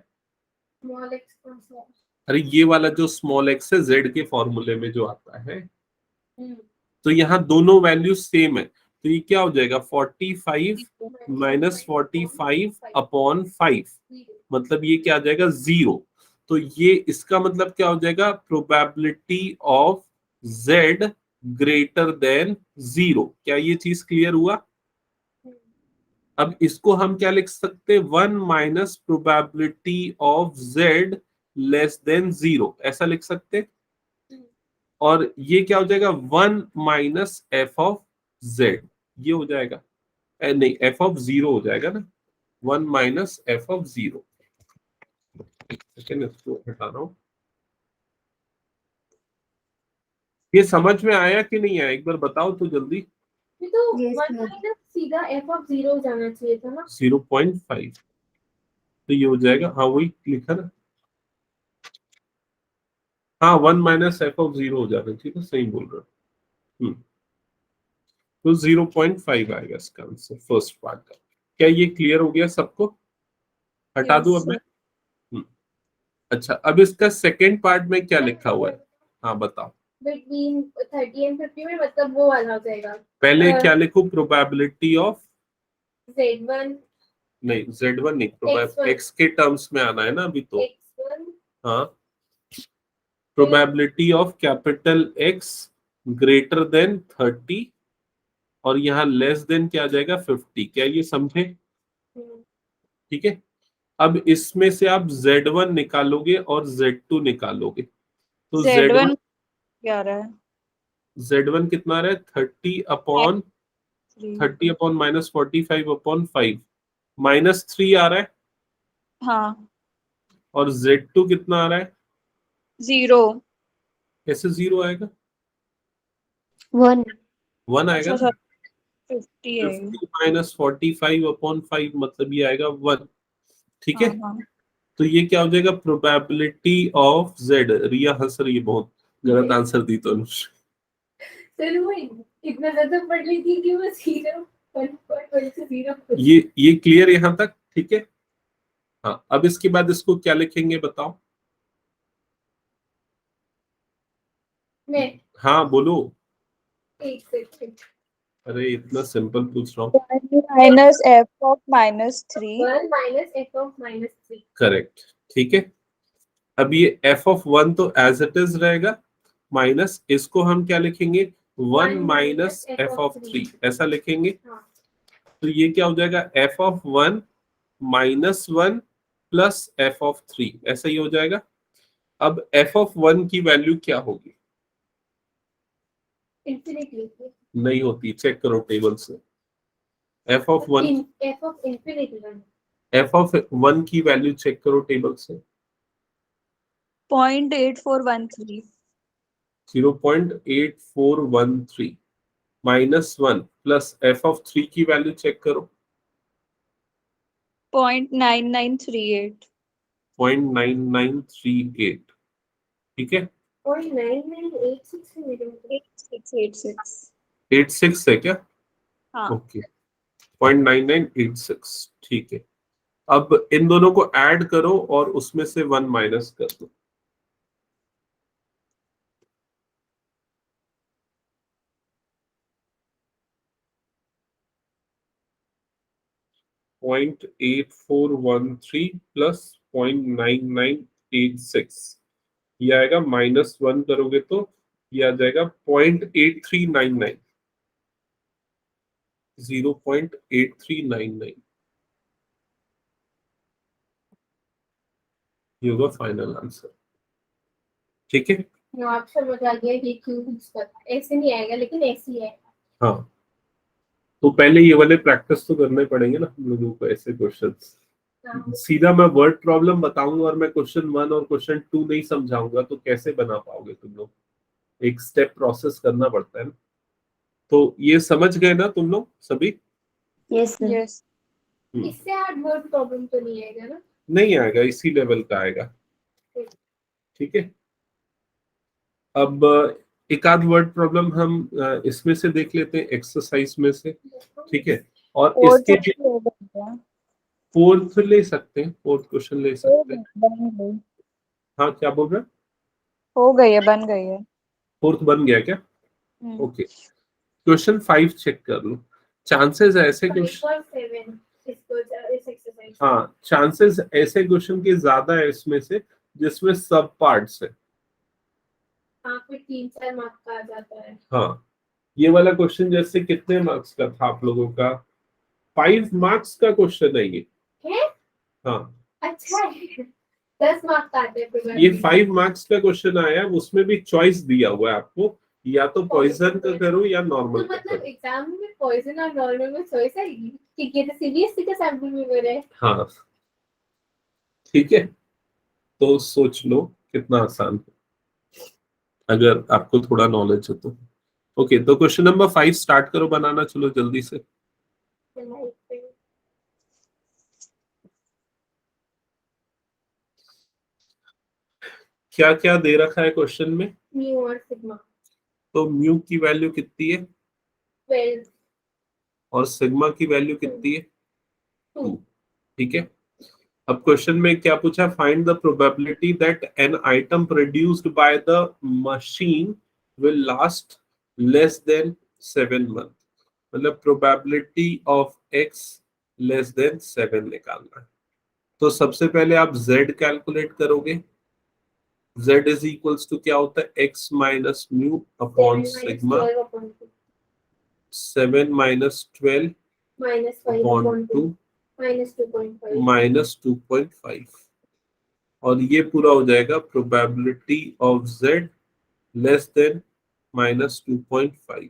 अरे ये वाला जो स्मॉल x है z के फॉर्मूले में जो आता है, तो यहाँ दोनों वैल्यू सेम है, तो ये क्या हो जाएगा 45 माइनस 45 अपॉन 5, मतलब ये क्या आ जाएगा 0। तो ये इसका मतलब क्या हो जाएगा, probability of z greater than 0। क्या ये चीज क्लियर हुआ? अब इसको हम क्या लिख सकते हैं, 1 minus probability of z less then 0, ऐसा लिख सकते हैं। और ये क्या हो जाएगा 1 माइनस एफ ऑफ जेड, ये हो जाएगा, नहीं एफ ऑफ 0 हो जाएगा ना, 1 माइनस एफ ऑफ 0। इसको हटा रहा हूं। ये समझ में आया कि नहीं आया, एक बार बताओ तो जल्दी। ये तो 1 माइनस सीधा f ऑफ 0 जाना चाहिए था ना, 0.5, तो ये हो जाएगा, हाँ वही लिखा ना, हाँ 1 माइनस एफ ऑफ 0 हो जाना, ठीक है, सही बोल रहे हो। तो 0.5 आएगा इसका आंसर फर्स्ट पार्ट का। क्या ये क्लियर हो गया सबको? हटा दूं Yes, अब मैं? sir. हम्म, अच्छा, अब इसका सेकेंड पार्ट में क्या लिखा हुआ है? हाँ बताओ। बिटवीन 30 एंड 50 में, मतलब वो वाला हो जाएगा। पहले क्या लिखूं? प्रोबेबिलिटी ऑफ, Z1 नहीं Z1 नहीं, X1 एक्स के टर्म्स में आना है ना अभी तो। X1 हाँ, probability of capital x greater then 30 और यहाँ लेस देन क्या आ जाएगा 50। क्या ये समझे? ठीक है। अब इसमें से आप Z1 निकालोगे और Z2 निकालोगे तो Z1 क्या आ रहा है? Z1 कितना आ रहा है? 30 अपॉन 3. 30 अपॉन माइनस 45 अपॉन 5, -3 आ रहा है। हाँ. और Z2 कितना आ रहा है? 0. कैसे 0 आएगा? 1. 1 आएगा अच्छा ना। सर, 50 है. 50 माइनस 45 अपॉन 5 मतलब ये आएगा 1। ठीक है। हाँ हाँ. तो ये क्या हो जाएगा? Probability of Z। रिया हंस रही है बहुत, गलत आंसर दी तो अनुष्का। सर वो इतना ज्यादा पढ़ ली थी कि वो 0 से 0 ये क्लियर यहाँ तक? ठीक है। हाँ, अब इसके बाद इसको क्या लिखेंगे बताओ? में हाँ बोलो। एक सेकंड। अरे इतना सिंपल पूछ रहा हूँ। 1 minus f of -3. 1 minus f of -3। Correct. ठीक है। अब ये f ऑफ 1 तो एज इट इज रहेगा, माइनस इसको हम क्या लिखेंगे? 1 माइनस f ऑफ 3 ऐसा लिखेंगे। हाँ, तो ये क्या हो जाएगा? f of 1 -1 plus f of 3 ऐसा ही हो जाएगा। अब f ऑफ 1 की वैल्यू क्या होगी? इंफिनिटी। नहीं होती, चेक करो टेबल से। f of 1 f of infinity 1 f of 1 की वैल्यू चेक करो टेबल से। 0.8413. 0.8413 -1 प्लस f ऑफ 3 की वैल्यू चेक करो। 0.9938. 0.9938। ठीक है। 0.9986 है मेरे में। 8686. 86 है क्या? हाँ. ओके, 0.9986। ठीक है। अब इन दोनों को ऐड करो और उसमें से 1 माइनस कर दो। .8413 प्लस 0.9986, ये आएगा -1 करोगे तो ये आ जाएगा 0.8399। 0.8399 ये होगा फाइनल आंसर। ठीक है। आप समझ आ गया कि क्यों कुछ पता ऐसे नहीं आएगा, लेकिन ऐसे ही है। हाँ, तो पहले ये वाले प्रैक्टिस तो करने पड़ेंगे ना हम लोगों को, ऐसे क्वेश्चंस। सीधा मैं वर्ड प्रॉब्लम बताऊंगा और मैं क्वेश्चन 1 और क्वेश्चन 2 नहीं समझाऊंगा तो कैसे बना पाओगे तुम लोग? एक स्टेप प्रोसेस करना पड़ता है ना। तो ये समझ गए ना तुम लोग सभी? Yes, sir. Yes. इससे हार्ड वर्ड प्रॉब्लम तो नहीं आएगा ना? नहीं आएगा, इसी लेवल का आएगा। ठीक है। अब एक आध वर्ड प्रॉब्लम हम इसमें से देख लेते हैं, एक्सरसाइज में से। ठीक है। और और इसके भी हो गया. फोर्थ ले सकते हैं, फोर्थ क्वेश्चन ले सकते हैं। बन गई. हाँ क्या बोल रहे हैं? हो गई है, बन गई है. फोर्थ बन गया क्या? हम्म. ओके। क्वेश्चन 5 चेक कर लो। चांसेस ऐसे क्वेश्चन, 5.7 इसको इस एक्सरसाइज। हाँ चांसेस ऐसे क्वेश्चन के ज्यादा है इसमें से जिसमें सब पार्ट्स है। हाँ, फिर 3-4 मार्क्स का आ जाता है। हाँ, ये वाला क्वेश्चन जैसे कितने मार्क्स का था आप लोगों का? 5 मार्क्स का क्वेश्चन है ये। है? हाँ, अच्छा है। 10 मार्क्स आते हैं फिर। ये 5 मार्क्स का क्वेश्चन आया है, उसमें भी चॉइस दिया हुआ है आपको, या तो पॉइजन का करो या तो नॉर्मल का मतलब करो। एग्जाम में पॉइजन और नॉर्मल में चॉइस आएगी कि ये तो सीबीएसई का सैंपल में हो रहा है। हाँ ठीक है। तो सोच लो कितना आसान है अगर आपको थोड़ा नॉलेज हो तो। ओके, तो क्वेश्चन नंबर 5 स्टार्ट करो बनाना, चलो जल्दी से। क्या क्या दे रखा है क्वेश्चन में? म्यू और सिग्मा। तो म्यू की वैल्यू कितनी है 12 और सिग्मा की वैल्यू कितनी है 2। 2। ठीक है, अब क्वेश्चन में क्या पूछा? Find the probability that an item produced by the machine will last less than 7 month. मतलब probability of x less than 7 निकालना है। तो सबसे पहले आप z कैलकुलेट करोगे। z इज इक्वल्स टू क्या होता है? x minus mu upon sigma 7 minus 12 upon 2 minus 2.5 और ये पूरा हो जाएगा probability of z less than minus 2.5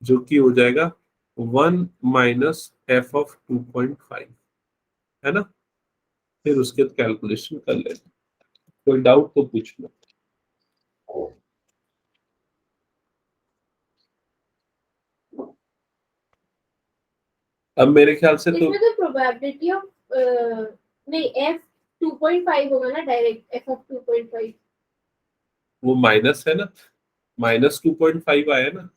जो कि हो जाएगा 1 माइनस f ऑफ 2.5, है ना। फिर उसके बाद कैलकुलेशन कर लेना। कोई डाउट तो पूछ लो। अब मेरे ख्याल से तो इसमें तो प्रोबेबिलिटी ऑफ नहीं f 2.5 होगा ना, डायरेक्ट f ऑफ 2.5। वो माइनस है ना, माइनस 2.5 आया ना,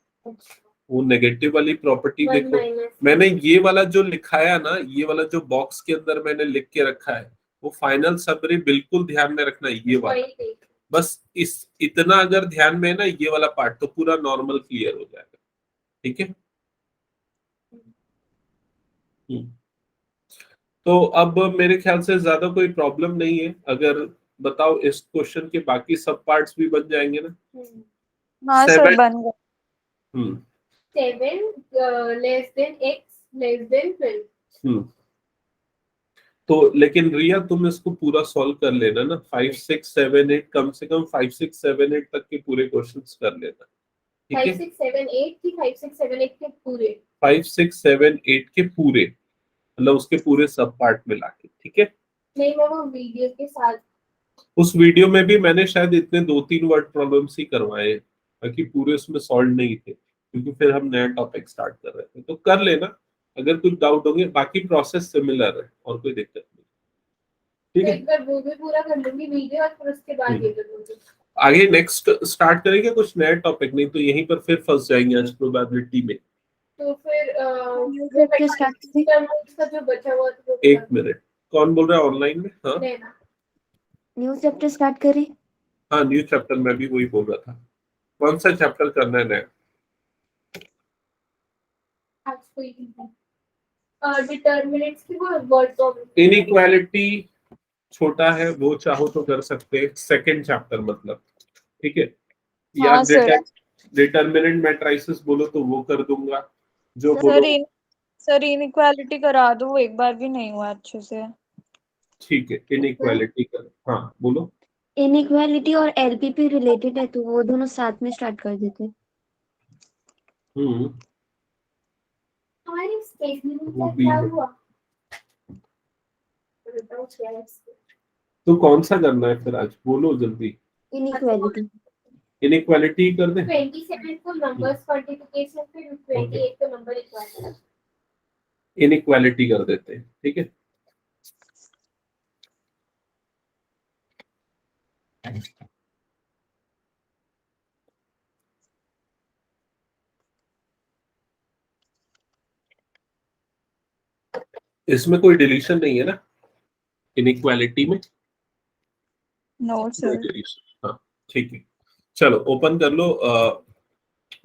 वो नेगेटिव वाली प्रॉपर्टी 1 देखो। माइनस मैंने ये वाला जो लिखाया ना, ये वाला जो बॉक्स के अंदर मैंने लिख के रखा है, वो फाइनल समरी बिल्कुल ध्यान में रखना, ये वाला। 0.8। बस इस इतना अगर ध्यान में है ना, ये वाला पार्ट, तो पूरा नॉर्मल क्लियर हो जाएगा। ठीक है। तो अब मेरे ख्याल से ज्यादा कोई प्रॉब्लम नहीं है। अगर बताओ इस क्वेश्चन के बाकी सब पार्ट्स भी बन जाएंगे ना? हाँ सर 7 बन गया। 7 less than x less then 12। तो लेकिन रिया तुम इसको पूरा सॉल्व कर लेना ना, 5 6 7 8, कम से कम 5 6 7 8 तक के पूरे क्वेश्चंस कर लेना। ठीक 5 है, 6 7 8 की 5 6 7 8 के पूरे 5 6 7 8 के पूरे, मतलब उसके पूरे सब पार्ट मिला के। ठीक है, नहीं, मैं वो वीडियो के साथ। उस वीडियो में भी मैंने शायद इतने 2-3 वर्ड प्रॉब्लम्स ही करवाए हैं, बाकी पूरे उसमें सॉल्व नहीं थे, क्योंकि फिर हम नया टॉपिक स्टार्ट कर रहे थे। तो कर लेना, अगर कुछ डाउट होंगे। बाकी प्रोसेस सिमिलर है और कोई दिक्कत नहीं। ठीक तो है, एक बार वो भी पूरा कर लूंगी वीडियो, और फिर उसके बाद ये कर लूंगी। आगे नेक्स्ट स्टार्ट करेंगे कुछ नया टॉपिक, नहीं तो यहीं पर फिर फंस जाएंगे आज प्रोबेबिलिटी में। तो फिर न्यू चैप्टर स्टार्ट करें। का जो बचा हुआ था वो एक मिनट, कौन बोल रहा है ऑनलाइन में? हाँ लेना। न्यू चैप्टर स्टार्ट करें। हाँ, न्यू चैप्टर मैं भी वही बोल रहा था। कौन सा चैप्टर करना है नया? आज कोई डिटर्मिनेंट्स की वो वर्ड प्रॉब्लम। इनइक्वालिटी छोटा है, वो चाहो तो कर सकते हैं, सेकंड चैप्टर मतलब। ठीक है, या हाँ सर। डिटर्मिनेंट मैट्रिसेस बोलो तो वो कर दूंगा, जो बोलो। सर इनइक्वालिटी करा दो, वो एक बार भी नहीं हुआ अच्छे से। ठीक है, इनइक्वालिटी कर, हाँ बोलो। इनइक्वालिटी और एलपीपी रिलेटेड है, तो वो दोनों साथ में स्टार्ट कर देते हैं। हमारी स्टेशनरी वो का भी क्या है। हुआ? बताओ क्या है इसमें? तो कौन सा करना है फिर आज, बोलो जल्दी। इनइक्वालिटी। इनइक्वालिटी कर दे। 27 को नंबर्स मल्टीप्लिकेशन, फिर 28 को नंबर इक्वालिटी। इनइक्वालिटी कर देते हैं। ठीक है, इसमें कोई डिलीशन नहीं है ना इनइक्वालिटी में? नो कोई सर। डिलीशन, हाँ ठीक है। चलो ओपन कर लो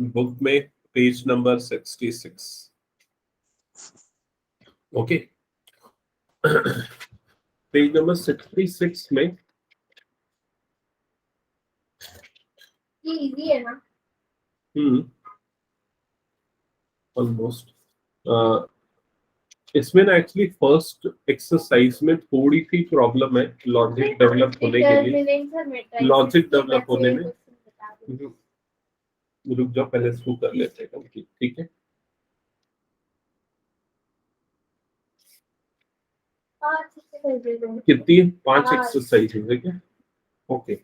बुक में, page number 66। Okay, page number 66 में। ये इजी है ना? ऑलमोस्ट। इसमें ना एक्चुअली फर्स्ट एक्सरसाइज में थोड़ी सी प्रॉब्लम है लॉजिक डेवलप होने के लिए। डिटर्मिनेंट्स और मैट्रिसेस लॉजिक के डेवलप होने में क्वेश्चन बता दो। रुक जाओ, पहले इसको कर लेते हैं कंप्लीट। ठीक है, 5 से कर दो। कितनी? 5 हाँ। एक्सरसाइज है क्या? ओके,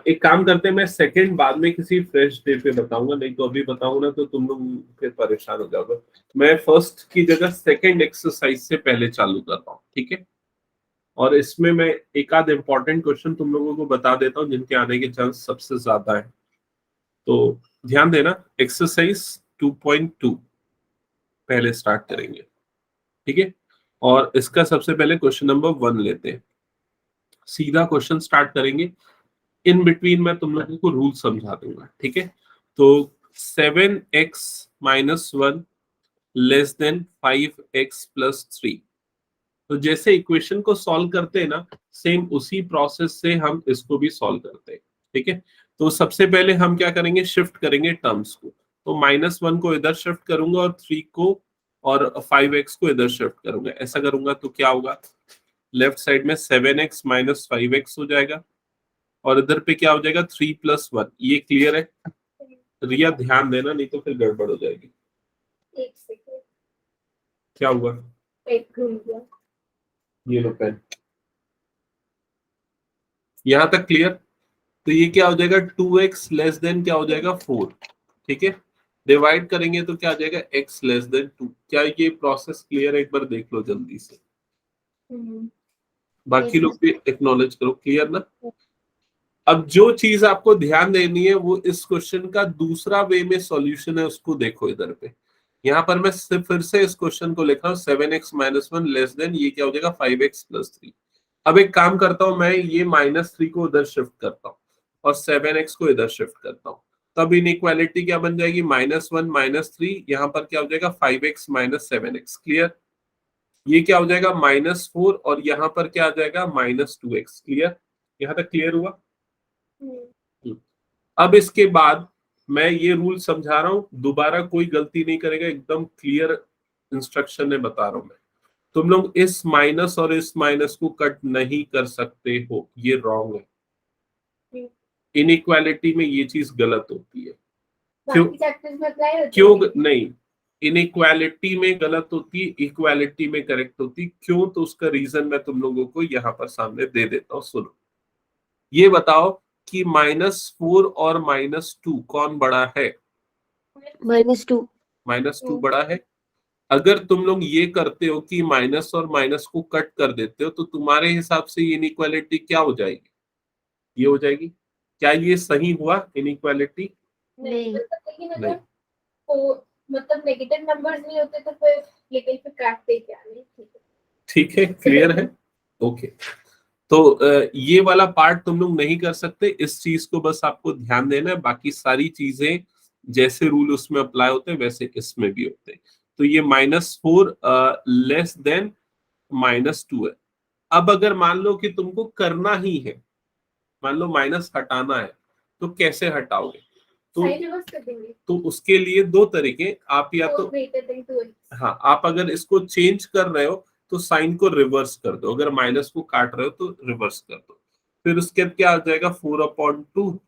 एक काम करते हैं, मैं सेकंड बाद में किसी फ्रेश डे पे बताऊंगा, नहीं तो अभी बताऊंगा ना तो तुम लोग फिर परेशान हो जाओगे। मैं फर्स्ट की जगह सेकंड एक्सरसाइज से पहले चालू कर रहा हूँ। ठीक है, और इसमें मैं एक आध इम्पॉर्टेंट क्वेश्चन तुम लोगों को बता देता हूँ जिनके आने के चांस सबसे ज्यादा है। तो ध्यान देना, एक्सरसाइज 2.2 पहले स्टार्ट करेंगे, ठीक है। और इसका सबसे पहले क्वेश्चन नंबर 1 लेते हैं, सीधा क्वेश्चन स्टार्ट करेंगे। इन बिटवीन मैं तुम लोगों को रूल समझा दूंगा, ठीक है। तो 7x - 1 लेस देन 5x + 3। तो जैसे इक्वेशन को सॉल्व करते हैं ना, सेम उसी प्रोसेस से हम इसको भी सॉल्व करते हैं, ठीक है। तो सबसे पहले हम क्या करेंगे, शिफ्ट करेंगे टर्म्स को। तो -1 को इधर शिफ्ट करूंगा और 3 को और 5x को इधर शिफ्ट करूंगा। ऐसा करूंगा तो क्या होगा, लेफ्ट साइड में 7x - 5x हो जाएगा और इधर पे क्या हो जाएगा 3 + 1। ये क्लियर है? रिया ध्यान देना, नहीं तो फिर गड़बड़ हो जाएगी। एक सेकंड, क्या हुआ? एक भूल गया। ये लो पेन। यहां तक क्लियर? तो ये क्या हो जाएगा 2x लेस देन क्या हो जाएगा 4, ठीक है। डिवाइड करेंगे तो क्या आ जाएगा x लेस देन 2। क्या ये प्रोसेस क्लियर है? एक बार देख लो जल्दी से, बाकी लोग भी एक्नॉलेज करो। क्लियर ना? अब जो चीज आपको ध्यान देनी है वो इस क्वेश्चन का दूसरा वे में सॉल्यूशन है, उसको देखो इधर पे। यहाँ पर मैं सिर्फ फिर से इस क्वेश्चन को लिख रहा हूँ 7x - 1 लेस देन, ये क्या हो जाएगा 5x + 3। अब एक काम करता हूं, मैं ये -3 को इधर शिफ्ट करता हूँ और 7x को इधर शिफ्ट करता हूँ। तब इनइक्वालिटी क्या बन जाएगी, -1 - 3, यहाँ पर क्या हो जाएगा 5x - 7x। क्लियर? ये क्या हो जाएगा -4 और यहाँ पर क्या आ जाएगा -2x। क्लियर? यहाँ तक क्लियर हुआ? अब इसके बाद मैं ये रूल समझा रहा हूं, दोबारा कोई गलती नहीं करेगा, एकदम क्लियर इंस्ट्रक्शन में बता रहा हूं मैं। तुम लोग इस माइनस और इस माइनस को कट नहीं कर सकते हो, ये रॉन्ग है। इनइक्वालिटी में ये चीज गलत होती है। क्यों नहीं? इनइक्वालिटी में गलत होती है, इक्वालिटी में करेक्ट होती है। क्यों? तो उसका रीजन मैं तुम लोगों को यहाँ पर सामने दे देता हूँ, सुनो। ये बताओ कि -4 और -2 कौन बड़ा है? -2। -2 बड़ा है। अगर तुम लोग ये करते हो कि माइनस और माइनस को कट कर देते हो तो तुम्हारे हिसाब से ये इनइक्वालिटी क्या हो जाएगी? ये हो जाएगी। क्या ये सही हुआ इनइक्वालिटी? नहीं। नहीं। तो मतलब नेगेटिव नंबर्स नहीं होते तो फिर, लेकिन फिर काटते क्या नहीं, ठीक है, क्लियर है? ओके। तो ये वाला पार्ट तुम लोग नहीं कर सकते, इस चीज को बस आपको ध्यान देना है। बाकी सारी चीजें जैसे रूल उसमें अप्लाई होते हैं वैसे इसमें भी होते हैं। तो ये -4 लेस देन -2 है। अब अगर मान लो कि तुमको करना ही है, मान लो माइनस हटाना है, तो कैसे हटाओगे? तो उसके लिए दो तरीके, आप या तो हाँ, आप अगर इसको चेंज कर रहे हो तो साइन को रिवर्स कर दो, अगर माइनस को काट रहे हो तो रिवर्स कर दो। फिर उसके बाद क्या आ जाएगा 4/2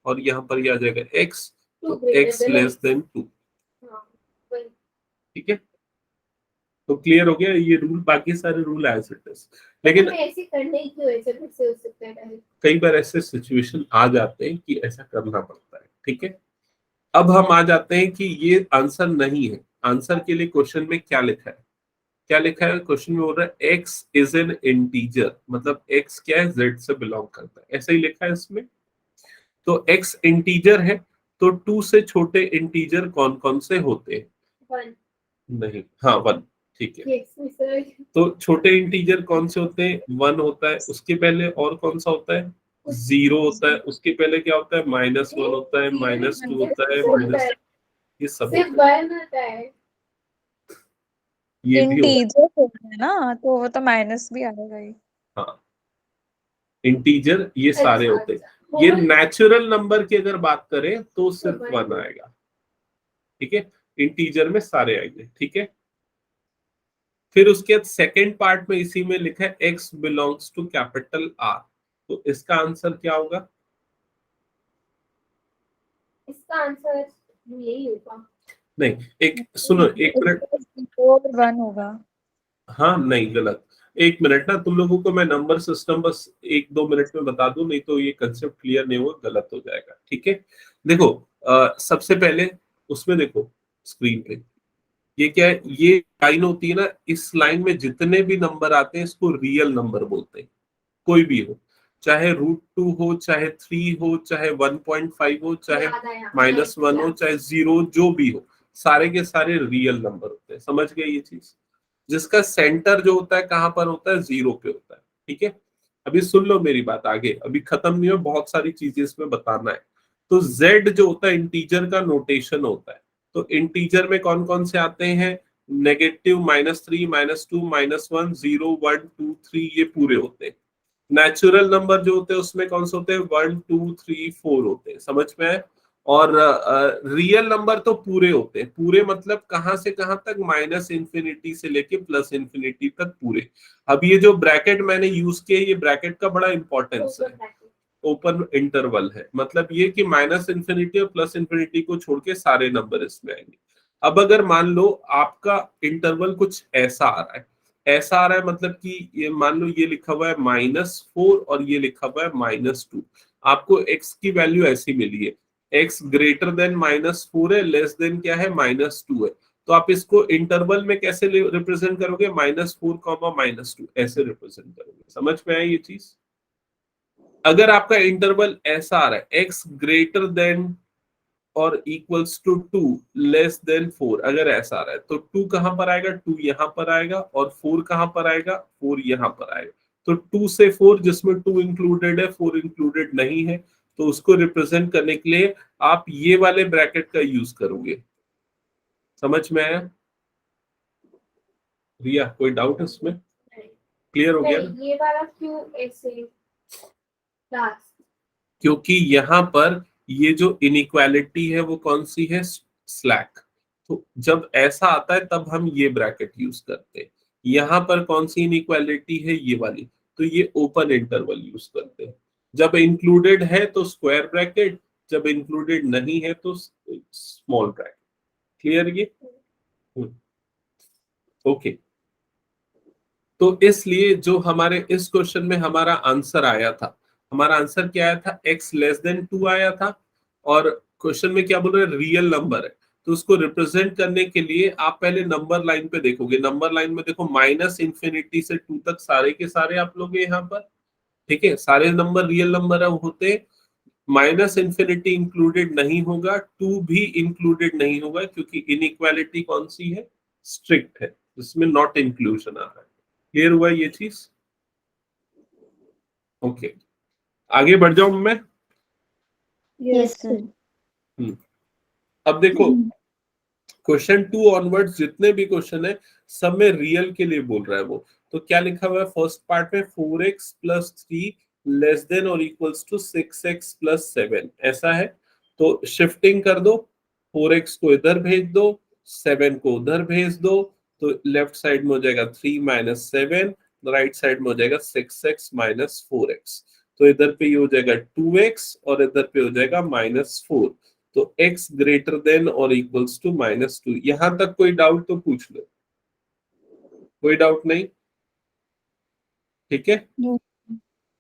और यहाँ पर ये आ जाएगा x, तो x लेस देन 2। ठीक है, तो क्लियर हो गया ये रूल। बाकी सारे रूल एज इट इज, लेकिन ऐसे करने ही क्यों, ऐसे फिर से हो सकता है। कई बार ऐसे सिचुएशन आ जाते हैं कि ऐसा करना पड़ता है। ठीक है, अब हम आ जाते हैं कि ये आंसर नहीं है। आंसर के लिए क्वेश्चन में क्या लिखा है? क्या लिखा है क्वेश्चन में? बोल रहा है x इज एन इंटीजर, मतलब x क्या है, z से बिलोंग करता है, ऐसा ही लिखा है इसमें। तो x इंटीजर है, तो 2 से छोटे इंटीजर कौन कौन से होते हैं? 1 नहीं, हाँ 1। ठीक है, सर, तो छोटे इंटीजर कौन से होते हैं? 1 होता है, उसके पहले और कौन सा होता है? 0 होता है, उसके पहले क्या होता है? -1 होता है, -2 होता है, ये सब सिर्फ होता है। 1 होता है। ये भी होता है। इंटीजर होता है ना, तो वो तो माइनस भी आएगा ही। हाँ, इंटीजर ये सारे अच्छा, होते हैं। अच्छा। ये नेचुरल नंबर की अगर बात करें तो सिर्फ 1 आएगा। ठीक है, इंटीजर में सारे आएंगे। ठीक है, फिर उसके बाद सेकेंड पार्ट में इसी में लिखा है x belongs to capital R, तो इसका आंसर क्या होगा? इसका आंसर यही होगा। नहीं, एक सुनो, एक मिनट। 1 होगा। हाँ नहीं, गलत। एक मिनट ना, तुम लोगों को मैं नंबर सिस्टम बस 1-2 मिनट में बता दूं, नहीं तो ये कंसेप्ट क्लियर नहीं होगा, गलत हो जाएगा। ठीक है, देखो सबसे पहले उसमें देखो स्क्रीन पे ये क्या है, ये लाइन होती है ना, इस लाइन में जितने भी नंबर आते हैं इसको रियल नंबर बोलते हैं, कोई भी हो, चाहे √2 हो, चाहे 3 हो, चाहे 1.5 हो, चाहे -1 हो, चाहे 0, जो भी हो, सारे के सारे रियल नंबर होते हैं। समझ गए ये चीज? जिसका सेंटर जो होता है कहाँ पर होता है, 0 पे होता है। ठीक है, अभी सुन लो मेरी बात, आगे अभी खत्म नहीं हो, बहुत सारी चीजें इसमें बताना है। तो z जो होता है इंटीजर का नोटेशन होता है। तो इंटीजर में कौन कौन से आते हैं, नेगेटिव, -3, -2, -1, 0, 1, 2, 3, ये पूरे होते हैं। नेचुरल नंबर जो होते हैं उसमें कौन से होते हैं, 1, 2, 3, 4 होते हैं। समझ में आए? और रियल नंबर तो पूरे होते हैं। पूरे मतलब कहां से कहां तक, -∞ से लेके +∞ तक पूरे। अब ये जो ब्रैकेट मैंने यूज किया, ये ब्रैकेट का बड़ा इंपॉर्टेंस है। ओपन इंटरवल है, मतलब ये कि -∞ और +∞ को छोड़ के सारे नंबर इसमें आएंगे। अब अगर मान लो आपका इंटरवल कुछ ऐसा आ रहा है, ऐसा आ रहा है मतलब कि ये मान लो ये लिखा हुआ है -4 और ये लिखा हुआ है -2, आपको x की वैल्यू ऐसी मिली है, x ग्रेटर देन -4 है, लेस देन क्या है, -2 है। तो आप इसको इंटरवल में कैसे रिप्रेजेंट करोगे, -4, -2 ऐसे रिप्रेजेंट करोगे। समझ में आई ये चीज? अगर आपका इंटरवल ऐसा आ रहा है, x ग्रेटर देन और इक्वल्स टू 2, लेस देन 4, अगर ऐसा आ रहा है तो 2 कहां पर आएगा, 2 यहां पर आएगा, और 4 कहां पर आएगा, 4 यहां पर आएगा। तो 2 से 4 जिसमें 2 इंक्लूडेड है, 4 इंक्लूडेड नहीं है, तो उसको रिप्रेजेंट करने के लिए आप ये वाले ब्रैकेट का यूज करोगे। समझ में आया रिया? कोई डाउट है इसमें? क्लियर हो गया? ये वाला क्यों ऐसे लास्ट? क्योंकि यहाँ पर ये जो इनइक्वालिटी है वो कौन सी है, स्लैक। तो जब ऐसा आता है तब हम ये ब्रैकेट यूज करते हैं। यहाँ पर कौन सी इनइक्वालिटी है, ये वाली, तो ये ओपन इंटरवल यूज करते हैं। जब इंक्लूडेड है तो स्क्वायर ब्रैकेट, जब इंक्लूडेड नहीं है तो स्मॉल ब्रैकेट। क्लियर ये? ओके। तो इसलिए जो हमारे इस क्वेश्चन में हमारा आंसर आया था, हमारा आंसर क्या आया था, x लेस देन 2 आया था। और क्वेश्चन में क्या बोल रहे हैं, रियल नंबर है। तो उसको रिप्रेजेंट करने के लिए आप पहले नंबर लाइन पे देखोगे। नंबर लाइन में देखो -∞ से 2 तक सारे के सारे आप लोग यहाँ पर, ठीक है, सारे नंबर रियल नंबर होते हैं। -∞ इंक्लूडेड नहीं होगा, 2 भी इंक्लूडेड नहीं होगा, क्योंकि इनइक्वालिटी कौन सी है, स्ट्रिक्ट है, जिसमें नॉट इंक्लूजन आ रहा है। क्लियर हुआ ये चीज? ओके, आगे बढ़ जाऊं मैं? Yes, sir. अब देखो, क्वेश्चन 2 ऑनवर्ड्स जितने भी क्वेश्चन है सब में रियल के लिए बोल रहा है वो। तो क्या लिखा हुआ है फर्स्ट पार्ट में, 4x + 3 लेस देन और इक्वल्स टू 6x + 7, ऐसा है। तो शिफ्टिंग कर दो, 4x को इधर भेज दो, 7 को उधर भेज दो, तो लेफ्ट साइड में हो जाएगा 3 - 7, राइट साइड में हो जाएगा 6x - 4x। तो इधर पे ये हो जाएगा 2x और इधर पे हो जाएगा -4। तो x ग्रेटर देन और इक्वल्स टू -2। यहां तक कोई डाउट तो पूछ लो, कोई डाउट नहीं? ठीक है। No.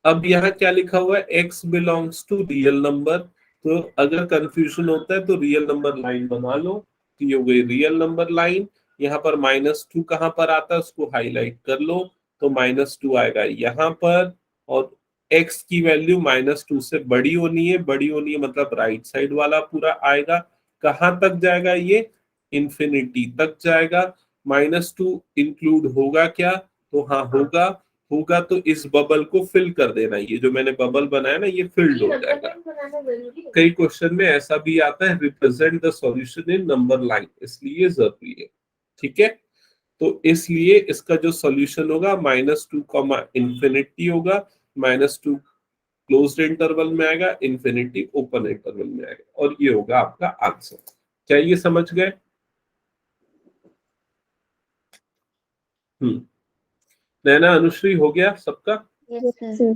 अब यहाँ क्या लिखा हुआ है, x belongs to real number. तो अगर कंफ्यूजन होता है तो रियल नंबर लाइन बना लो। तो ये हो गई रियल नंबर लाइन। यहाँ पर -2 कहाँ पर आता है उसको हाईलाइट कर लो, तो -2 आएगा यहाँ पर। और x की वैल्यू -2 से बड़ी होनी है, बड़ी होनी है मतलब राइट साइड वाला पूरा आएगा। कहाँ तक जाएगा ये, इंफिनिटी तक जाएगा। -2 इंक्लूड होगा क्या, तो हाँ होगा। होगा तो इस बबल को फिल कर देना, ये जो मैंने बबल बनाया ना ये फिल्ड हो जाएगा। कई क्वेश्चन में ऐसा भी आता है, represent the solution in number line, इसलिए जरूरी है। ठीक है, तो इसलिए इसका जो सॉल्यूशन होगा -2, इंफिनिटी होगा, -2 क्लोज्ड इंटरवल में आएगा, इंफिनिटी ओपन इंटरवल में आएगा, और ये होगा आपका आंसर। क्या ये समझ गए? नैना, अनुश्री, हो गया सबका? Yes, sir.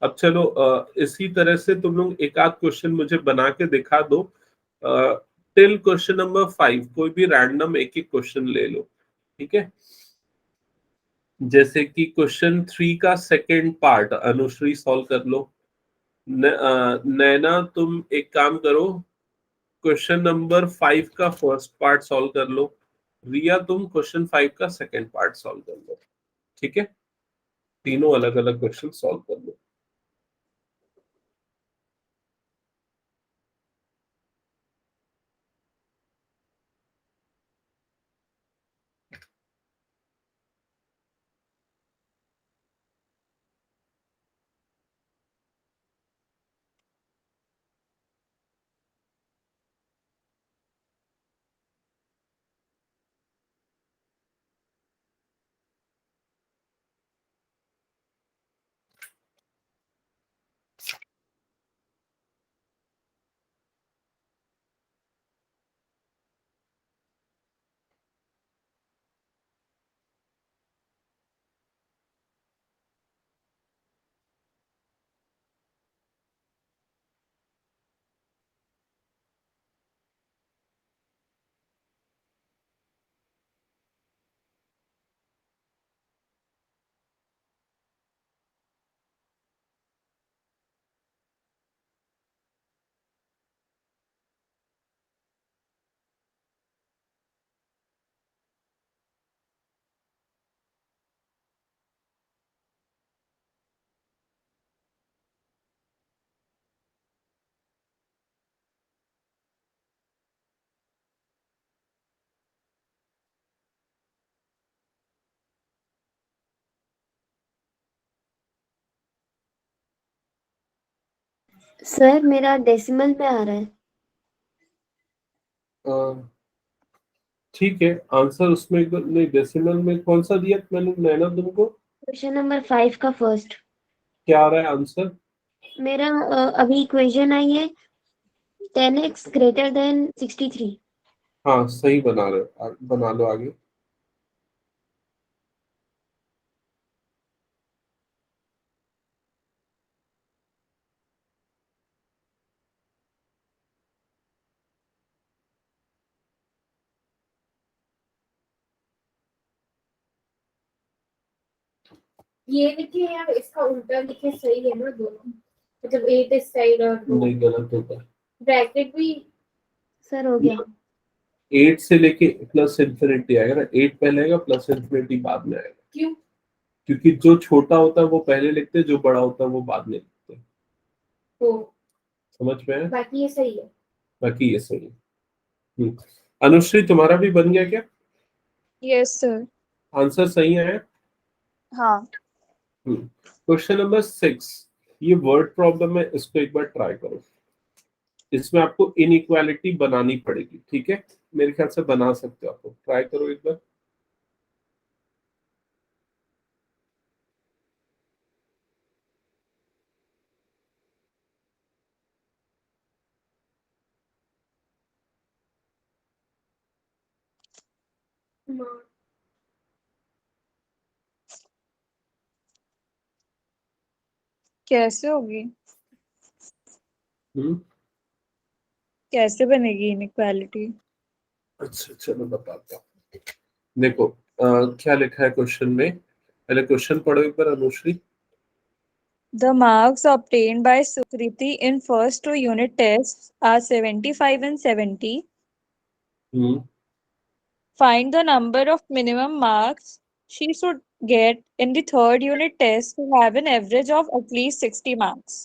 अब चलो इसी तरह से तुम लोग एक आध क्वेश्चन मुझे बना के दिखा दो। टिल क्वेश्चन नंबर 5 कोई भी रैंडम एक एक क्वेश्चन ले लो। ठीक है, जैसे कि क्वेश्चन 3 का सेकंड पार्ट अनुश्री सॉल्व कर लो। नैना तुम एक काम करो, क्वेश्चन नंबर 5 का फर्स्ट पार्ट सॉल्व कर लो। रिया तुम क्वेश्चन 5 का सेकंड पार्ट सॉल्व कर लो, ठीक है? तीनों अलग अलग क्वेश्चन सॉल्व कर लो। सर मेरा डेसिमल में आ रहा है। ठीक है, आंसर उसमें एक बार नहीं, डेसिमल में कौन सा दिया मैंने नैना तुमको? क्वेश्चन नंबर 5 का फर्स्ट। क्या आ रहा है आंसर? मेरा अभी इक्वेशन आई है 10x ग्रेटर देन 63। हाँ सही बना रहे हो, बना लो आगे। ये लिखे या इसका उल्टा लिखे सही है ना दोनों, मतलब 8 इस साइड और नहीं, गलत होता है। ब्रैकेट भी सर हो गया। 8 से लेके प्लस इंफिनिटी आएगा ना, 8 पहले आएगा, प्लस इंफिनिटी बाद में आएगा। क्यों? क्योंकि जो छोटा होता है वो पहले लिखते हैं, जो बड़ा होता है वो बाद में लिखते हैं। तो समझ में आया? बाकी ये सही है। बाकी ये सही है। अनुश्री तुम्हारा भी बन गया क्या? Yes, sir. आंसर सही है? हाँ. क्वेश्चन नंबर 6, ये वर्ड प्रॉब्लम है, इसको एक बार ट्राई करो। इसमें आपको इनइक्वालिटी बनानी पड़ेगी, ठीक है? मेरे ख्याल से बना सकते हो, आपको ट्राई करो एक बार। कैसे होगी? हम्म कैसे बनेगी inequality? अच्छा चलो बताता हूँ। देखो क्या लिखा है क्वेश्चन में, पहले क्वेश्चन पढ़ो एक बार Anushree. The marks obtained by Sukriti in first two unit tests are 75 and 70. Hmm Find the number of minimum marks she should get in the third unit test to have an average of at least 60 marks.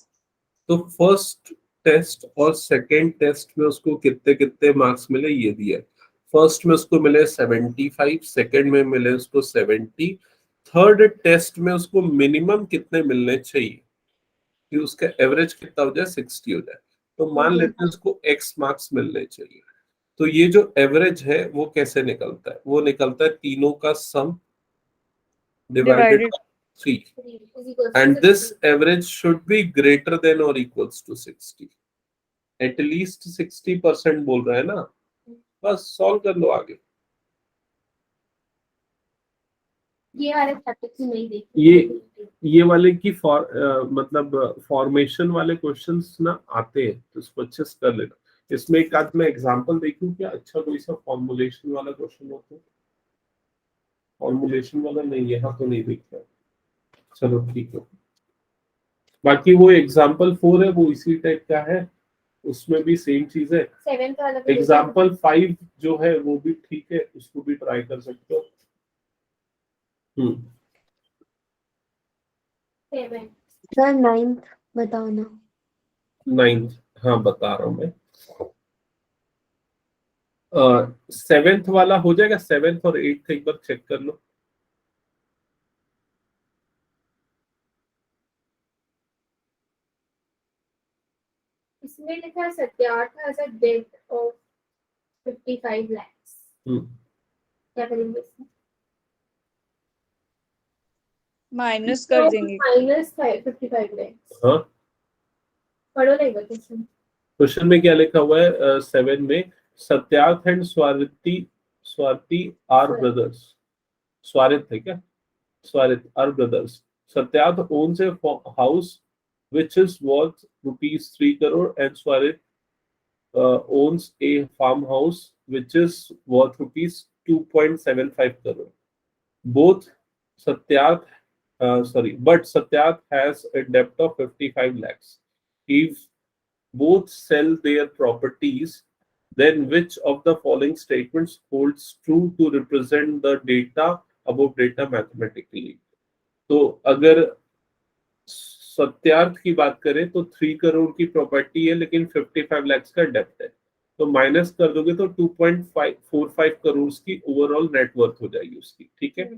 तो फर्स्ट टेस्ट और सेकंड टेस्ट में उसको कितने कितने मार्क्स मिले ये दिया है। फर्स्ट में उसको मिले 75, सेकंड में मिले उसको 70, थर्ड टेस्ट में उसको मिनिमम कितने मिलने चाहिए कि उसका एवरेज कितना हो जाए, 60 हो जाए। तो मान लेते हैं उसको x मार्क्स मिलने चाहिए। तो ये जो एवरेज है वो कैसे निकलता है? वो निकलता है तीनों का sum divided Divided. By 3, and this average should be greater than or equals to 60, at least 60% बोल रहा है ना। बस सॉल्व कर लो आगे। ये वाले टॉपिक्स नहीं देखी। ये वाले की मतलब फॉर्मेशन वाले क्वेश्चंस ना आते हैं, तो इसको अच्छे से कर लेना। इसमें एक आध मैं एग्जांपल देखूं क्या? अच्छा कोई सा फॉर्मुलेशन वाला क्वेश्चन हो तो। फॉर्मुलेशन वाला नहीं, यहाँ तो नहीं दिख रहा। चलो ठीक है, बाकी वो एग्जाम्पल 4 है वो इसी टाइप का है। उसमें भी सेम चीज है। 7th वाला भी एग्जाम्पल 5 जो है वो भी ठीक है, उसको भी ट्राई कर सकते हो। 7 सर 9th बताओ ना। 9th, हाँ बता रहा हूँ मैं। 7th वाला हो जाएगा, 7th और 8th एक बार चेक कर लो। इसमें लिखा है Satyarth has a debt of 55 lakhs। क्या करेंगे इसमें? माइनस कर देंगे। Minus 55 lakhs। हाँ, पढ़ो लेगा क्वेश्चन। क्वेश्चन में क्या लिखा हुआ है 7 में? Satyarth and Swati are brothers. Swarit है क्या? Swarit are brothers. Satyarth owns a house which is worth rupees 3 crore and Swarit owns a farmhouse which is worth rupees 2.75 crore. Both Satyarth, but Satyarth has a debt of 55 lakhs. If both sell their properties, then which of the following statements holds true to represent the data above data mathematically? तो अगर सत्यार्थ की बात करें तो 3 करोड़ की प्रॉपर्टी है लेकिन 55 लाख का डेप्ट है, तो माइनस कर दोगे तो 2.45 करोड़ की ओवरऑल नेटवर्थ हो जाएगी उसकी, ठीक है।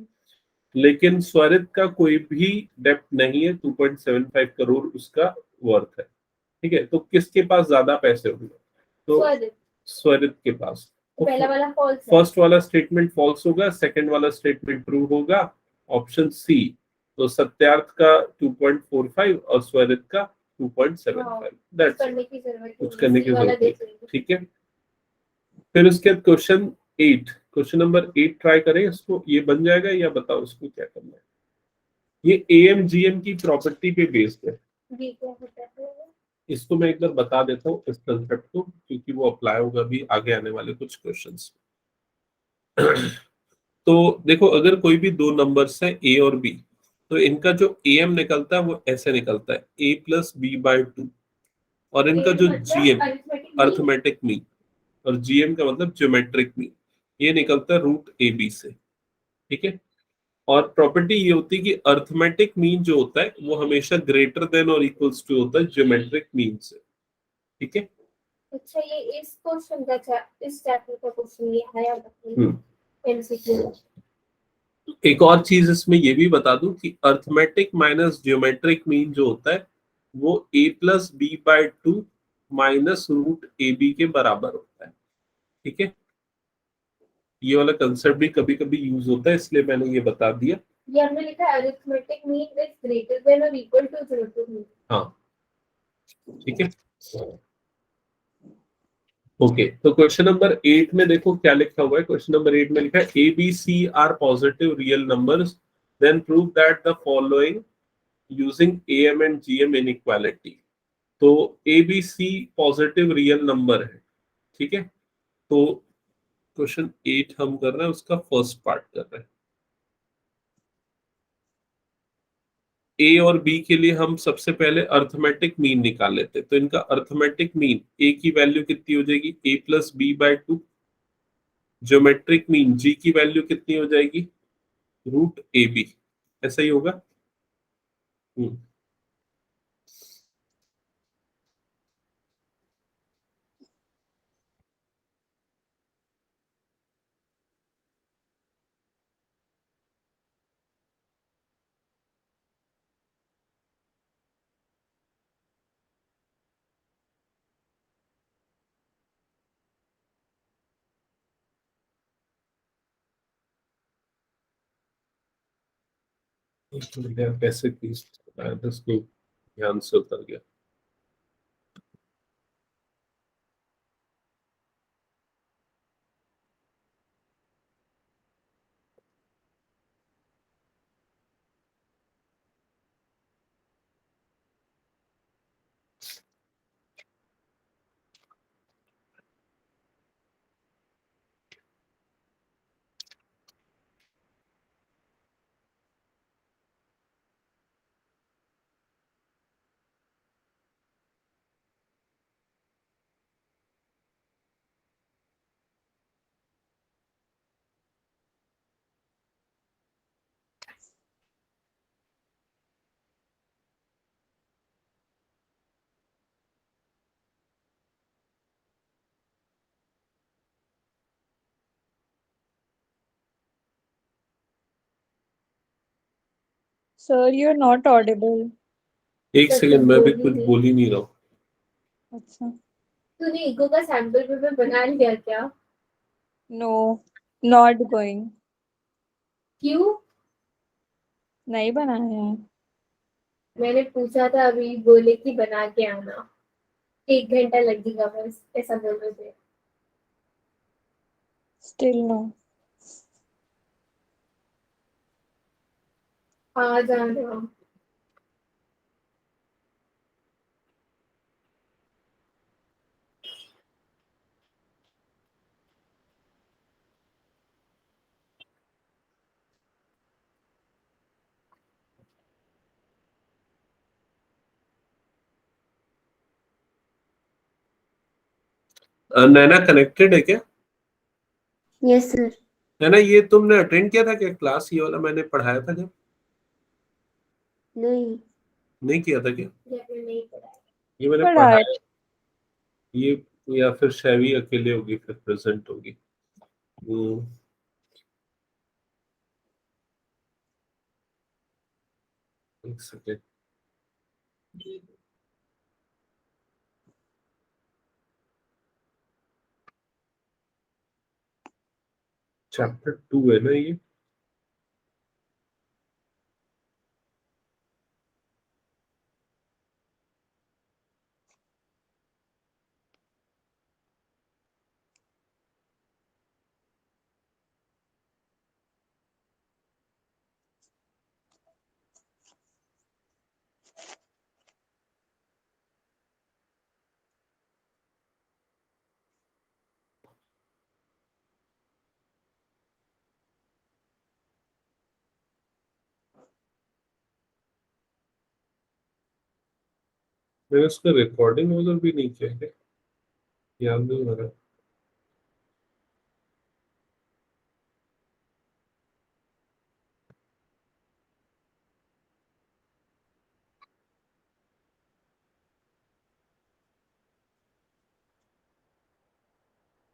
लेकिन स्वरित का कोई भी डेप्ट नहीं है, 2.75 करोड़ उसका वर्थ है, ठीक है। तो किसके पास ज्यादा पैसे होंगे? तो स्वरित के पास। तो पहला वाला फॉल्स है। फर्स्ट वाला स्टेटमेंट फॉल्स होगा, सेकंड वाला स्टेटमेंट ट्रू होगा, ऑप्शन सी। तो सत्यार्थ का 2.45 और स्वरित का 2.75। दैट्स कुछ करने की जरूरत नहीं, ठीक है। फिर उसके बाद क्वेश्चन 8, क्वेश्चन नंबर 8 ट्राई करें इसको, ये बन जाएगा या बताओ इसको क्या करना है। ये एएमजीएम की प्रॉपर्टी पे बेस्ड है। इसको मैं एक बार बता देता हूँ इस कंसेप्ट को, क्योंकि वो अप्लाई होगा भी आगे आने वाले कुछ क्वेश्चंस। तो देखो, अगर कोई भी दो नंबर्स है ए और बी, तो इनका जो एम निकलता है वो ऐसे निकलता है a+b/2, और इनका जो जीएम अर्थमेटिक मीन और जीएम का मतलब ज्योमेट्रिक मीन, ये निकलता है √ab से, ठीक है। और प्रॉपर्टी ये होती है कि अर्थमेटिक मीन जो होता है वो हमेशा ग्रेटर देन और इक्वल्स टू होता है ज्योमेट्रिक मीन से, ठीक है। अच्छा, ये इस क्वेश्चन का इस चैप्टर का क्वेश्चन ये है एमसीक्यू। एक और चीज इसमें ये भी बता दूं कि अर्थमेटिक माइनस ज्योमेट्रिक मीन जो होता है वो a+b/2 माइनस √ab के बराबर होता है, ठीक है। ये वाला कंसेप्ट भी कभी कभी यूज होता है, इसलिए मैंने ये बता दिया। ये हमने लिखा है arithmetic mean is greater than और इक्वल टू 0 हाँ, ठीक है। ओके, तो क्वेश्चन नंबर 8 में देखो क्या लिखा हुआ है। क्वेश्चन नंबर 8 में लिखा है A B C are positive real numbers, then prove that the following using AM and GM inequality. तो A B C positive real number है, ठीक है। तो क्वेश्चन 8 हम कर रहे हैं, उसका फर्स्ट पार्ट कर रहे हैं। ए और बी के लिए हम सबसे पहले अर्थमेटिक मीन निकाल लेते हैं। तो इनका अर्थमेटिक मीन ए की वैल्यू कितनी हो जाएगी? a+b/2। ज्योमेट्रिक मीन जी की वैल्यू कितनी हो जाएगी? √ab। ऐसा ही होगा। हम्म, कैसे प्लीज ध्यान से उतर गया। Sir, you're not audible. एक सर, सेकंड, तुम मैं भी बोल ही कुछ नहीं। बोल ही नहीं रहा हूँ। अच्छा. तूने इको का सैंपल पेपर बना लिया क्या? No, not going. क्यों? नहीं बनाया है. मैंने पूछा था अभी, बोले कि बना के आना, 1 घंटा लगेगा बस, ऐसा बोल रहे थे। Still no. आ जाना। नैना कनेक्टेड है क्या? Yes, sir. नैना, ये तुमने अटेंड किया था क्या क्लास, ये वाला मैंने पढ़ाया था जब? नहीं. नहीं किया था क्या? ये आपने नहीं पढ़ाया। ये मैंने पढ़ाया. पढ़ाया। ये या फिर शैवी अकेले होगी, फिर प्रेजेंट होगी। एक सेकेंड। चैप्टर 2 है ना ये? मैंने उसका रिकॉर्डिंग वगैरह भी नहीं किया है, याद नहीं आ रहा।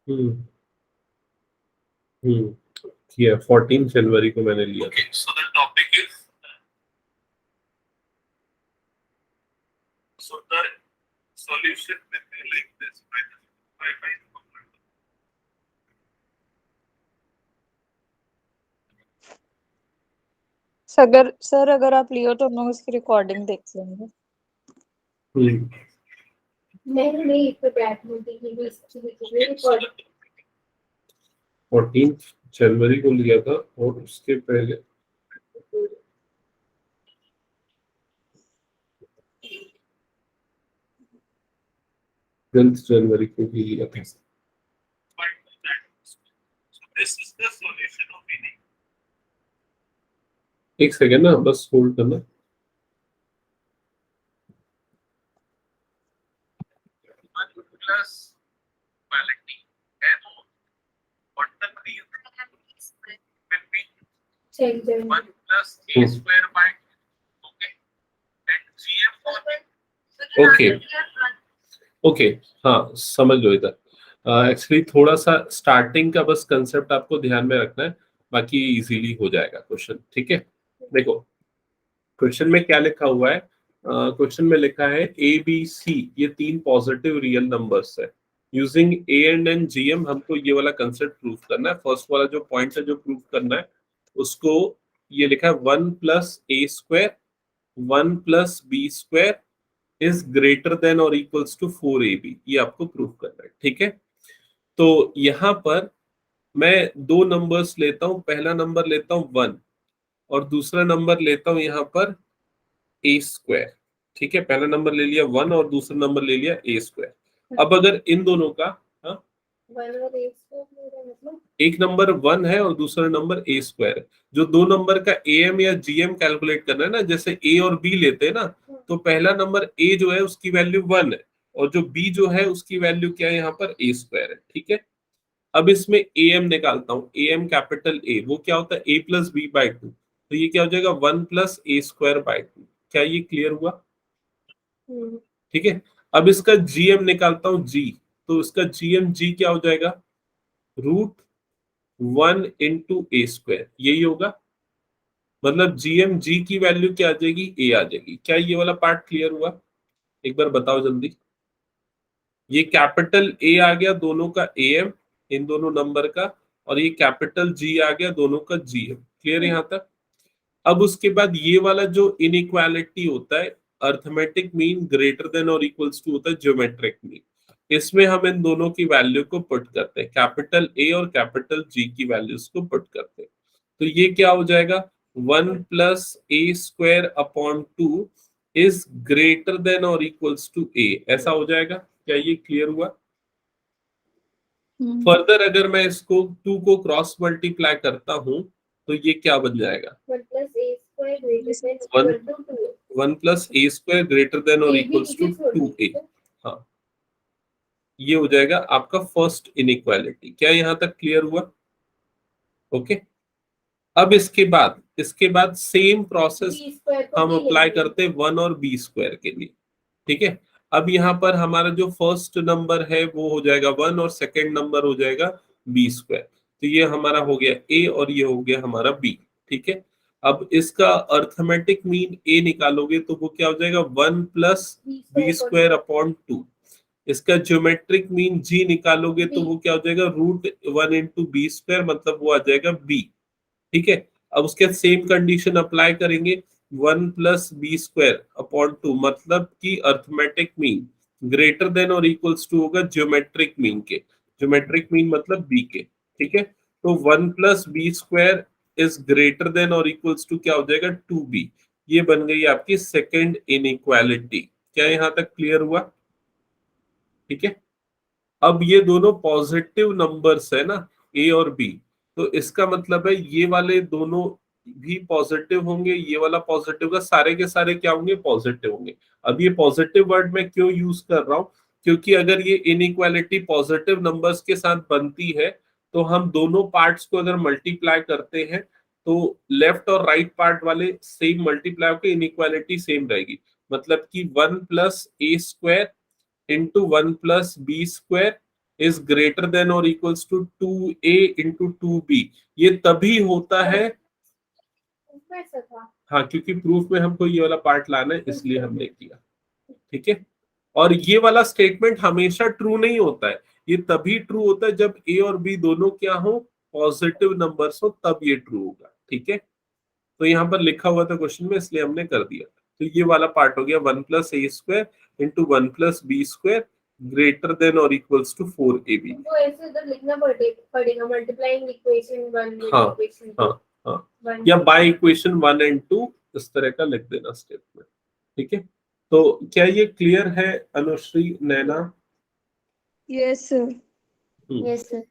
हम्म किया, 14 जनवरी को मैंने लिया था। So the topic is, so the solution will be like this, right? Sir अगर आप लियो तो हम लोग उसकी रिकॉर्डिंग देख लेंगे. मैंने नहीं इस पे बैठने की भी रिकॉर्ड। 14 जनवरी को लिया था, और उसके पहले 12 जनवरी को भी लिया था। एक सेकेंड ना, बस होल्ड करना। ओके ओके, हाँ समझ लो। इधर एक्चुअली थोड़ा सा स्टार्टिंग का बस कंसेप्ट आपको ध्यान में रखना है, बाकी इजीली हो जाएगा क्वेश्चन। ठीक है, देखो क्वेश्चन में क्या लिखा हुआ है। क्वेश्चन में लिखा है ए बी सी, ये 3 पॉजिटिव रियल नंबर्स है। Using A and N G M, हमको ये वाला कंसेप्ट प्रूव करना है। फर्स्ट वाला जो पॉइंट है जो प्रूव करना है, उसको ये लिखा है 1 plus a square 1 plus B square is greater than और इक्वल्स टू 4ab, ये आपको प्रूव करना है। ठीक है, तो यहां पर मैं 2 नंबर्स लेता हूं। पहला नंबर लेता हूं 1, और दूसरा नंबर लेता हूं यहाँ पर ए स्क्वायर। ठीक है, पहला नंबर ले लिया 1 और दूसरा नंबर ले लिया ए स्क्वायर। अब अगर इन दोनों का, हाँ, एक नंबर 1 है और दूसरा नंबर ए स्क्वायर है, जो 2 नंबर का एम या जीएम कैलकुलेट करना है ना, जैसे ए और बी लेते हैं ना, तो पहला नंबर ए जो है उसकी वैल्यू 1 है, और जो बी जो है उसकी वैल्यू क्या है यहाँ पर, ए स्क्वायर है। ठीक है, अब इसमें ए एम निकालता हूँ। ए एम कैपिटल ए, वो क्या होता है, ए प्लस बी बाई 2, तो ये क्या हो जाएगा 1 प्लस ए स्क्वायर बाई 2। क्या ये क्लियर हुआ? ठीक है, अब इसका जीएम निकालता हूँ जी, तो इसका जीएम जी क्या हो जाएगा, √1 इंटू ए स्क्वायर, यही होगा। मतलब जीएम जी की वैल्यू क्या आ जाएगी, ए आ जाएगी। क्या ये वाला पार्ट क्लियर हुआ? एक बार बताओ जल्दी। ये कैपिटल ए आ गया दोनों का एम, इन दोनों नंबर का, और ये कैपिटल जी आ गया दोनों का जीएम। क्लियर यहां तक? अब उसके बाद ये वाला जो इनइक्वालिटी होता है, अर्थमेटिक मीन ग्रेटर देन और इक्वल्स टू होता है ज्योमेट्रिक मीन। इसमें हम इन दोनों की वैल्यू को पुट करते हैं, कैपिटल ए और कैपिटल जी की वैल्यूज को पुट करते हैं। तो ये क्या हो जाएगा, 1+a² upon 2 is greater than और इक्वल्स टू ए, ऐसा हो जाएगा। क्या ये क्लियर हुआ? फर्दर अगर मैं इसको 2 को क्रॉस मल्टीप्लाई करता हूं तो ये क्या बन जाएगा, 1+a² ग्रेटर देन और इक्वल्स टू 2a। हाँ, ये हो जाएगा आपका फर्स्ट इनइक्वालिटी। क्या यहाँ तक क्लियर हुआ? ओके। अब इसके बाद सेम प्रोसेस हम अप्लाई करते हैं 1 और b² के लिए। ठीक है, अब यहाँ पर हमारा जो फर्स्ट नंबर है वो हो जाएगा 1 और सेकंड नंबर हो जाएगा b²। तो ये हमारा हो गया a और ये हो गया हमारा b। ठीक है, अब इसका अर्थमेटिक मीन a निकालोगे तो वो क्या हो जाएगा, 1+b² अपॉन 2। इसका ज्योमेट्रिक मीन g निकालोगे तो वो क्या हो जाएगा, √1 × b², मतलब वो आ जाएगा b। ठीक है, अब उसके सेम कंडीशन अप्लाई करेंगे, 1+b² अपॉन 2, मतलब कि अर्थमेटिक मीन ग्रेटर देन और इक्वल्स टू होगा ज्योमेट्रिक मीन के। ज्योमेट्रिक मीन मतलब b के। ठीक है, तो 1+b² इज ग्रेटर देन और इक्वल्स टू क्या हो जाएगा, 2b। ये बन गई आपकी सेकेंड इनइक्वालिटी। क्या यहाँ तक क्लियर हुआ? ठीक है, अब ये दोनों पॉजिटिव नंबर्स है ना, ए और बी, तो इसका मतलब है ये वाले दोनों भी पॉजिटिव होंगे, ये वाला पॉजिटिव का, सारे के सारे क्या होंगे, पॉजिटिव होंगे। अब ये पॉजिटिव वर्ड मैं क्यों यूज कर रहा हूं, क्योंकि अगर ये इनइक्वालिटी पॉजिटिव नंबर्स के साथ बनती है तो हम दोनों पार्ट्स को अगर मल्टीप्लाई करते हैं तो लेफ्ट और राइट पार्ट वाले सेम मल्टीप्लाई होकर इनइक्वालिटी सेम रहेगी। मतलब कि 1+a² into 1+b² is greater than or equals to 2a into 2b। ये तभी होता है, हाँ, क्योंकि प्रूफ में हमको ये वाला पार्ट लाना है इसलिए हमने किया। ठीक है, और ये वाला स्टेटमेंट हमेशा ट्रू नहीं होता है, ये तभी ट्रू होता है जब ए और बी दोनों क्या हो, पॉजिटिव नंबर्स हो, तब ये ट्रू होगा। ठीक है, तो यहाँ पर लिखा हुआ था क्वेश्चन में इसलिए हमने कर दिया। तो ये वाला पार्ट हो गया 1+a² into 1+b² greater than और इक्वल्स टू 4ab। तो ऐसे उधर लिखना पड़ेगा मल्टीप्लाइंग इक्वेशन 1 विद हाँ, इक्वेशन 2। हाँ, या बाय इक्वेशन 1 and 2 इस तरह का लिख देना स्टेप में। ठीक है, तो क्या ये क्लियर है अनुश्री, नैना? Yes, sir. Yes, sir.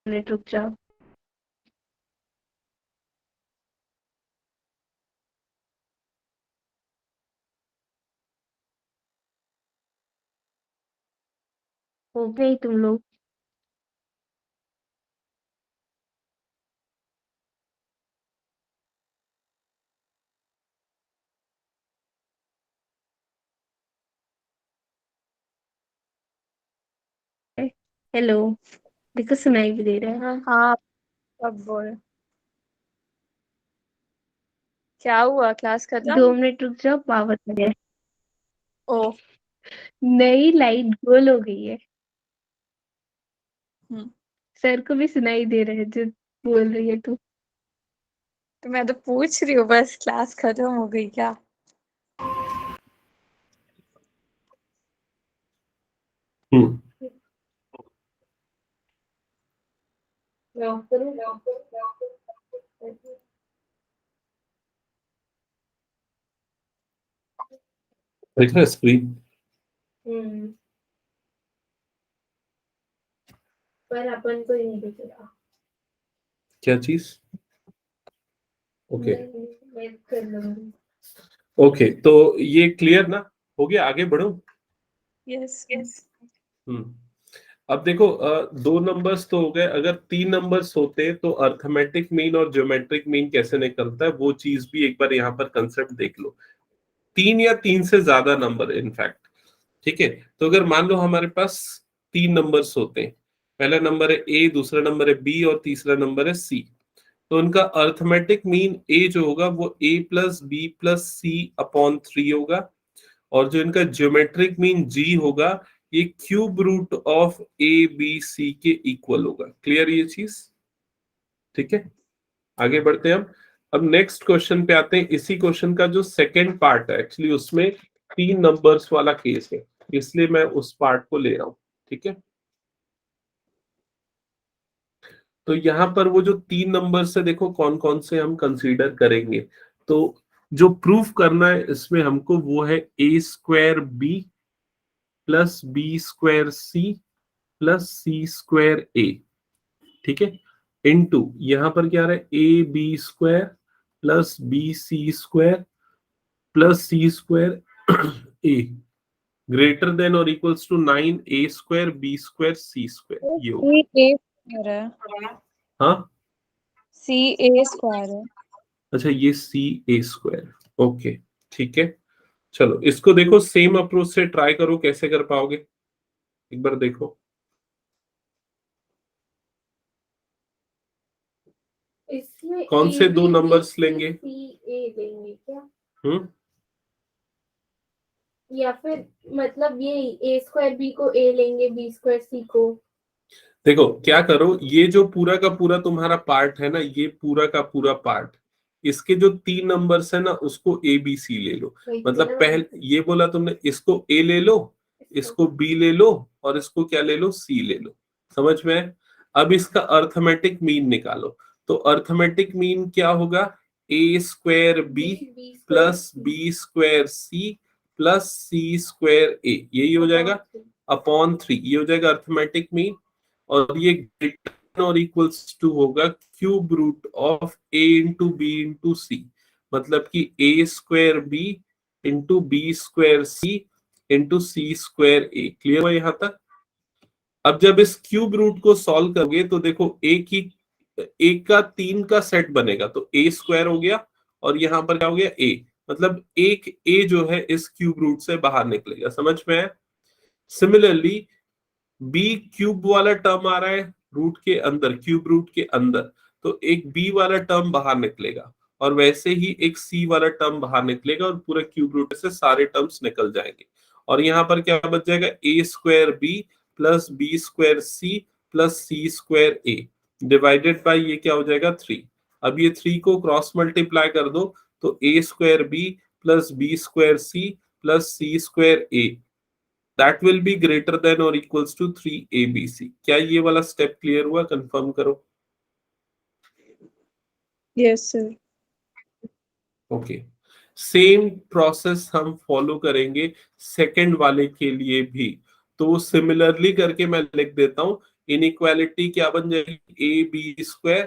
Minute रुक जाओ। हो गई तुम लोग? हेलो, देखो सुनाई भी दे रहा है। हाँ, अब बोल। क्या हुआ, क्लास खत्म? 2 मिनट रुक जाओ, पावर चले गया। ओ, नई लाइट गोल हो गई है। हम्म, सर को भी सुनाई दे रहा है जो बोल रही है तू। तो मैं तो पूछ रही हूँ बस, क्लास खत्म हो गई क्या? देख रहे स्क्रीन? पर अपन को ही नहीं दिखेगा। क्या चीज? ओके, मैं कर लूंगी। ओके, तो ये क्लियर ना हो गया, आगे बढ़ो। Yes, yes. अब देखो दो नंबर्स तो हो गए, अगर 3 नंबर्स होते तो अर्थमेटिक मीन और ज्योमेट्रिक मीन कैसे निकलता है वो चीज भी एक बार यहाँ पर कंसेप्ट देख लो। 3 या 3 से ज्यादा नंबर इनफैक्ट, ठीक है। तो अगर मान लो हमारे पास 3 नंबर्स होते हैं, पहला नंबर है ए, दूसरा नंबर है बी और तीसरा नंबर है सी, तो उनका अर्थमेटिक मीन ए जो होगा वो ए प्लस बी प्लस सी अपॉन 3 होगा, और जो इनका ज्योमेट्रिक मीन जी होगा ये cube root of a B c के इक्वल होगा। क्लियर ये चीज? ठीक है, आगे बढ़ते हैं। अब नेक्स्ट क्वेश्चन पे आते हैं। इसी क्वेश्चन का जो सेकंड पार्ट है एक्चुअली उसमें 3 नंबर्स वाला केस है, इसलिए मैं उस पार्ट को ले रहा हूं। ठीक है, तो यहां पर वो जो 3 नंबर से देखो कौन कौन से हम कंसीडर करेंगे। तो जो प्रूफ करना है इसमें हमको वो है A square B plus B square C plus C square A. ठीक है, इनटू यहां पर क्या आ रहा है A B square plus B C square plus C square A greater than और equals to 9 A square B square C square. ये हो सी ए स्क्वायर है, हाँ सी ए स्क्वायर है। अच्छा, ये सी ए स्क्वायर, ओके ठीक है। चलो इसको देखो सेम अप्रोच से ट्राई करो, कैसे कर पाओगे एक बार देखो। इसमें कौन से दो नंबर्स लेंगे? सी ए लेंगे क्या, हम्म, या फिर मतलब ये ए स्क्वायर बी को ए लेंगे, बी स्क्वायर सी को? देखो क्या करो, ये जो पूरा का पूरा तुम्हारा पार्ट है ना, ये पूरा का पूरा पार्ट, इसके जो 3 नंबर्स है ना उसको ए बी सी ले लो। मतलब पहले ये बोला तुमने, इसको ए ले लो, इसको बी ले लो और इसको क्या ले लो, सी ले लो। समझ में है? अब इसका अर्थमेटिक मीन निकालो। तो अर्थमेटिक मीन क्या होगा, A square B plus B square C plus C square A, यही हो जाएगा अपॉन 3, ये हो जाएगा अर्थमेटिक मीन। और ये ग्रेटर और इक्वल्स टू होगा cube root of A into B into C, मतलब कि A square B into B square C into C square A. Clear हुआ यहाँ तक? अब जब इस क्यूब रूट को सॉल्व करोगे तो देखो एक का 3 का सेट बनेगा, तो ए स्क्वायर हो गया और यहाँ पर क्या हो गया ए, मतलब एक ए जो है इस क्यूब रूट से बाहर निकलेगा। समझ में है? सिमिलरली बी क्यूब वाला टर्म आ रहा है रूट के अंदर, क्यूब रूट के अंदर, तो एक बी वाला टर्म बाहर निकलेगा और वैसे ही एक सी वाला टर्म बाहर निकलेगा और पूरा क्यूब रूट से सारे टर्म्स निकल जाएंगे। और यहाँ पर क्या बच जाएगा, A square B plus B square C plus C square A divided by ये क्या हो जाएगा 3। अब ये 3 को क्रॉस मल्टीप्लाई कर दो तो A square B plus B square C plus C square A that will be greater than or equals to 3abc। क्या ये वाला स्टेप क्लियर हुआ? कंफर्म करो। Yes sir. Okay, same process हम फॉलो करेंगे सेकंड वाले के लिए भी। तो सिमिलरली करके मैं लिख देता हूं, इनइक्वालिटी क्या बन जाएगी, a B square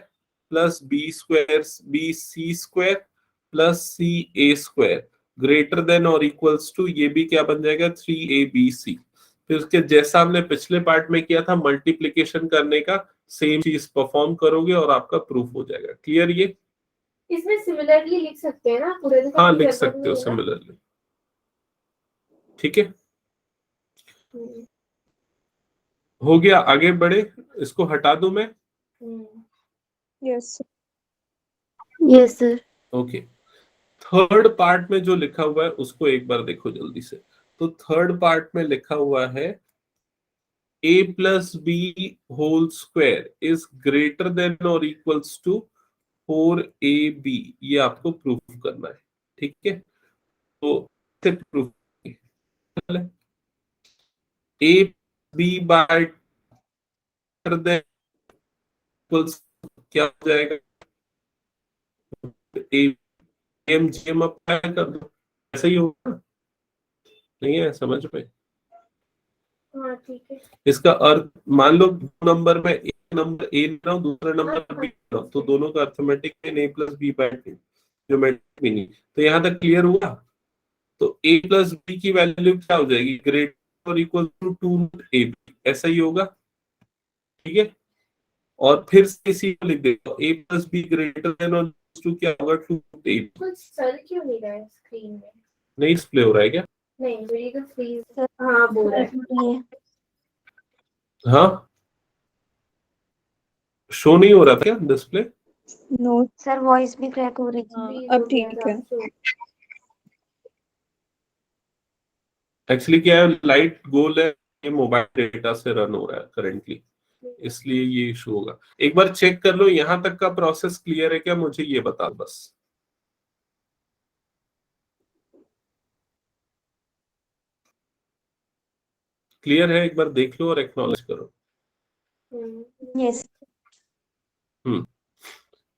plus B square b C square plus c a square greater than और इक्वल्स टू, ये भी क्या बन जाएगा 3abc। फिर उसके जैसा हमने पिछले पार्ट में किया था मल्टीप्लिकेशन करने का, सेम चीज परफॉर्म करोगे और आपका प्रूफ हो जाएगा। क्लियर ये? इसमें सिमिलरली लिख सकते हैं ना पूरे? हाँ लिख सकते हो सिमिलरली। ठीक है, हो गया, आगे बढ़े। इसको हटा दूं मैं? Yes Yes, sir. Okay, third part में जो लिखा हुआ है उसको एक बार देखो जल्दी से। तो थर्ड पार्ट में लिखा हुआ है a plus b whole square is greater than और इक्वल्स टू 4ab। ये आपको प्रूफ करना है। ठीक है, तो प्रूफ ए बी बाय क्या हो जाएगा, एम जी एम अप्लाई कर दो, ऐसा ही होगा। नहीं है समझ में? हाँ ठीक है। इसका अर्थ मान लो नंबर में एक नंबर ए ले रहा हूँ, दूसरा नंबर बी ले रहा हूँ, तो दोनों का अर्थमेटिक में A plus B by 2, geometric meaning. तो यहाँ तक क्लियर हुआ? तो ए प्लस बी की वैल्यू क्या हो जाएगी, ग्रेटर और इक्वल टू 2 ए बी, ऐसा ही होगा। ठीक है, और फिर से इसी को लिख देता हूँ, a plus be greater than और टू क्या होगा 2 8। कुछ चल क्यों नहीं रहा है स्क्रीन में? नहीं डिस्प्ले हो रहा है क्या? नहीं, मेरी तो फ्रीज, हाँ बोल रहा है। हाँ, शो नहीं हो रहा था क्या डिस्प्ले? नो सर वॉइस भी क्रैक हो रही थी। हाँ, freeze अब हो गया ठीक था, है। तो एक्चुअली क्या है, लाइट गोल है, ये मोबाइल डेटा से रन हो रहा है करेंटली, इसलिए ये इशू होगा। एक बार चेक कर लो यहां तक का प्रोसेस क्लियर है क्या, मुझे ये बता बस। क्लियर है? एक बार देख लो और एक्नॉलेज करो। यस। हम्म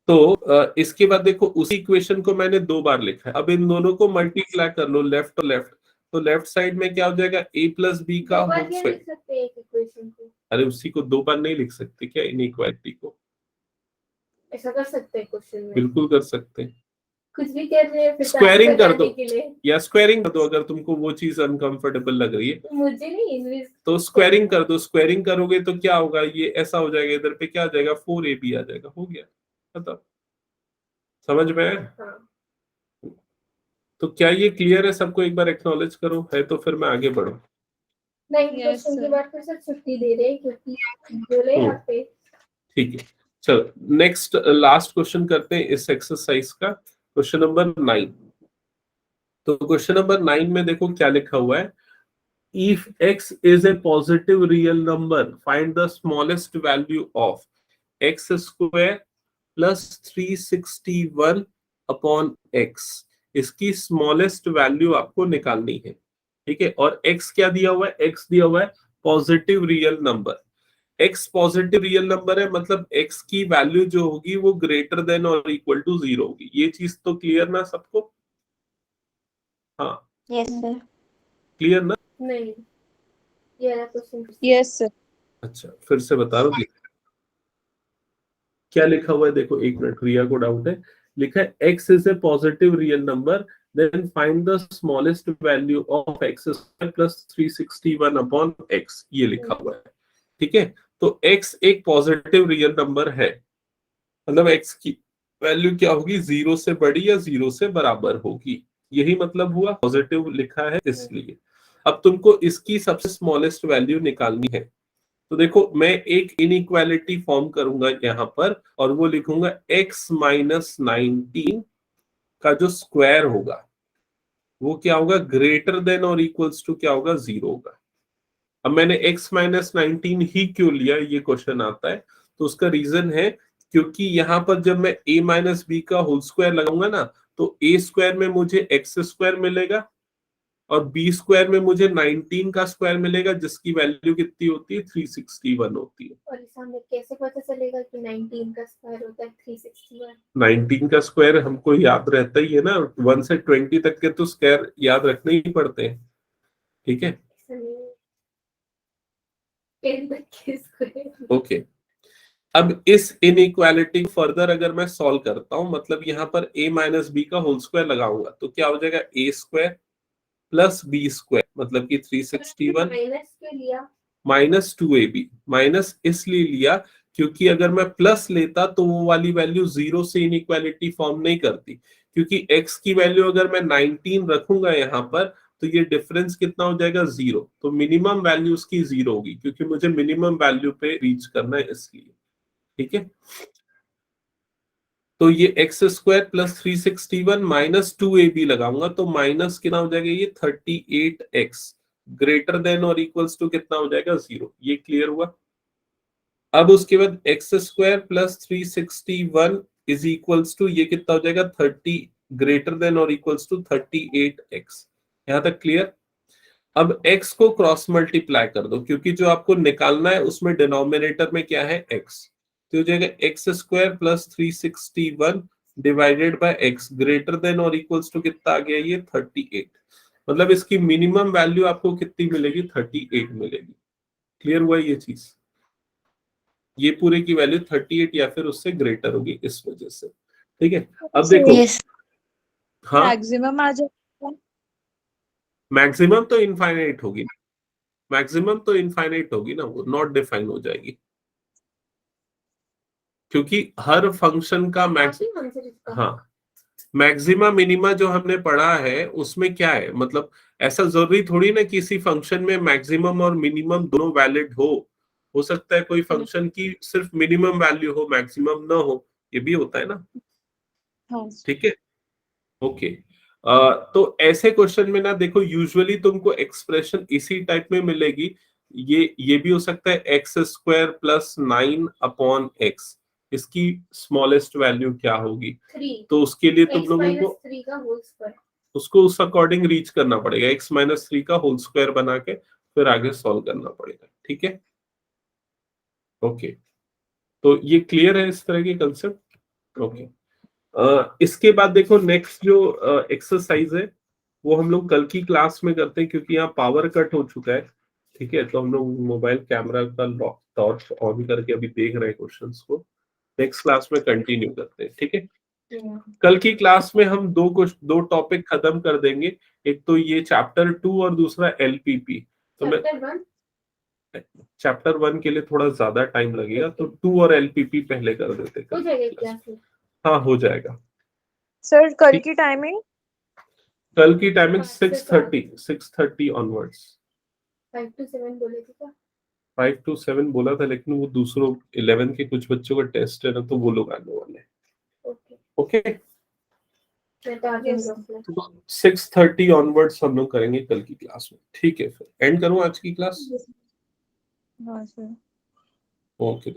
तो इसके बाद देखो, उसी इक्वेशन को मैंने 2 बार लिखा है। अब इन दोनों को मल्टीप्लाई कर लो, लेफ्ट और लेफ्ट, तो लेफ्ट साइड में क्या हो जाएगा, a प्लस बी का दो बार होल क्या स्क्वायर। लिख सकते हैं एक इक्वेशन को? अरे उसी को 2 बार नहीं लिख सकते क्या, इनइक्वालिटी को? ऐसा कर सकते हैं क्वेश्चन में? बिल्कुल कर सकते हैं। कुछ भी कर रहे हैं फिर स्क्वायरिंग कर दो, के लिए। या स्क्वायरिंग कर दो अगर तुमको वो चीज अनकंफर्टेबल लग रही है मुझे नहीं इनविज तो स्क्वायरिंग कर दो। स्क्वायरिंग करोगे तो क्या होगा, ये ऐसा हो जाएगा, इधर पे क्या आ जाएगा 4ab आ जाएगा, हो गया खत्म। समझ में आया? हाँ। तो क्या ये क्लियर है सबको? एक बार एक्नॉलेज करो, है तो फिर मैं आगे बढ़ूं। नहीं, Yes, क्वेश्चन के sir. बाद फिर से छुट्टी दे रहे हैं क्योंकि बोले यहाँ पे। ठीक है, चलो नेक्स्ट लास्ट क्वेश्चन करते हैं इस एक्सरसाइज का, क्वेश्चन नंबर 9। तो क्वेश्चन नंबर 9 में देखो क्या लिखा हुआ है, if x is a positive real number find the smallest value of x square plus 361 upon x। इसकी स्मॉलेस्ट वैल्यू आपको निकालनी है, ठीक है। और x क्या दिया हुआ है, x दिया हुआ है positive real number. x positive real number है, मतलब x की वैल्यू जो होगी वो ग्रेटर देन और इक्वल टू 0 होगी। ये चीज तो क्लियर ना सबको? हाँ यस सर। क्लियर ना? नहीं, ये वाला क्वेश्चन Yes, sir. अच्छा फिर से बता रहा हूँ, क्या लिखा हुआ है देखो, एक मिनट, रिया को डाउट है। लिखा है x is a positive real number, then find the smallest value of x square plus 361 upon x, ये लिखा हुआ है, ठीक है। तो x एक पॉजिटिव रियल नंबर है, मतलब x की वैल्यू क्या होगी, 0 से बड़ी या 0 से बराबर होगी, यही मतलब हुआ, पॉजिटिव लिखा है इसलिए। अब तुमको इसकी सबसे स्मॉलेस्ट वैल्यू निकालनी है। तो देखो मैं एक इनइक्वालिटी फॉर्म करूंगा यहाँ पर, और वो लिखूंगा x माइनस 19 का जो स्क्वायर होगा वो क्या होगा, ग्रेटर देन और इक्वल्स टू क्या होगा, 0 होगा। अब मैंने x माइनस 19 ही क्यों लिया, ये क्वेश्चन आता है। तो उसका रीजन है क्योंकि यहाँ पर जब मैं a माइनस बी का होल स्क्वायर लगाऊंगा ना, तो a स्क्वायर में मुझे x स्क्वायर मिलेगा और बी स्क्वायर में मुझे 19 का स्क्वायर मिलेगा, जिसकी वैल्यू कितनी होती है, 361 होती है। और इस हमें कैसे पता चलेगा कि 19 का स्क्वायर होता है 361? 19 का स्क्वायर हमको याद रहता ही है ना, 1 से 20 तक के तो स्क्वायर याद रखने ही पड़ते हैं, ठीक है। ओके, अब इस इनइक्वालिटी फर्दर अगर मैं सॉल्व करता हूं, मतलब यहाँ पर a माइनस बी का होल स्क्वायर लगाऊंगा तो क्या हो जाएगा, a square plus B square, मतलब कि 361 माइनस 2ab। माइनस इसलिए लिया क्योंकि अगर मैं प्लस लेता तो वो वाली वैल्यू 0 से इनइक्वालिटी फॉर्म नहीं करती, क्योंकि x की वैल्यू अगर मैं 19 रखूंगा यहाँ पर तो ये डिफरेंस कितना हो जाएगा, 0। तो मिनिमम वैल्यू उसकी 0 होगी, क्योंकि मुझे मिनिमम वैल्यू पे रीच करना है इसलिए, ठीक है। तो ये x square plus 361 minus 2ab लगाऊंगा तो माइनस कितना हो जाएगा, ये 38x ग्रेटर देन और इक्वल्स टू कितना हो जाएगा, 0। ये क्लियर हुआ। अब उसके बाद x square plus 361 is equals to ये कितना हो जाएगा, 30 ग्रेटर देन और इक्वल्स टू 38x। यहां तक क्लियर। अब x को क्रॉस मल्टीप्लाई कर दो, क्योंकि जो आपको निकालना है उसमें डिनोमिनेटर में क्या है, x। तो हो जाएगा x square plus 361 divided by x greater than और इक्वल्स टू कितना आ गया, ये 38। मतलब इसकी मिनिमम वैल्यू आपको कितनी मिलेगी, 38 मिलेगी। क्लियर हुआ ये चीज, ये पूरे की वैल्यू 38 या फिर उससे ग्रेटर होगी इस वजह से, ठीक है। अब देखो, यस। हाँ मैक्सिमम आ जाएगा। मैक्सिमम तो इनफाइनाइट होगी, मैक्सिमम तो इनफाइनाइट होगी ना, वो नॉट डिफाइन हो जाएगी। क्योंकि हर फंक्शन का हाँ मैक्सिमा मिनिमा जो हमने पढ़ा है उसमें क्या है, मतलब ऐसा जरूरी थोड़ी ना किसी फंक्शन में मैक्सिमम और मिनिमम दोनों वैलिड हो सकता है कोई फंक्शन की सिर्फ मिनिमम वैल्यू हो मैक्सिमम ना हो, ये भी होता है ना। हाँ ठीक है, ओके। तो ऐसे क्वेश्चन में ना देखो यूजुअली तुमको एक्सप्रेशन इसी टाइप में मिलेगी, ये भी हो सकता है x square plus 9 upon x, इसकी स्मॉलेस्ट वैल्यू क्या होगी, 3 तो उसके लिए तुम x लोगों minus को 3 का होल स्क्वायर उसको उस अकॉर्डिंग रीच करना पड़ेगा, x माइनस 3 का होल स्क्वायर बना के फिर आगे सॉल्व करना पड़ेगा। ठीक है, ओके। तो ये क्लियर है इस तरह के कंसेप्ट। ओके, इसके बाद देखो नेक्स्ट जो एक्सरसाइज है वो हम लोग कल की क्लास में करते हैं, क्योंकि यहाँ पावर कट हो चुका है। ठीक है, तो हम लोग मोबाइल कैमरा का टॉर्च ऑन करके अभी देख रहे हैं क्वेश्चंस को, नेक्स्ट क्लास में कंटिन्यू करते हैं। ठीक है, कल की क्लास में हम दो टॉपिक खत्म कर देंगे, एक तो ये चैप्टर 2 और दूसरा एलपीपी। तो मैं चैप्टर 1 के लिए थोड़ा ज्यादा टाइम लगेगा, तो 2 और एलपीपी पहले कर देते हैं। हो जाएगा क्लास में? हाँ हो जाएगा। सर, कल की टाइमिंग? कल की टाइमिंग 5 से 6:30 ऑनवर्ड्स। 5 to 7 बोले थे क्या? 5 to 7 बोला था, लेकिन वो दूसरों 11 के कुछ बच्चों का टेस्ट है ना, तो वो लोग आने वाले हैं। ओके, ओके, मैं तो आ जाऊंगा। 6:30 ऑनवर्ड्स हम लोग करेंगे कल की क्लास में। ठीक है, फिर एंड करूं आज की क्लास। हाँ सर। ओके।